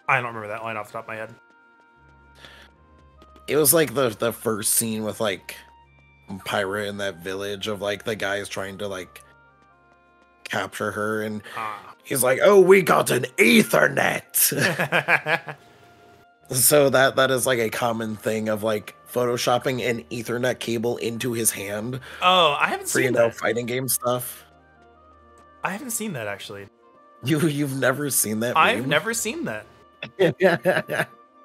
I don't remember that line off the top of my head. It was like the first scene with like Pyra in that village of like the guys trying to like capture her, and he's like, "Oh, we got an Ethernet." So that is like a common thing of like photoshopping an Ethernet cable into his hand. Oh, I haven't seen that. Fighting game stuff. I haven't seen that actually. You've never seen that? I've meme? never seen that.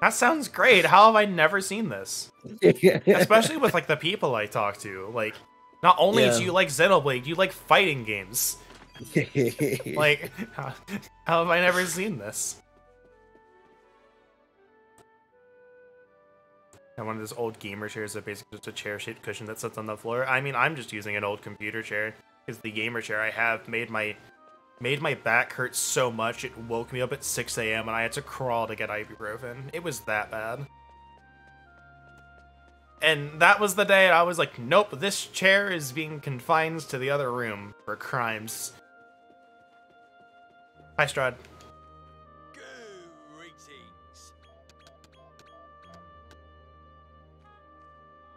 That sounds great. How have I never seen this? Especially with like the people I talk to. Like, not only do you like Xenoblade, you like fighting games. Like, how have I never seen this? And one of those old gamer chairs that basically just a chair-shaped cushion that sits on the floor. I mean, I'm just using an old computer chair because the gamer chair I have made my back hurt so much it woke me up at 6 a.m. and I had to crawl to get ibuprofen. It was that bad. And that was the day I was like, nope, this chair is being confined to the other room for crimes. Hi, Strahd. Greetings.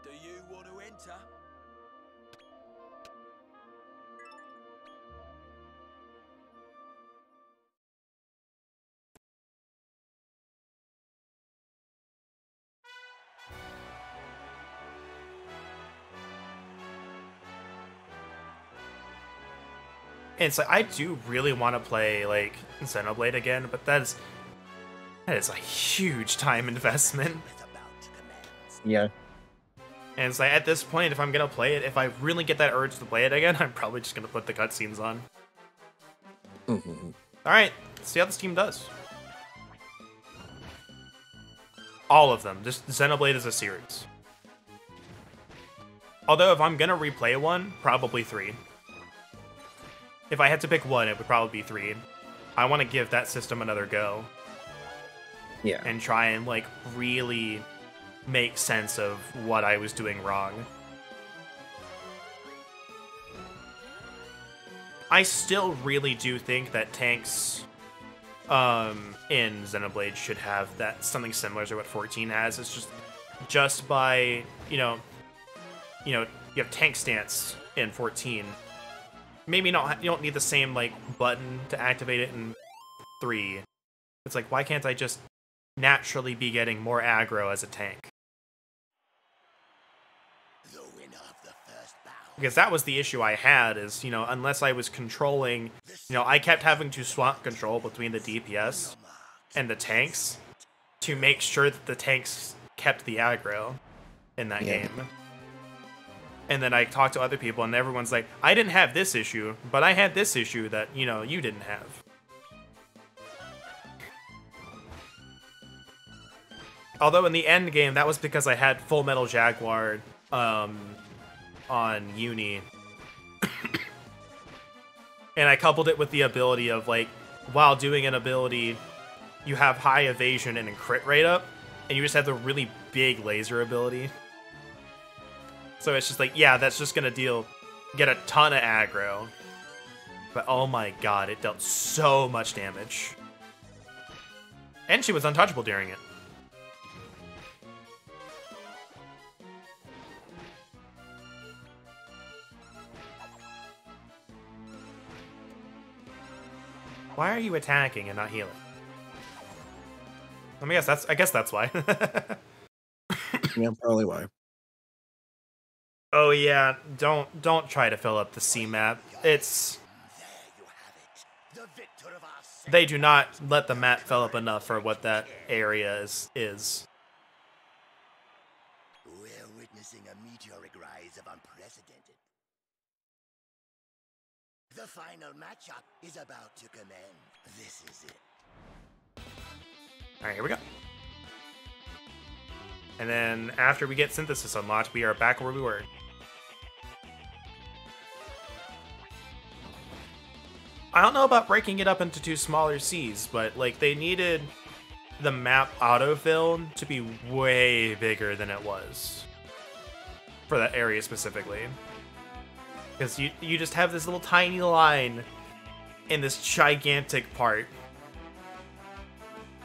Do you want to enter? And it's like, I do really want to play, like, Xenoblade again, but that is a huge time investment. Yeah. And it's like, at this point, if I'm gonna play it, if I really get that urge to play it again, I'm probably just gonna put the cutscenes on. Alright, let's see how this team does. All of them. Just Xenoblade as a series. Although, if I'm gonna replay one, probably 3. If I had to pick one, it would probably be 3. I want to give that system another go. Yeah. And try and, like, really make sense of what I was doing wrong. I still really do think that tanks in Xenoblade should have that something similar to what 14 has. It's just by, you have tank stance in 14. Maybe not. You don't need the same like button to activate it in 3. It's like, why can't I just naturally be getting more aggro as a tank? The winner of the first bout. Because that was the issue I had. Is unless I was controlling, I kept having to swap control between the DPS and the tanks to make sure that the tanks kept the aggro in that game. And then I talked to other people, and everyone's like, I didn't have this issue, but I had this issue that, you didn't have. Although in the end game, that was because I had Full Metal Jaguar on Uni. And I coupled it with the ability of, like, while doing an ability, you have high evasion and crit rate up, and you just have the really big laser ability. So it's just like, yeah, that's just gonna get a ton of aggro. But oh my god, it dealt so much damage. And she was untouchable during it. Why are you attacking and not healing? I guess that's why. Yeah, probably why. Oh yeah, don't try to fill up the C map. They do not let the map fill up enough for what that area is. We're witnessing a meteoric unprecedented. The final matchup is about to commence. This is it. Alright, here we go. And then after we get Synthesis unlocked, we are back where we were. I don't know about breaking it up into 2 smaller Cs, but like they needed the map autofill to be way bigger than it was for that area specifically. Because you just have this little tiny line in this gigantic part.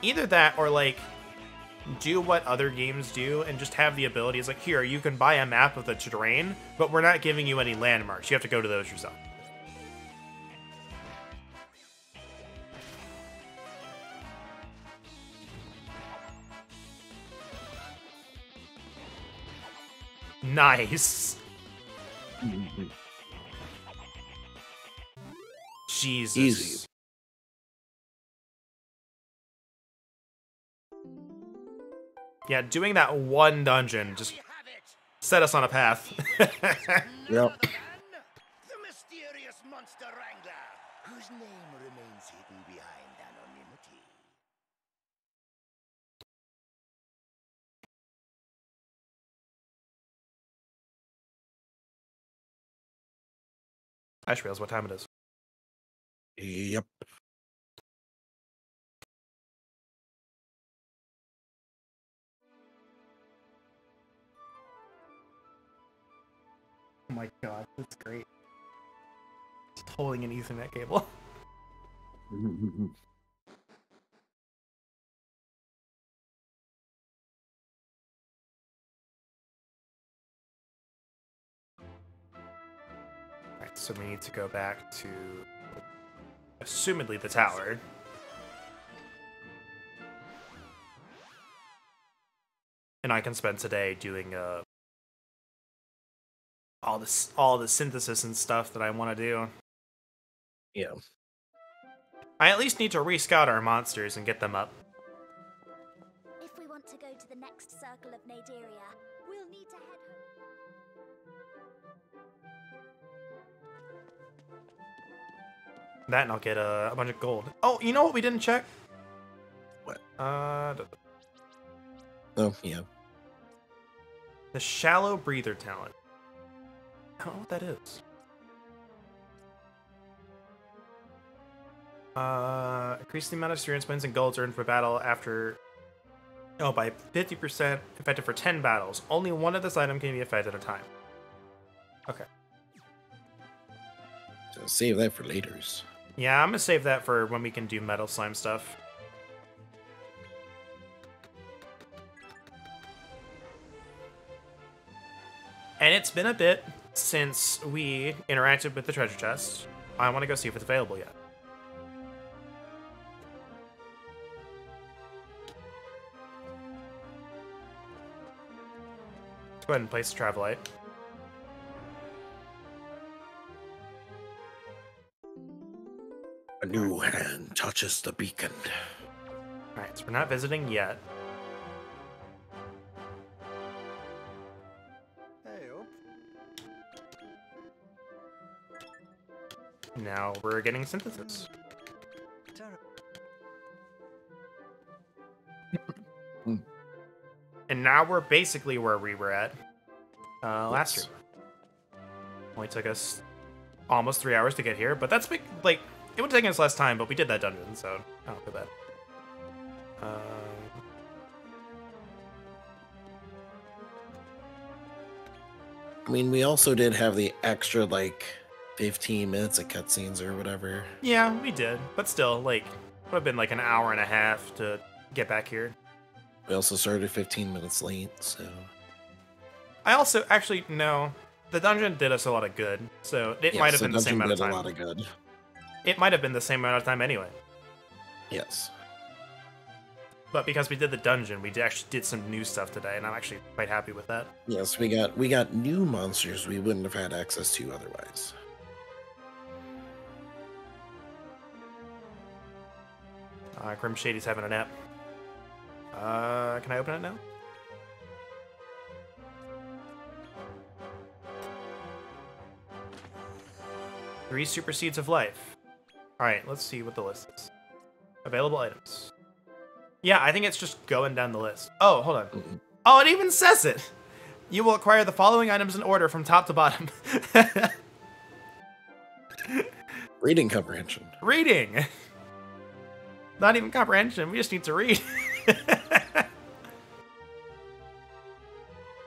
Either that or like do what other games do and just have the ability. It's like, here, you can buy a map of the terrain, but we're not giving you any landmarks. You have to go to those yourself. Nice. Jesus. Easy. Yeah, doing that one dungeon just set us on a path. Yep. The mysterious monster wrangler, whose name remains hidden behind anonymity. I just realized what time it is. Yep. Oh my god, that's great. Just holding an Ethernet cable. Alright, so we need to go back to assumedly the tower. And I can spend today doing all the synthesis and stuff that I want to do. Yeah. I at least need to re-scout our monsters and get them up. If we want to go to the next circle of Naderia, we'll need to head home. That and I'll get a bunch of gold. Oh, you know what we didn't check? What? Oh, yeah. The Shallow Breather talent. I don't know what that is. Increase the amount of experience points and golds earned for battle after... Oh, by 50%, effective for 10 battles. Only one of this item can be affected at a time. Okay. So save that for laters. Yeah, I'm gonna save that for when we can do metal slime stuff. And it's been a bit since we interacted with the treasure chest. I want to go see if it's available yet. Let's go ahead and place the travel light. A new hand touches the beacon. Alright, so we're not visiting yet. Now we're getting synthesis. And now we're basically where we were at last year. Only took us almost 3 hours to get here, but that's big. Like, it would have taken us less time, but we did that dungeon, so I don't feel bad. I mean, we also did have the extra, like, 15 minutes of cutscenes or whatever. Yeah, we did, but still, like, would have been like an hour and a half to get back here. We also started 15 minutes late, so... I also, actually, no. The dungeon did us a lot of good, so it might have been the same amount of time. A lot of good. It might have been the same amount of time anyway. Yes. But because we did the dungeon, we actually did some new stuff today, and I'm actually quite happy with that. Yes, we got new monsters we wouldn't have had access to otherwise. Grim Shady's having a nap. Can I open it now? 3 Super Seeds of Life. Alright, let's see what the list is. Available items. Yeah, I think it's just going down the list. Oh, hold on. Oh, it even says it! You will acquire the following items in order from top to bottom. Reading comprehension. Reading! Not even comprehension, we just need to read.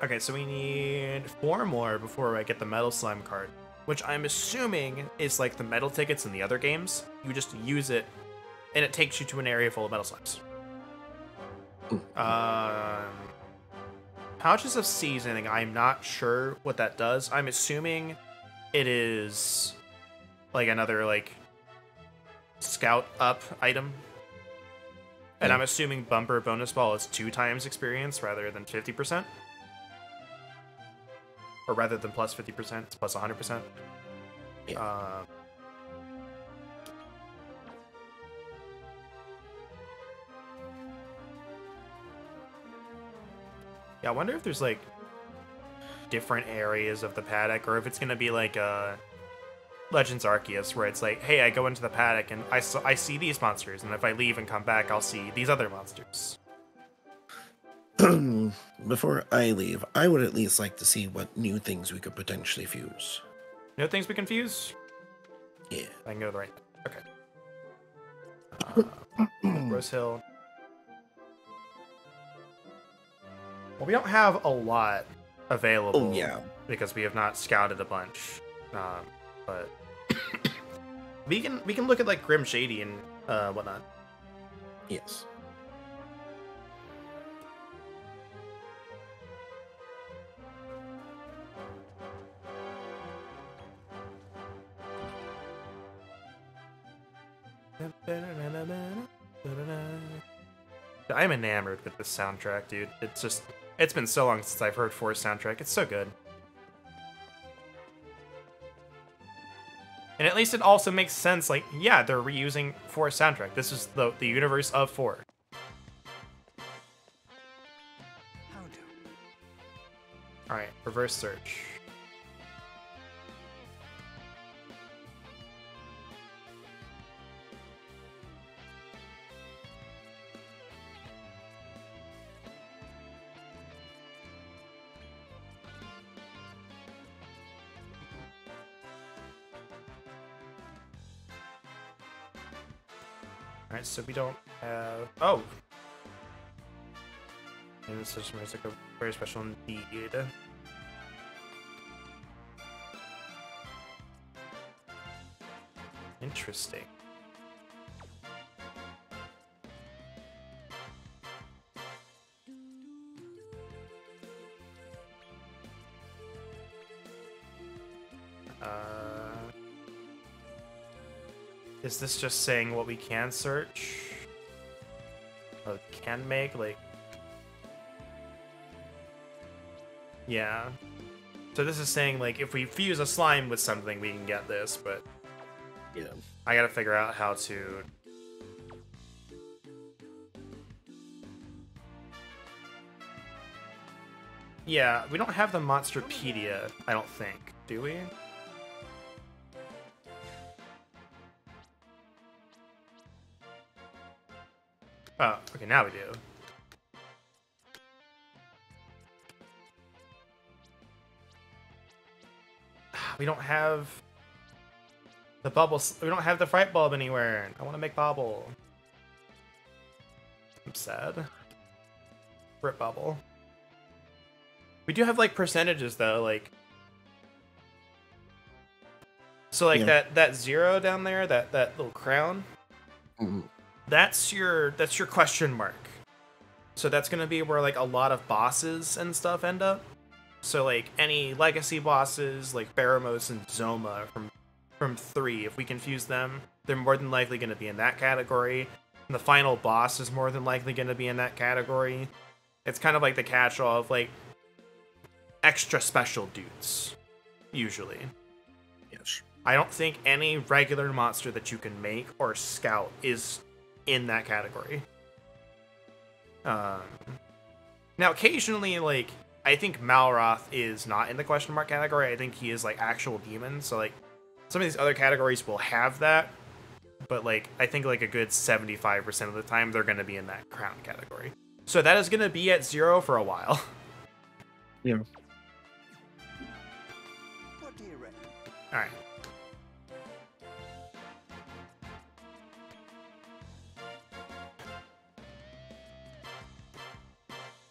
Okay, so we need 4 more before I get the Metal Slime card, which I'm assuming is like the metal tickets in the other games. You just use it, and it takes you to an area full of metal slimes. Pouches of seasoning, I'm not sure what that does. I'm assuming it is like another like scout up item. And I'm assuming bumper bonus ball is 2 times experience rather than 50%. Or rather than plus 50%, it's plus 100%. Yeah. Yeah, I wonder if there's like different areas of the paddock, or if it's gonna be like Legends Arceus, where it's like, hey, I go into the paddock and I see these monsters, and if I leave and come back, I'll see these other monsters. Before I leave, I would at least like to see what new things we could potentially fuse. New things we can fuse? Yeah. I can go to the right. Okay. Rose Hill. Well, we don't have a lot available. Oh, yeah. Because we have not scouted a bunch. But we can look at like Grim Shady and whatnot. Yes. I'm enamored with this soundtrack, dude. It's been so long since I've heard Forest soundtrack. It's so good. And at least it also makes sense, like, yeah, they're reusing Forest soundtrack. This is the universe of 4. Alright, reverse search. Alright, so we don't have... Oh! And this is like a very special indeed. Interesting. Is this just saying what we can search? Or can make? Like... Yeah. So this is saying, like, if we fuse a slime with something, we can get this, but... Yeah. I gotta figure out how to... Yeah, we don't have the Monsterpedia, I don't think. Do we? Oh, okay, now we do. We don't have the bubbles. We don't have the Fright Bulb anywhere. I want to make Bobble. I'm sad. Rip Bubble. We do have like percentages though, like. So like that 0 down there, that little crown. Mm-hmm. That's your question mark. So that's gonna be where like a lot of bosses and stuff end up. So like any legacy bosses like Baramos and Zoma from 3, if we can fuse them, they're more than likely gonna be in that category. And the final boss is more than likely gonna be in that category. It's kind of like the catch-all of like extra special dudes, usually. Yes. I don't think any regular monster that you can make or scout is in that category. Now, occasionally, like, I think Malroth is not in the question mark category. I think he is, like, actual demon. So, like, some of these other categories will have that, but like I think like a good 75% of the time they're going to be in that crown category. So that is going to be at 0 for a while. Yeah. What do you reckon? All right.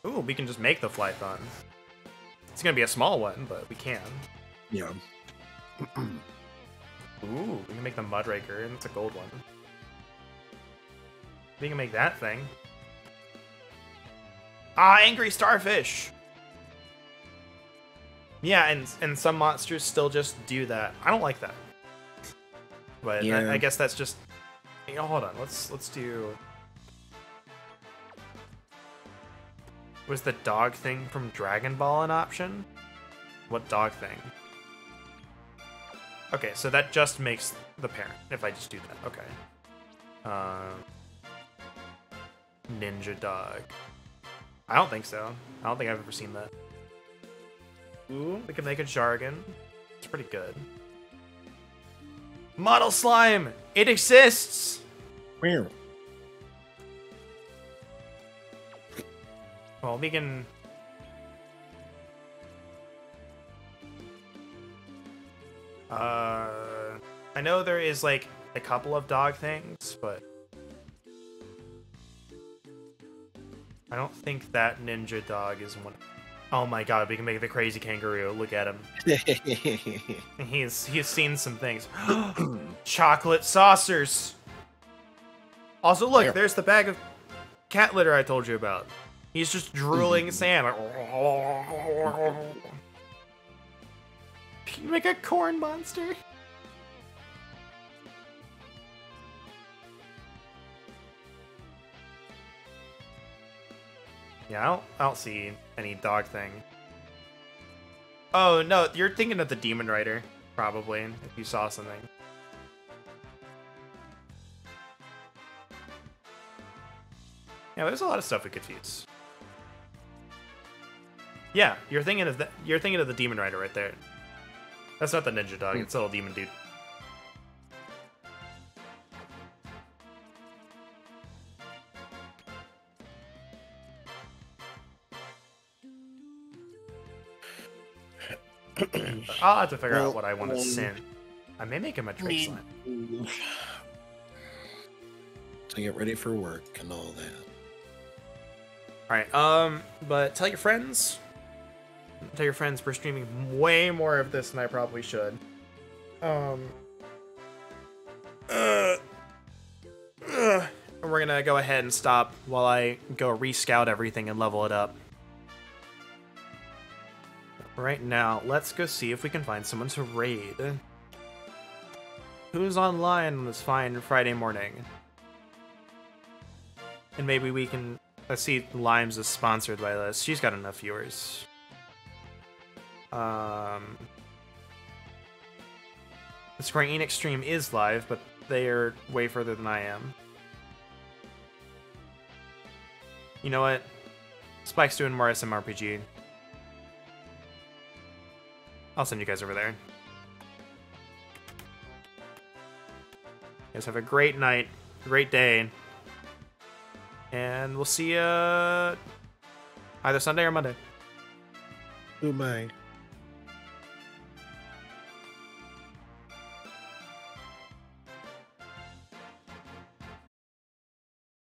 Ooh, we can just make the Flython. It's gonna be a small one, but we can. Yeah. Ooh, we can make the Mudraker, and it's a gold one. We can make that thing. Ah, Angry Starfish! Yeah, and some monsters still just do that. I don't like that. But Yeah. I guess that's just... You know, hold on, let's do... Was the dog thing from Dragon Ball an option? What dog thing? Okay, so that just makes the parent, if I just do that. Okay. Ninja Dog. I don't think so. I don't think I've ever seen that. Ooh, we can make a Jargon. It's pretty good. Model Slime! It exists! Where? Well, we can... I know there is, like, a couple of dog things, but... I don't think that Ninja Dog is one. Oh my god, we can make the Crazy Kangaroo. Look at him. He's seen some things. Chocolate saucers! Also, look, there's the bag of cat litter I told you about. He's just drooling sand. Can you make a corn monster? Yeah, I don't see any dog thing. Oh, no, you're thinking of the Demon Rider, probably, if you saw something. Yeah, there's a lot of stuff we could use. Yeah, you're thinking of the Demon Rider right there. That's not the Ninja Dog, it's a little demon dude. I'll have to figure out what I want to send. I may make him a Drake Slime. To get ready for work and all that. Alright, but tell your friends. Tell your friends we're streaming way more of this than I probably should. And we're gonna go ahead and stop while I go re-scout everything and level it up. Right now, let's go see if we can find someone to raid. Who's online on this fine Friday morning? And maybe we can... Let's see, Limes is sponsored by this. She's got enough viewers. The Square Enix stream is live, but they are way further than I am. You know what? Spike's doing more SMRPG. I'll send you guys over there. You guys have a great night, great day. And we'll see you either Sunday or Monday. Oh my.